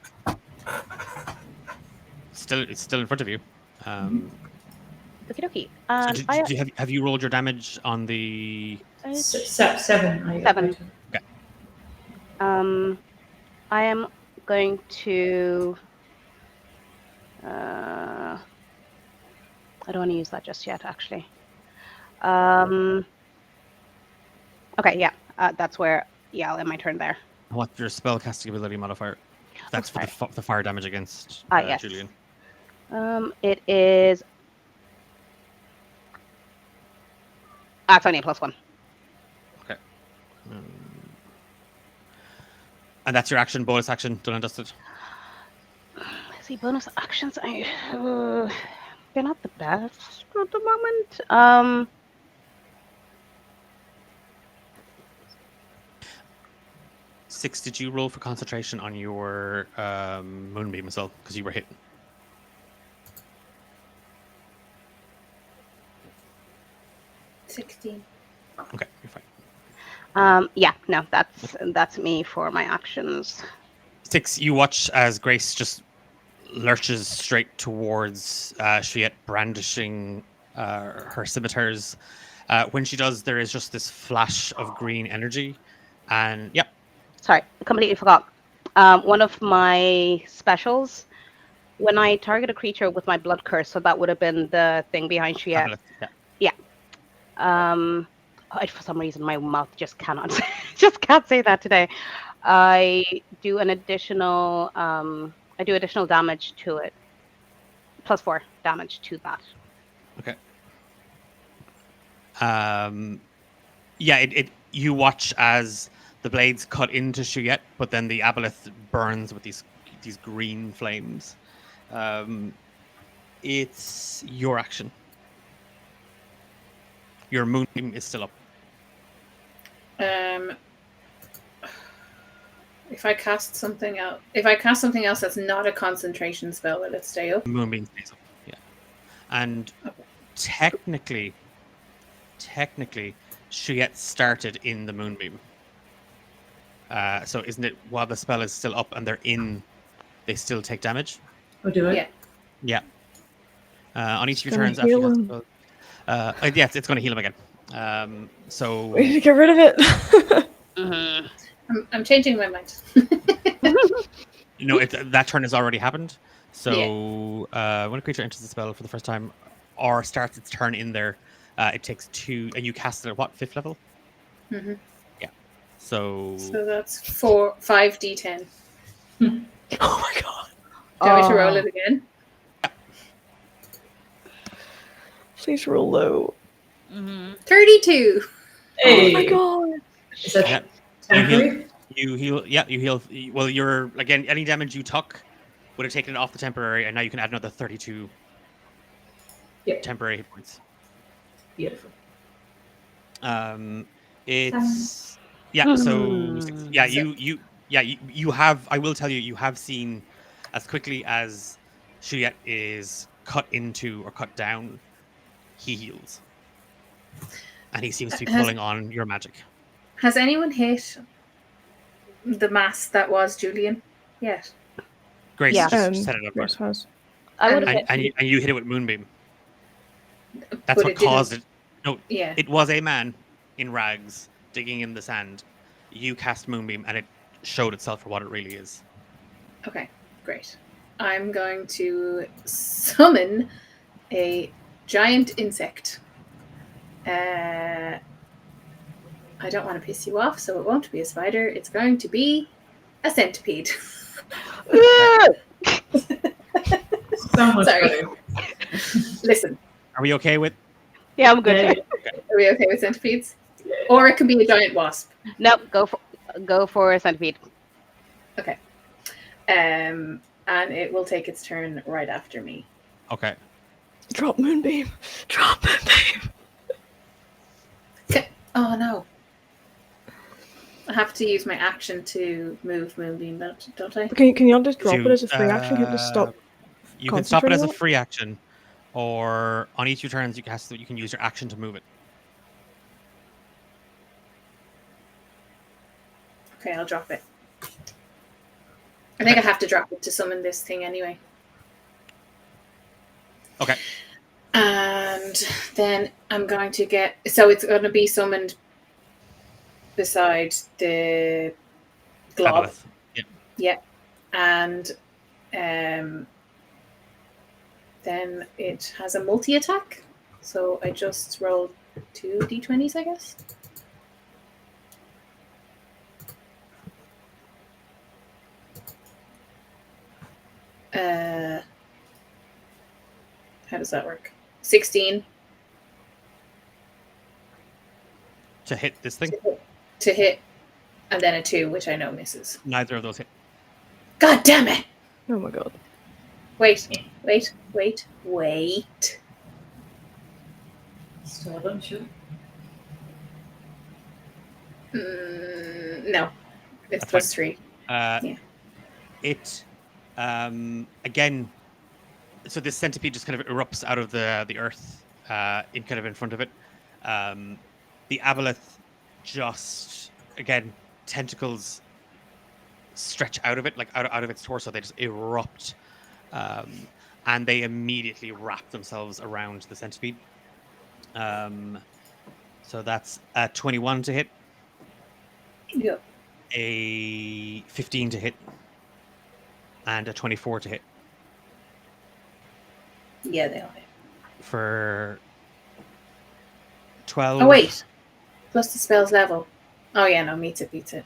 It's still in front of you. Mm-hmm. Okie dokie. So And have you rolled your damage on the? Seven. 7. I am going to. I don't want to use that just yet, actually. Okay, yeah, that's where. Yeah, I'll end my turn there. What's your spellcasting ability modifier? That's for the fire damage against Yes. Julian. It is. It's only a +1. Okay. And that's your action, bonus action, done and dusted. See, bonus actions. They're not the best at the moment. 6, did you roll for concentration on your moonbeam as well? Because you were hit. $16. Okay, you're fine. Yeah, no, that's me for my actions. 6, you watch as Grace just lurches straight towards Shiet, brandishing her scimitars. When she does, there is just this flash of green energy. And yeah, Sorry, I completely forgot. One of my specials, when I target a creature with my blood curse, so that would have been the thing behind Shiet. Aboleth, yeah. For some reason, my mouth just cannot, just can't say that today. I do an additional, damage to it, +4 damage to that. Okay. Yeah, you watch as the blades cut into Shiet, but then the Aboleth burns with these green flames. It's your action. Your moonbeam is still up. If I cast something else that's not a concentration spell, will it stay up? Moonbeam stays up. Yeah. And technically, Shiet started in the moonbeam. So isn't it while the spell is still up and they still take damage? Oh, do it? Yeah. Yeah. On each of It's your gonna turns after you heal cast him. the spell. Yes, it's going to heal him again. So We need to get rid of it. Mm-hmm. I'm changing my mind. that turn has already happened. So when a creature enters the spell for the first time or starts its turn in there, it takes 2, and you cast it at what, 5th level? Mm-hmm. Yeah. So that's 5d10. Oh my god. Do you want me to roll it again? Please roll low. 32. Hey. Oh my god. Is that Yeah. temporary? You heal. Yeah, you heal. Well, you're again. Any damage you took would have taken it off the temporary, and now you can add another 32 Yep. temporary hit points. Beautiful. It's yeah. So yeah, you have. I will tell you, you have seen as quickly as Shiet is cut into or cut down, he heals, and he seems to be pulling on your magic. Has anyone hit the mass that was Julian yet? Grace Yeah. just set it up. Grace has. I would have And- hit. And you hit it with moonbeam. That's But what it didn't- caused it. No, Yeah. it was a man in rags digging in the sand. You cast moonbeam, and it showed itself for what it really is. Okay, great. I'm going to summon a giant insect. I don't want to piss you off, so it won't be a spider. It's going to be a centipede. So much Sorry. better. Listen, Are we okay with? Yeah, I'm good. Yeah, are we okay with centipedes? Or it can be a giant wasp. Nope, go for a centipede. Okay. And it will take its turn right after me. Okay. Drop moonbeam. Drop moonbeam. Oh no. I have to use my action to move Moonbeam, don't I? Can you not just drop So, it as a free action? Can you just stop? You can stop it as a Concentrating free action, or on each of your turns, you can use your action to move it. Okay, I'll drop it. I think I have to drop it to summon this thing anyway. Okay. And then I'm going to get... So it's going to be summoned beside the glob. Aboleth. Yep. Yeah. And then it has a multi-attack. So I just rolled 2 d20s, I guess. How does that work? 16 To hit this thing. to hit, and then a 2, which I know misses. Neither of those hit. God damn it! Oh my god. Wait. Still unsure. No. It's That's plus 3. It again. So this centipede just kind of erupts out of the earth, in front of it. The aboleth just again tentacles stretch out of it, like out of its torso. They just erupt, and they immediately wrap themselves around the centipede. So that's a 21 to hit, Yeah. a 15 to hit, and a 24 to hit Yeah, they all hit. for 12. Oh, wait. Plus the spell's level. Oh, yeah, no, beats it.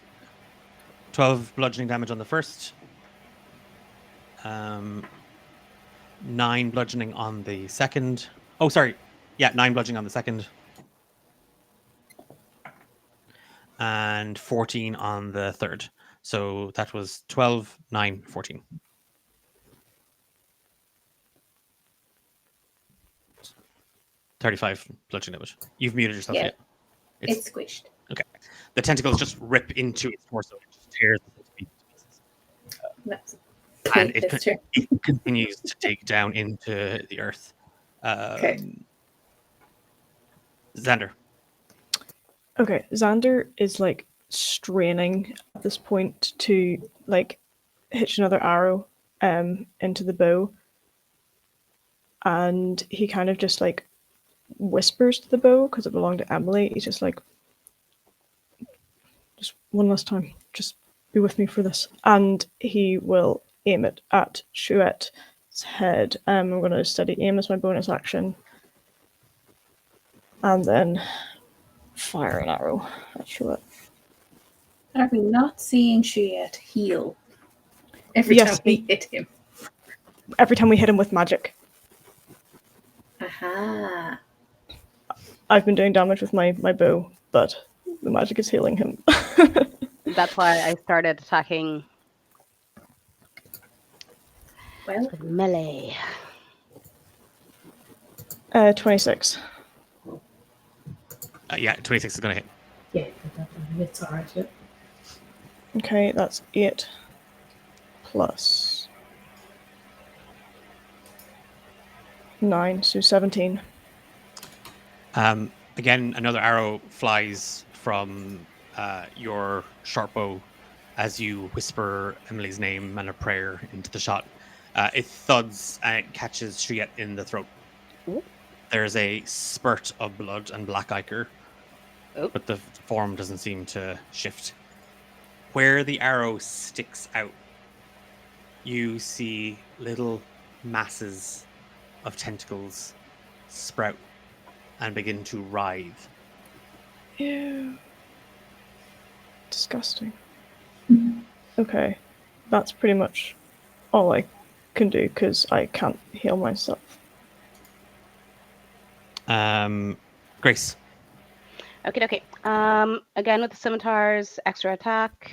12 bludgeoning damage on the first. 9 bludgeoning on the second. Oh, sorry. Yeah, 9 bludgeoning on the second. And 14 on the third. So that was 12, 9, 14. $35 bludgeoning damage. You've muted yourself Yeah. yet? It's squished. The tentacles just rip into its torso. It just tears the centipede to pieces. That's And That's true. it continues to dig down into the earth. Okay. Xander. Okay, Xander is like straining at this point to like hitch another arrow into the bow. And he kind of just like whispers to the bow because it belonged to Emily. He's just like, just one last time, just be with me for this. And he will aim it at Chouette's head. I'm going to steady aim as my bonus action. And then fire an arrow at Chouette. Are we not seeing Chouette heal every Yes. time we hit him? Every time we hit him with magic. Aha. I've been doing damage with my bow, but the magic is healing him. That's why I started attacking Well, with melee. 26. Yeah, 26 is going to hit. Yeah, it's alright. Yeah. Okay, that's 8 plus 9, so 17. Again, another arrow flies from your short bow as you whisper Emily's name and a prayer into the shot. It thuds and it catches Chouette in the throat. Ooh. There's a spurt of blood and black ichor, Oh. but the form doesn't seem to shift. Where the arrow sticks out, you see little masses of tentacles sprout and begin to writhe. Ew. Disgusting. Okay, that's pretty much all I can do because I can't heal myself. Grace. Okay. Again with the scimitars, extra attack.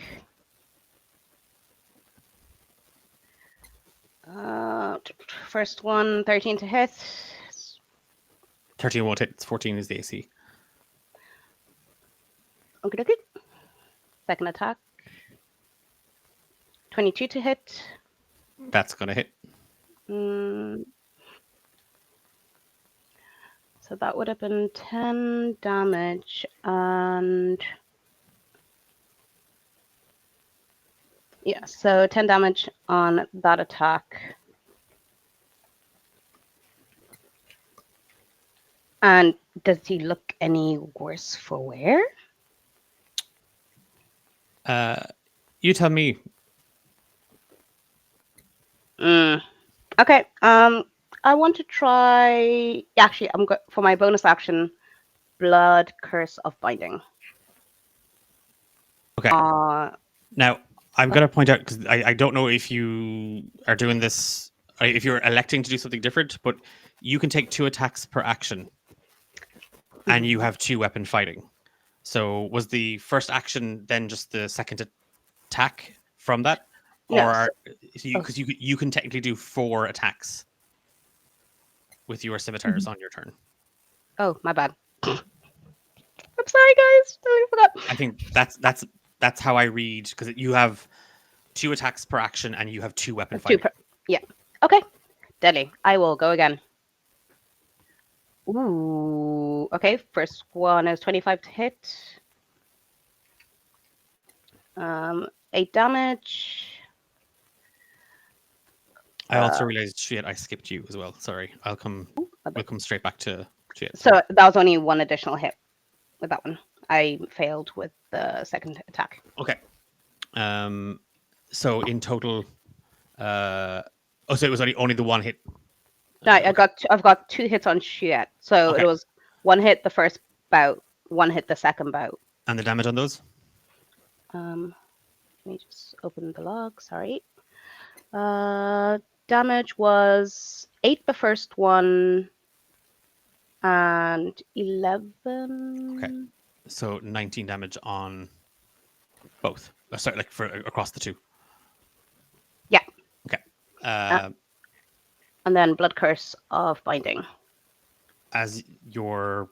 First one, 13 to hit. 13 won't hit. 14 is the AC. Okay. Second attack. 22 to hit. That's going to hit. Mm, so that would have been 10 damage, and yeah, so 10 damage on that attack. And does he look any worse for wear? You tell me. Okay. I want to try. Actually, I'm go for my bonus action, Blood Curse of Binding. Okay. Now, I'm going to point out, because I don't know if you are doing this, if you're electing to do something different, but you can take 2 attacks per action, and you have 2 weapon fighting. So was the first action then just the second attack from that? Yes. Or because you can technically do 4 attacks with your scimitars on your turn. Oh, my bad. I'm sorry, guys. I forgot. I think that's how I read, because you have 2 attacks per action and you have 2 weapon fighting. Yeah. Okay. Deadly. I will go again. Ooh. Okay. First one is 25 to hit. 8 damage. I also realized shit, I skipped you as well. Sorry. We'll come straight back to shit. So that was only 1 additional hit with that one. I failed with the second attack. Okay. So in total, so it was only the 1 hit. No, I've got 2 hits on Shiet. So Okay. it was 1 hit the first bout, 1 hit the second bout. And the damage on those? Let me just open the log. Sorry. Damage was 8 the first one, and 11. Okay. So 19 damage on both. Sorry, like for across the 2. Yeah. Okay. And then Blood Curse of Binding As your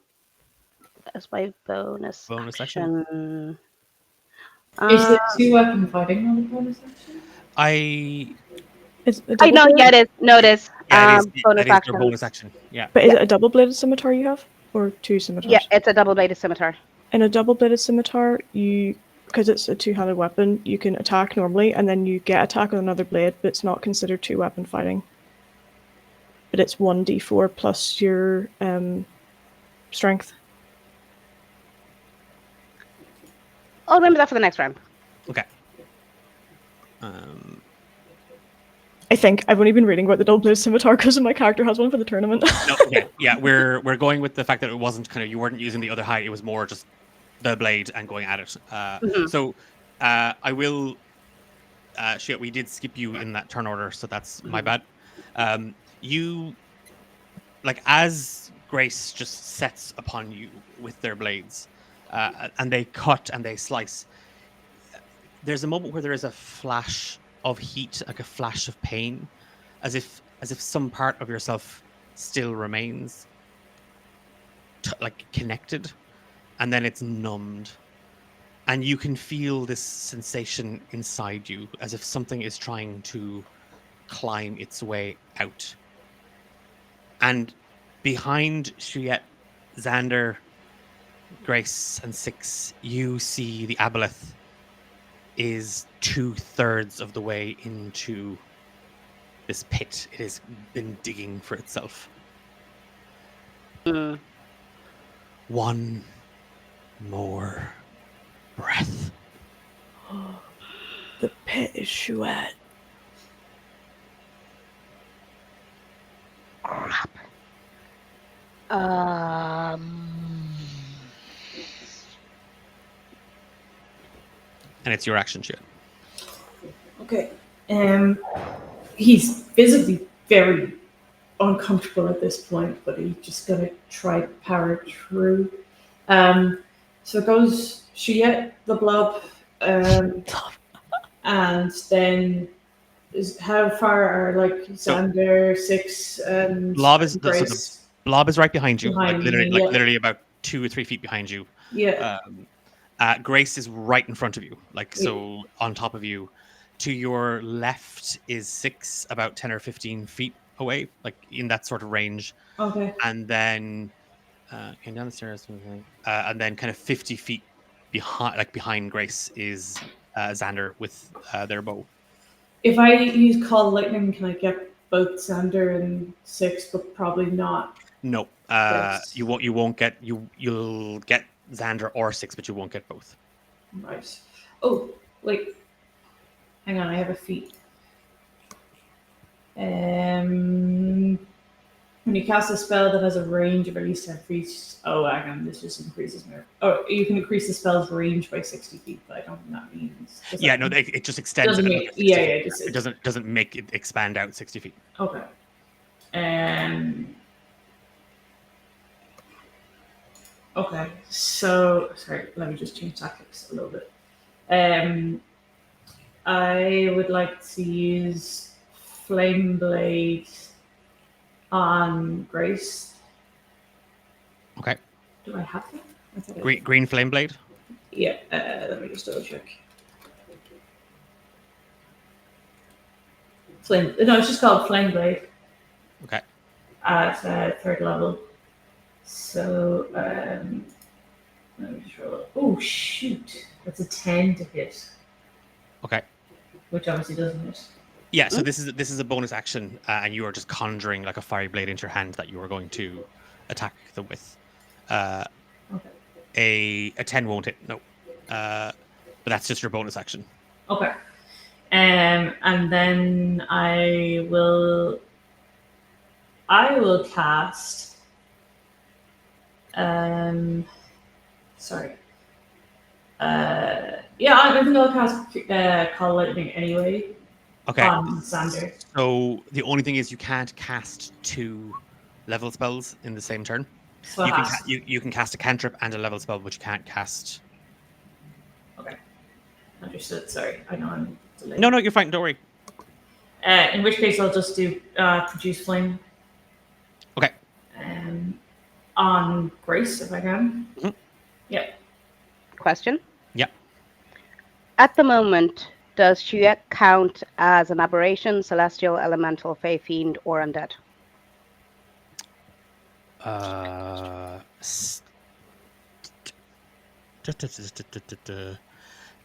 as my bonus action. Is there 2 weapon fighting on the bonus action? Is it I know. Yeah, it is. No, it is. Yeah, it is. Bonus It is action. your bonus action. Yeah. But is it a double-bladed scimitar you have, or 2 scimitars? Yeah, it's a double-bladed scimitar. In a double-bladed scimitar, because it's a 2-handed weapon, you can attack normally, and then you get attack with another blade, but it's not considered 2 weapon fighting. But it's 1d4 plus your strength. I'll remember that for the next round. Okay. I think I've only been reading about the double-bladed scimitar because my character has one for the tournament. No, yeah. We're going with the fact that it wasn't you weren't using the other height. It was more just the blade and going at it. So I will. Shit, we did skip you in that turn order, so that's my bad. You, like, as Grace just sets upon you with their blades, and they cut and they slice. There's a moment where there is a flash of heat, like a flash of pain, as if some part of yourself still remains, like connected, and then it's numbed, and you can feel this sensation inside you, as if something is trying to climb its way out. And behind Shiet, Xander, Grace, and Six, you see the Aboleth is 2/3 of the way into this pit it has been digging for itself. One more breath. The pit is Shuet. Crap. And it's your action, Shiet. Okay. He's physically very uncomfortable at this point, but he's just gonna try to power through. So it goes Shiet, the blob, and then how far are like Xander, Six, and Blob is Grace? the blob is right behind you, Behind me, literally about 2 or 3 feet behind you. Yeah. Grace is right in front of you, so on top of you. To your left is Six, about 10 or 15 feet away, like in that sort of range, Okay. and then came down the stairs, and then kind of 50 feet behind Grace is Xander with their bow. If I use Call Lightning, can I get both Xander and Six, but probably not No, Grace? you won't get you'll get Xander or Six, but you won't get both. Right. Oh, wait. Hang on, I have a feat. When you cast a spell that has a range of at least 10 feet. Oh, hang on, this just increases my. Oh, you can increase the spell's range by 60 feet, but I don't think that means. Yeah, no, it just extends doesn't it. mean- another 60 yeah, feet. yeah, It doesn't make it expand out 60 feet. Okay. Okay, so sorry, let me just change tactics a little bit. I would like to use Flame Blade on Grace. Okay. Do I have that? I thought I Green flame blade. did. Yeah, let me just double check. No, it's just called Flame Blade Okay. at third level. So, let me just roll. Oh, shoot. That's a 10 to hit, Okay. which obviously doesn't hit. Yeah. So this is a bonus action, and you are just conjuring like a fiery blade into your hand that you are going to attack them with. Okay. A 10 won't hit. No. But that's just your bonus action. Okay. And then I will cast. Sorry. Yeah, I think I'll cast Call Lightning anyway Okay. on Xander. So the only thing is you can't cast 2 level spells in the same turn. So You can has- you can cast a cantrip and a level spell, but you can't cast. Okay. Understood. Sorry, I know I'm delayed. No, you're fine. Don't worry. In which case, I'll just do Produce Flame. Okay. On Grace, if I can. Mhm. Yeah. Question? Yeah. At the moment, does Shuek count as an aberration, celestial, elemental, fey, fiend, or undead?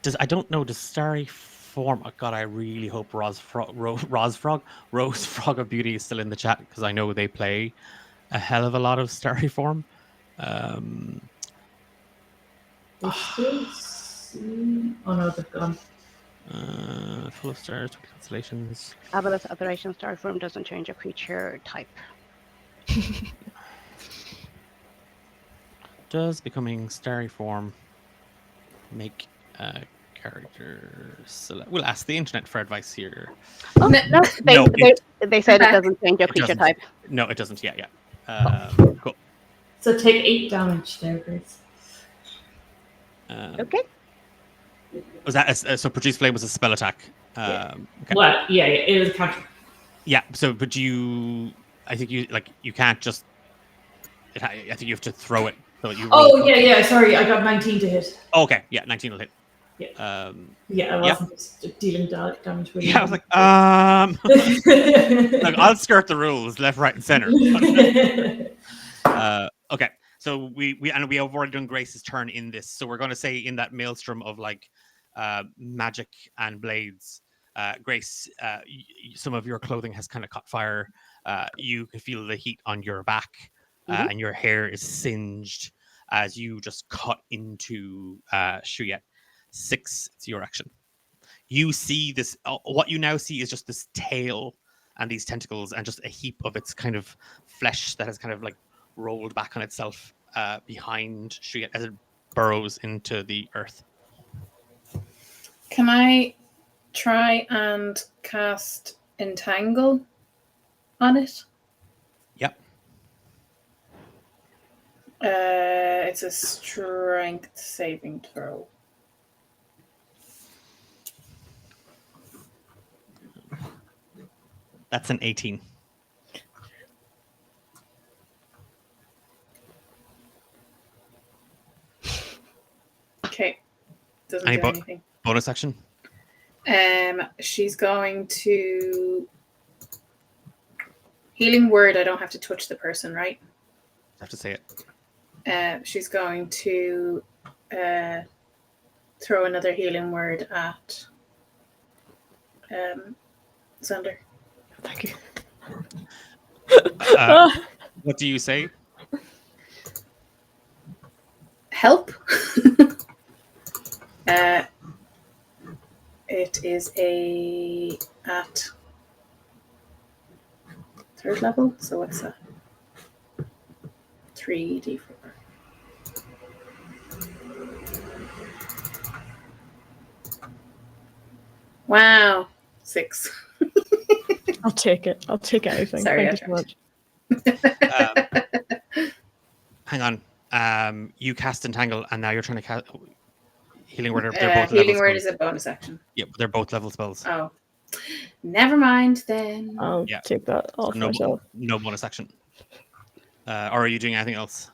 Does I don't know. Does Starry form? Oh God, I really hope Rose Frog of Beauty is still in the chat because I know they play a hell of a lot of Starry form. They still see... Oh no, they've gone. Full of stars, 20 constellations. Aboleth aberration star form doesn't change a creature type. Does becoming Starry form make a character select? We'll ask the internet for advice here. Oh, No. no, No, they said it Okay. doesn't change your It creature doesn't. type. No, it doesn't. Yeah. Cool. So take 8 damage there, Grace. Okay. Was that so? Produce flame was a spell attack. Yeah. Okay. Well, yeah, it was a counter. Yeah. So, but I think you can't just. I think you have to throw it. So you roll Oh, yeah, sorry, I got 19 to hit. Okay. Yeah. 19 will hit. Yeah. Yeah. I wasn't just dealing damage with I was like, look, I'll skirt the rules, left, right, and center. Okay. So we have already done Grace's turn in this. So we're going to say in that maelstrom of like magic and blades, Grace, some of your clothing has kind of caught fire. You can feel the heat on your back, and your hair is singed as you just cut into Shuyet. 6, it's your action. You see this. What you now see is just this tail and these tentacles and just a heap of its kind of flesh that has kind of like rolled back on itself behind Shuyet as it burrows into the earth. Can I try and cast Entangle on it? Yep. It's a strength saving throw. That's an 18. Okay. Doesn't Any do bo- anything. Bonus action? She's going to Healing word, I don't have to touch the person, right? I have to say it. She's going to throw another healing word at Xander. Thank you. What do you say? Help. It is at 3rd level, so what's that? 3d4. Wow, 6. I'll take it. I'll take anything. Sorry, Thank you so I much. Hang on. You cast Entangle, and now you're trying to cast Healing Word. They're both Healing level word spells. is a bonus action. Yeah, but they're both level spells. Oh, never mind then. I'll Yeah. take that off no, myself. no bonus action. Or are you doing anything else?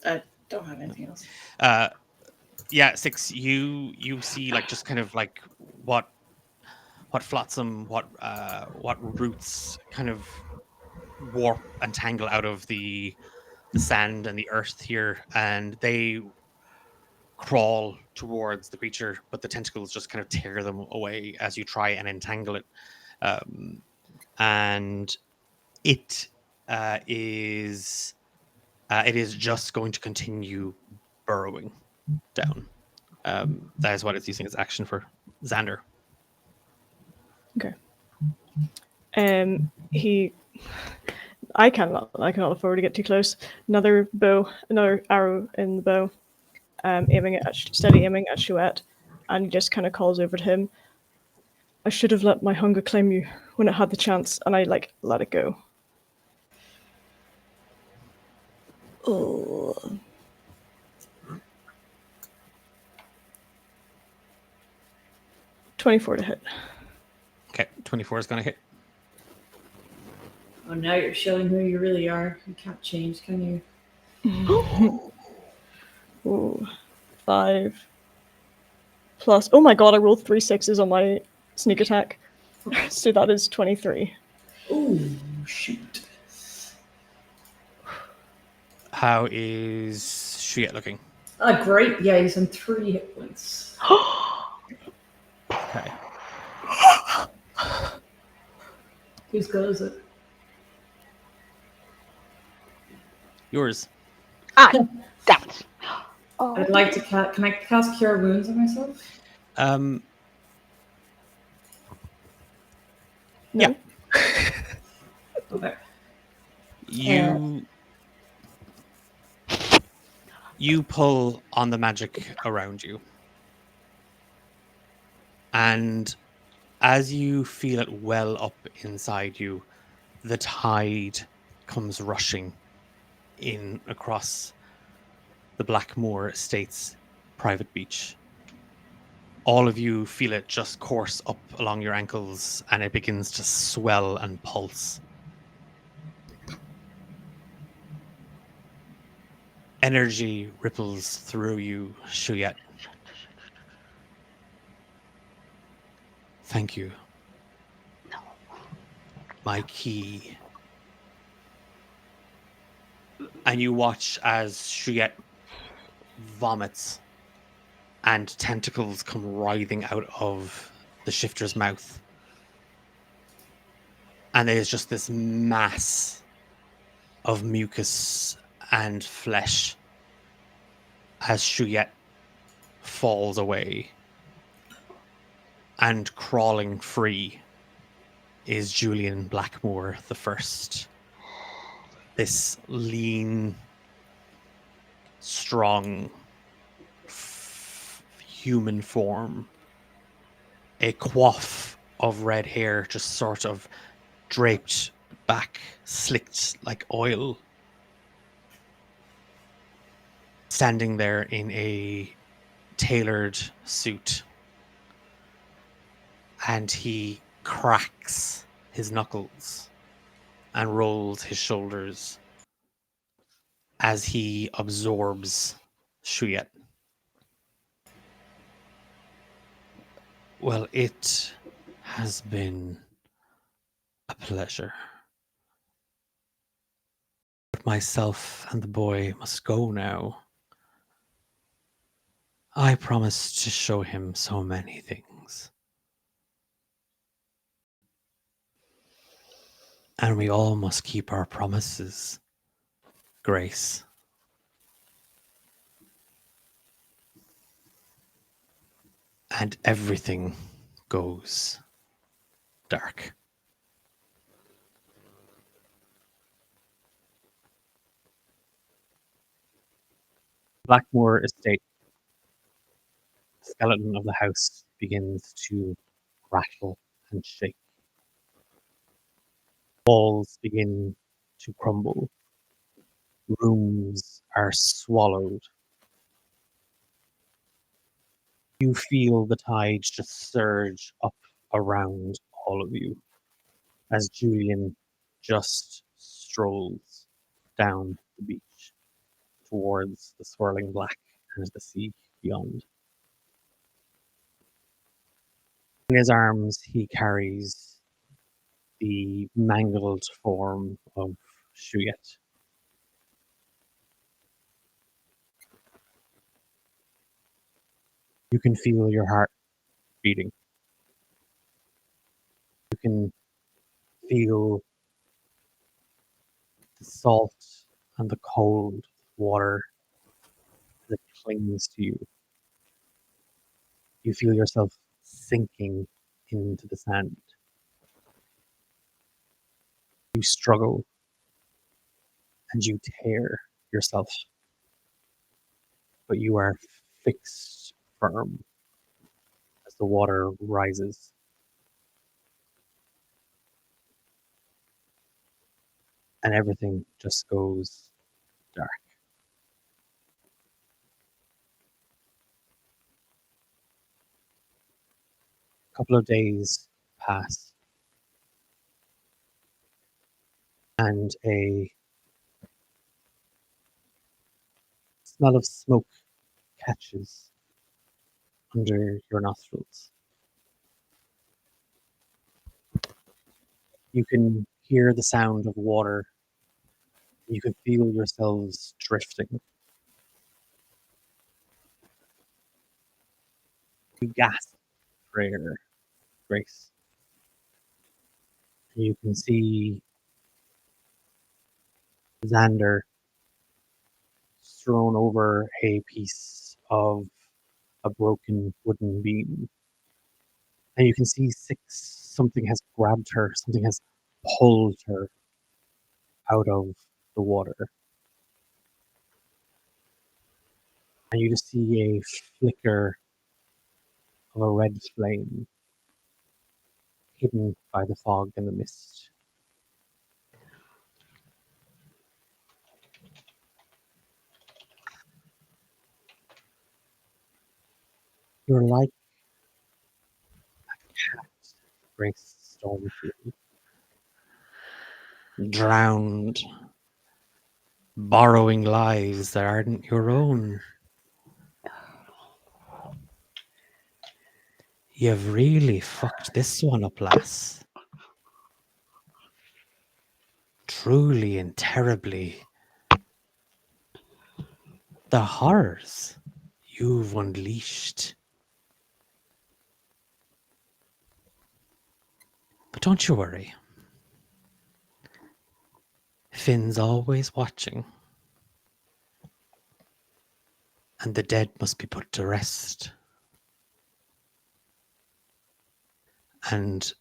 I don't have anything else. Yeah, 6. You see like just kind of like what flotsam, what roots kind of warp and tangle out of the sand and the earth here, and they crawl towards the creature, but the tentacles just kind of tear them away as you try and entangle it. And it is just going to continue burrowing down. That is what it's using its action for. Xander. Okay. I cannot afford to get too close. Another arrow in the bow, steady aiming at Chouette, and he just kind of calls over to him. I should have let my hunger claim you when it had the chance, and I let it go. Oh. $24 to hit. Okay, 24 is going to hit. Oh, now you're showing who you really are. You can't change, can you? Ooh, 5 plus. Oh my god! I rolled 3 6s on my sneak attack, so that is 23. Oh, shoot. How is Shiet looking? Great. Yeah, he's on 3 hit points. Okay. Whose go is it? Yours. Damn it. Oh. I'd like to can I cast Cure Wounds on myself? No? Yeah. Okay. You pull on the magic around you. And as you feel it well up inside you, the tide comes rushing in across the Blackmoor Estates private beach. All of you feel it just course up along your ankles, and it begins to swell and pulse. Energy ripples through you, Shuyet. Thank you. No. My key. And you watch as Shuyet vomits and tentacles come writhing out of the shifter's mouth. And there's just this mass of mucus and flesh as Shuyet falls away. And crawling free is Julian Blackmoor the First. This lean, strong, human form. A coif of red hair just sort of draped back, slicked like oil. Standing there in a tailored suit. And he cracks his knuckles and rolls his shoulders as he absorbs Shuyet. Well, it has been a pleasure. But myself and the boy must go now. I promised to show him so many things. And we all must keep our promises, Grace. And everything goes dark. Blackmoor Estate. The skeleton of the house begins to rattle and shake. Walls begin to crumble. Rooms are swallowed. You feel the tides just surge up around all of you as Julian just strolls down the beach towards the swirling black and the sea beyond. In his arms, he carries the mangled form of Shuyet. You can feel your heart beating. You can feel the salt and the cold water that clings to you. You feel yourself sinking into the sand. You struggle and you tear yourself, but you are fixed firm as the water rises. And everything just goes dark. A couple of days pass, and a smell of smoke catches under your nostrils. You can hear the sound of water. You can feel yourselves drifting. You gasp for air, Grace. You can see Xander thrown over a piece of a broken wooden beam. And you can see something has grabbed her, something has pulled her out of the water. And you just see a flicker of a red flame hidden by the fog and the mist. You're like a cat, Grace Stormfield, drowned, borrowing lives that aren't your own. You've really fucked this one up, lass. Truly and terribly. The horrors you've unleashed. But don't you worry. Finn's always watching. And the dead must be put to rest. And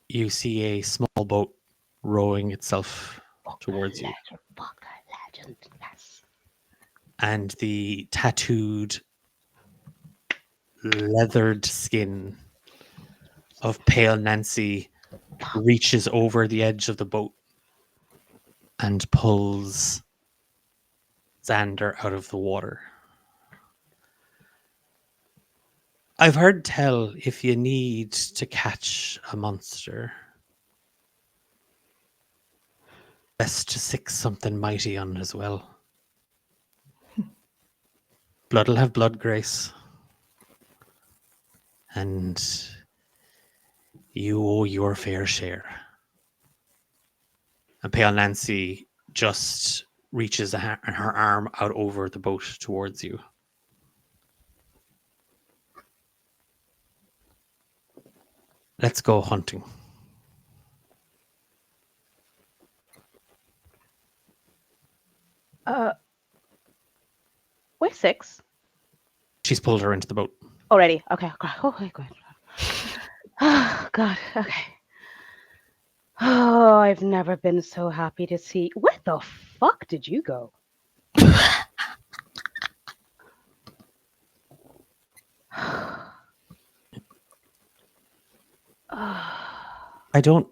you see a small boat rowing itself towards you. Legend, yes. And the tattooed, leathered skin of pale Nancy reaches over the edge of the boat and pulls Xander out of the water. I've heard tell if you need to catch a monster, best to sick something mighty on as well. Blood'll have blood, Grace. And you owe your fair share. And Pale Nancy just reaches her arm out over the boat towards you. Let's go hunting. We're 6 She's pulled her into the boat. already. Okay. Okay, good. Oh, God. Okay. Oh, I've never been so happy to see. Where the fuck did you go? I don't.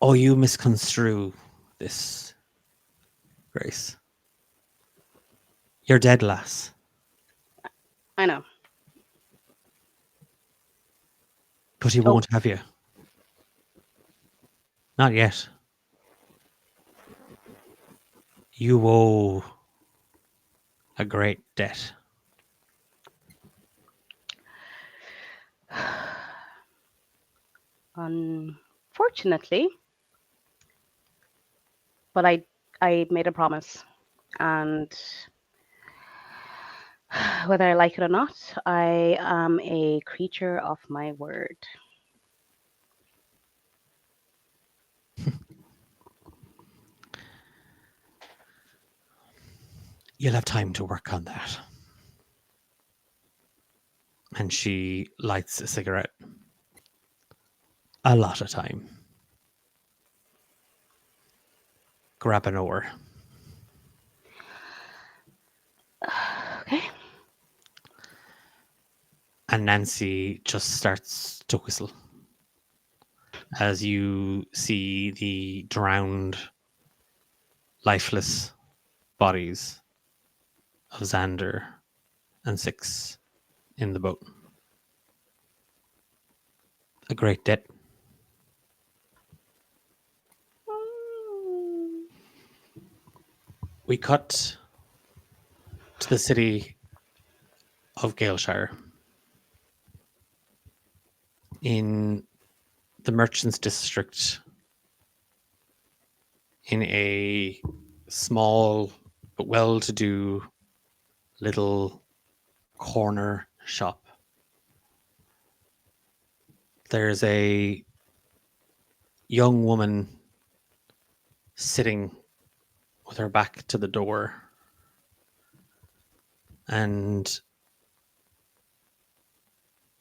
Oh, you misconstrue this, Grace. You're dead, lass. I know. But he won't have you. Not yet. You owe a great debt. Unfortunately, but I made a promise, and whether I like it or not, I am a creature of my word. You'll have time to work on that. And she lights a cigarette. A lot of time. Grab an oar. Okay. And Nancy just starts to whistle as you see the drowned, lifeless bodies of Xander and Six in the boat. A great debt. We cut to the city of Galeshire. In the merchants district, in a small but well-to-do little corner shop, there's a young woman sitting with her back to the door, and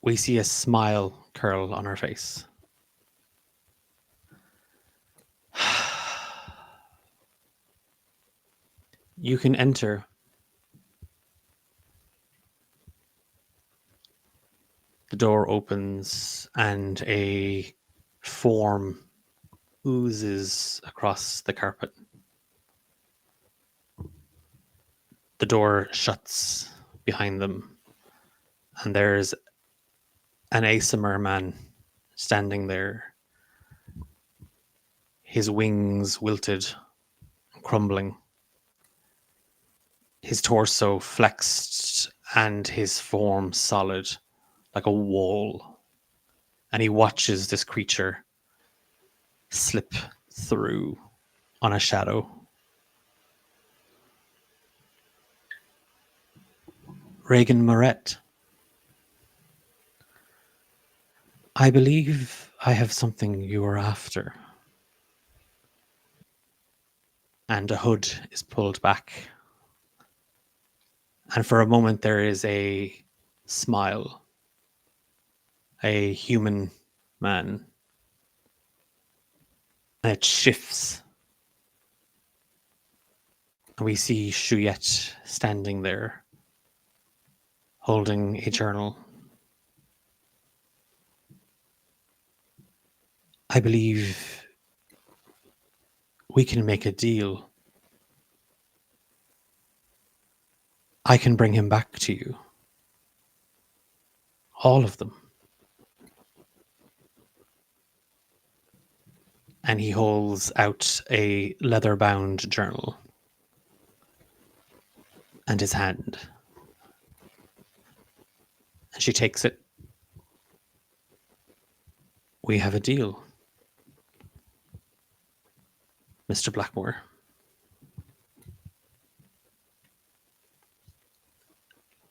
we see a smile curl on her face. You can enter. The door opens and a form oozes across the carpet. The door shuts behind them, and there's an Asimir man standing there, his wings wilted and crumbling, his torso flexed and his form solid like a wall. And he watches this creature slip through on a shadow. Reagan Moret. I believe I have something you are after. And a hood is pulled back. And for a moment there is a smile. A human man. And it shifts. And we see Shuyet standing there, holding a journal. I believe we can make a deal. I can bring him back to you. All of them. And he holds out a leather-bound journal and his hand. And she takes it. We have a deal. Mr. Blackmore.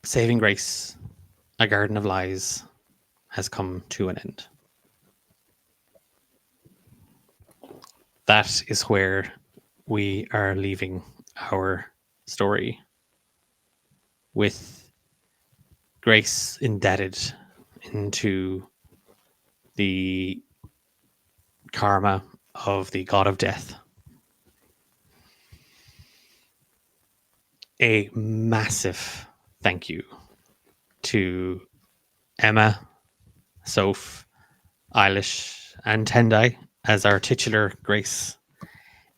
Saving Grace, A Garden of Lies, has come to an end. That is where we are leaving our story, with Grace indebted into the karma of the god of death. A massive thank you to Emma, Soph, Eilish, and Tendai as our titular Grace.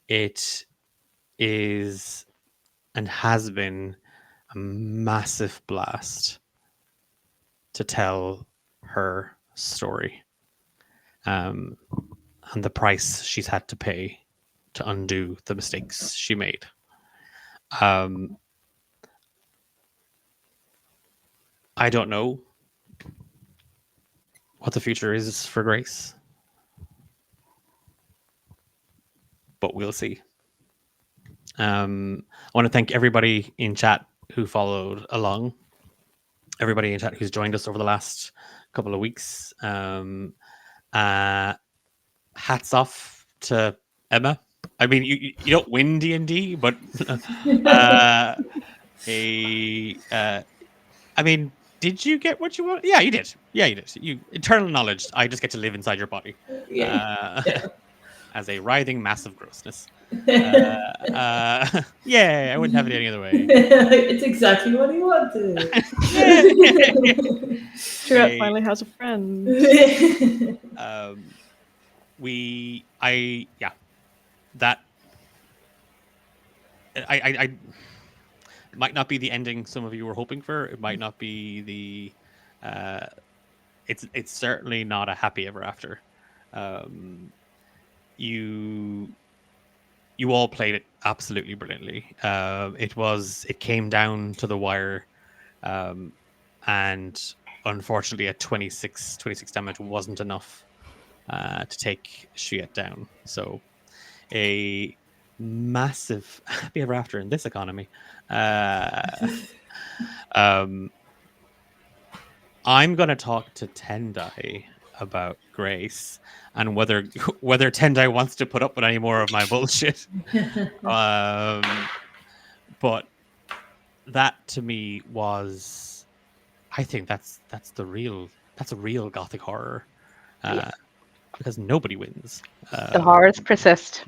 It is and has been a massive blast to tell her story, and the price she's had to pay to undo the mistakes she made. I don't know what the future is for Grace, but we'll see. I want to thank everybody in chat who followed along, everybody in chat who's joined us over the last couple of weeks. Hats off to Emma. I mean, you don't win D&D, but I mean, did you get what you want? Yeah, you did. Yeah, you did. You eternal knowledge. I just get to live inside your body. Yeah. As a writhing mass of grossness. Yeah, I wouldn't have it any other way. It's exactly what he wanted. Stuart finally has a friend. That I it might not be the ending some of you were hoping for. It might not be the it's certainly not a happy ever after. You all played it absolutely brilliantly. It came down to the wire, and unfortunately at 26 damage wasn't enough to take Shiet down. So a massive happy ever after in this economy. I'm going to talk to Tendai about Grace and whether Tendai wants to put up with any more of my bullshit. But that to me was, I think that's a real gothic horror, because nobody wins. The horrors persist.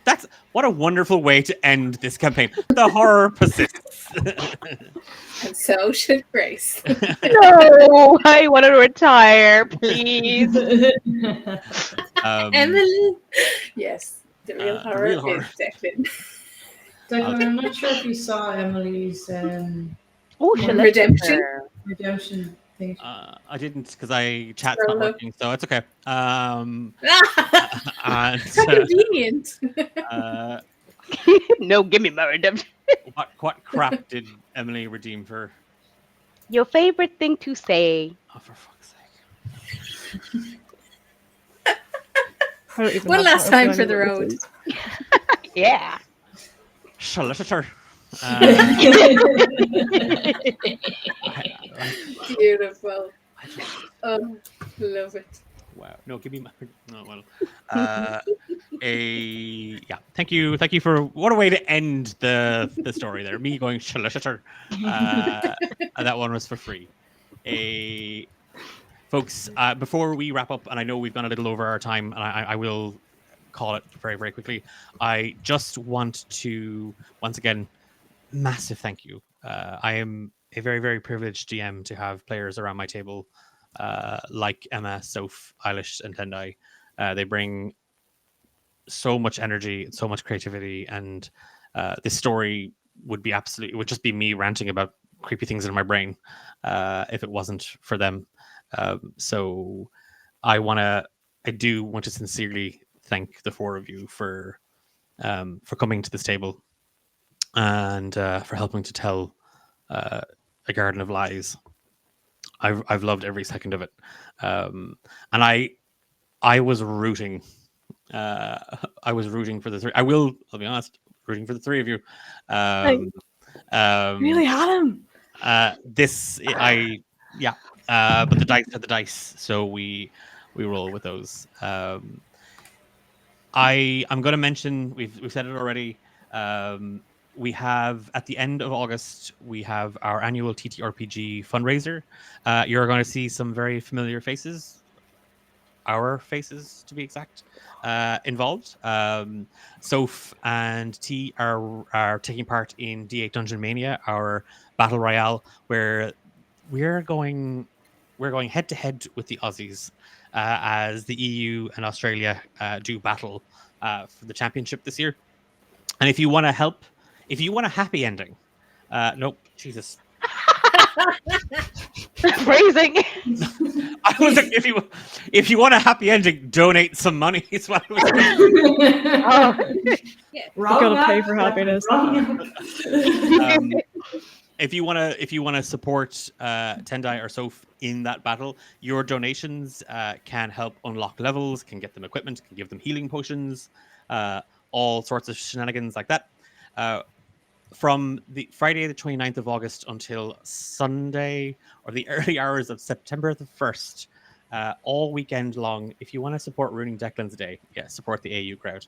That's what a wonderful way to end this campaign. The horror persists. And so should Grace. No, I want to retire, please. Emily. Yes, the real the horror real horror. is Declan. Declan, I'm not sure if you saw Emily's Oh, redemption thing. I didn't, because chat's not Scroll up. working, so it's okay. And, How convenient. No, give me my redemption. what crap did Emily redeem for? Your favorite thing to say. Oh, for fuck's sake! I don't even One have last that time open for the anymore, road. please. Yeah. Solicitor. Beautiful. Oh, love it. Wow. No, give me my. Oh, well. Thank you for what a way to end the story there. Me going solicitor. And that one was for free. Folks, before we wrap up, and I know we've gone a little over our time, and I will call it very, very quickly. I just want to once again, massive thank you. I am a very, very privileged GM to have players around my table like Emma, Soph, Eilish, and Tendai. They bring so much energy, so much creativity, and this story would just be me ranting about creepy things in my brain if it wasn't for them. So I do want to sincerely thank the four of you for coming to this table and for helping to tell A Garden of Lies. I've loved every second of it, and I was rooting I was rooting for the three. I'll be honest, rooting for the three of you. Really had him. But the dice are the dice, so we roll with those. I'm going to mention we've said it already. We have at the end of August we have our annual TTRPG fundraiser. You're going to see some very familiar faces, our faces to be exact, involved. Soph and T are taking part in D8 Dungeon Mania, our battle royale, where we're going head to head with the Aussies as the EU and Australia do battle for the championship this year. And if you want to help, if you want a happy ending, nope, Jesus. Phrasing. I was like, if you want a happy ending, donate some money. Is what I was saying. Oh, Wrong gotta app, pay for happiness. wrong app. If you want to support Tendai or Soph in that battle, your donations can help unlock levels, can get them equipment, can give them healing potions, all sorts of shenanigans like that. From the Friday the 29th of August until Sunday or the early hours of September the 1st, all weekend long, if you want to support Ruining Declan's Day, support the AU crowd.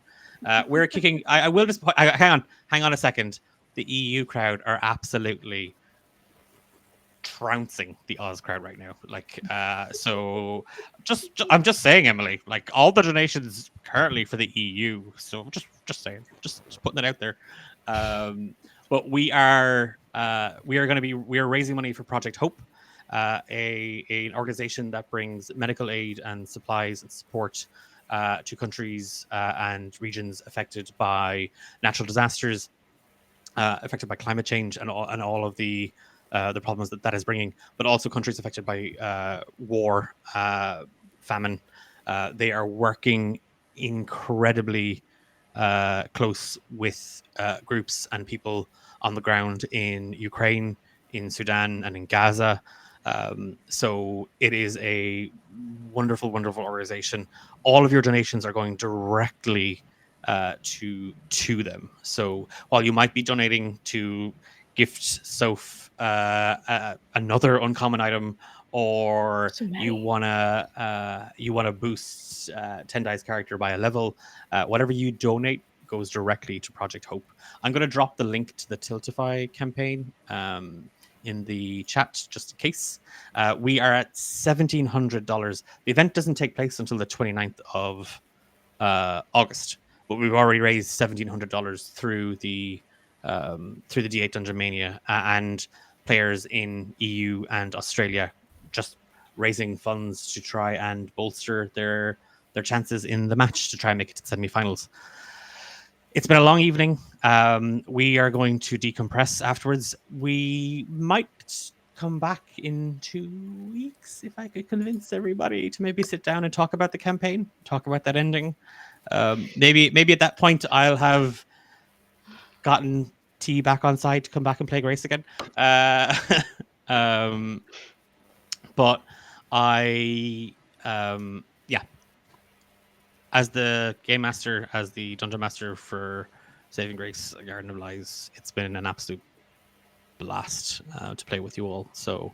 We're kicking. I will just hang on a second. The EU crowd are absolutely trouncing the Oz crowd right now. Like, so I'm just saying, Emily, like all the donations currently for the EU. So just saying, just putting it out there. But we are raising money for Project Hope, an organization that brings medical aid and supplies and support to countries and regions affected by natural disasters, affected by climate change, and all of the problems that is bringing, but also countries affected by war, famine. They are working incredibly close with groups and people on the ground in Ukraine, in Sudan, and in Gaza. So it is a wonderful, wonderful organization. All of your donations are going directly to them. So while you might be donating to gift Soph another uncommon item, or So many. you wanna boost Tendai's character by a level, whatever you donate goes directly to Project Hope. I'm going to drop the link to the Tiltify campaign in the chat just in case. We are at $1,700. The event doesn't take place until the 29th of August, but we've already raised $1,700 through the D8 Dungeon Mania and players in EU and Australia just raising funds to try and bolster their chances in the match to try and make it to semi-finals. It's been a long evening. We are going to decompress afterwards. We might come back in 2 weeks if I could convince everybody to maybe sit down and talk about the campaign, talk about that ending. Maybe at that point I'll have gotten T back on side to come back and play Grace again. But as the game master, as the dungeon master for Saving Grace Garden of Lies, it's been an absolute blast to play with you all. So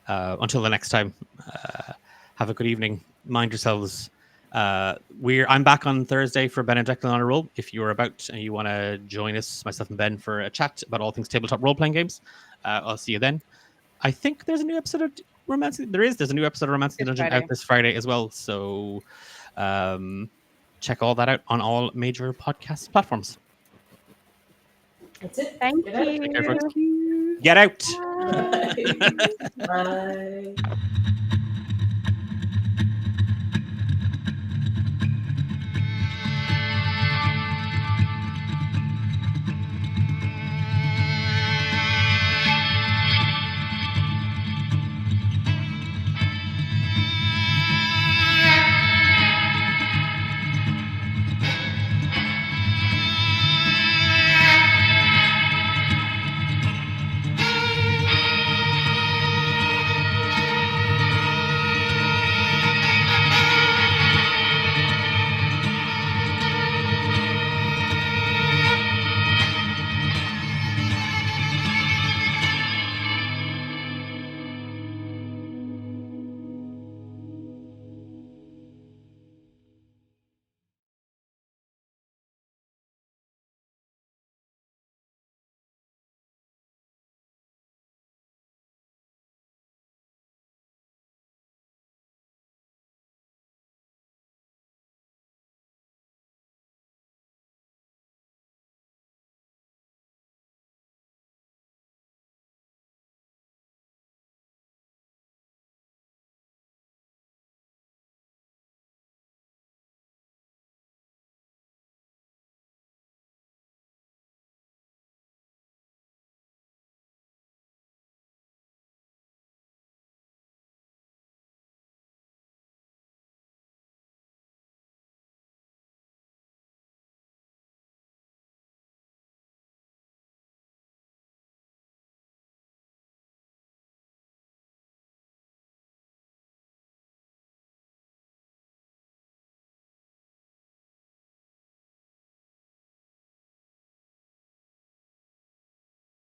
until the next time, have a good evening. Mind yourselves. I'm back on Thursday for Ben and Declan on a roll. If you're about and you want to join us, myself and Ben, for a chat about all things tabletop role-playing games, I'll see you then. I think there's a new episode of Romance. There's a new episode of Romance in the Dungeon out this Friday as well. So check all that out on all major podcast platforms. That's it. thank Get out. you. Get out. Bye. Bye.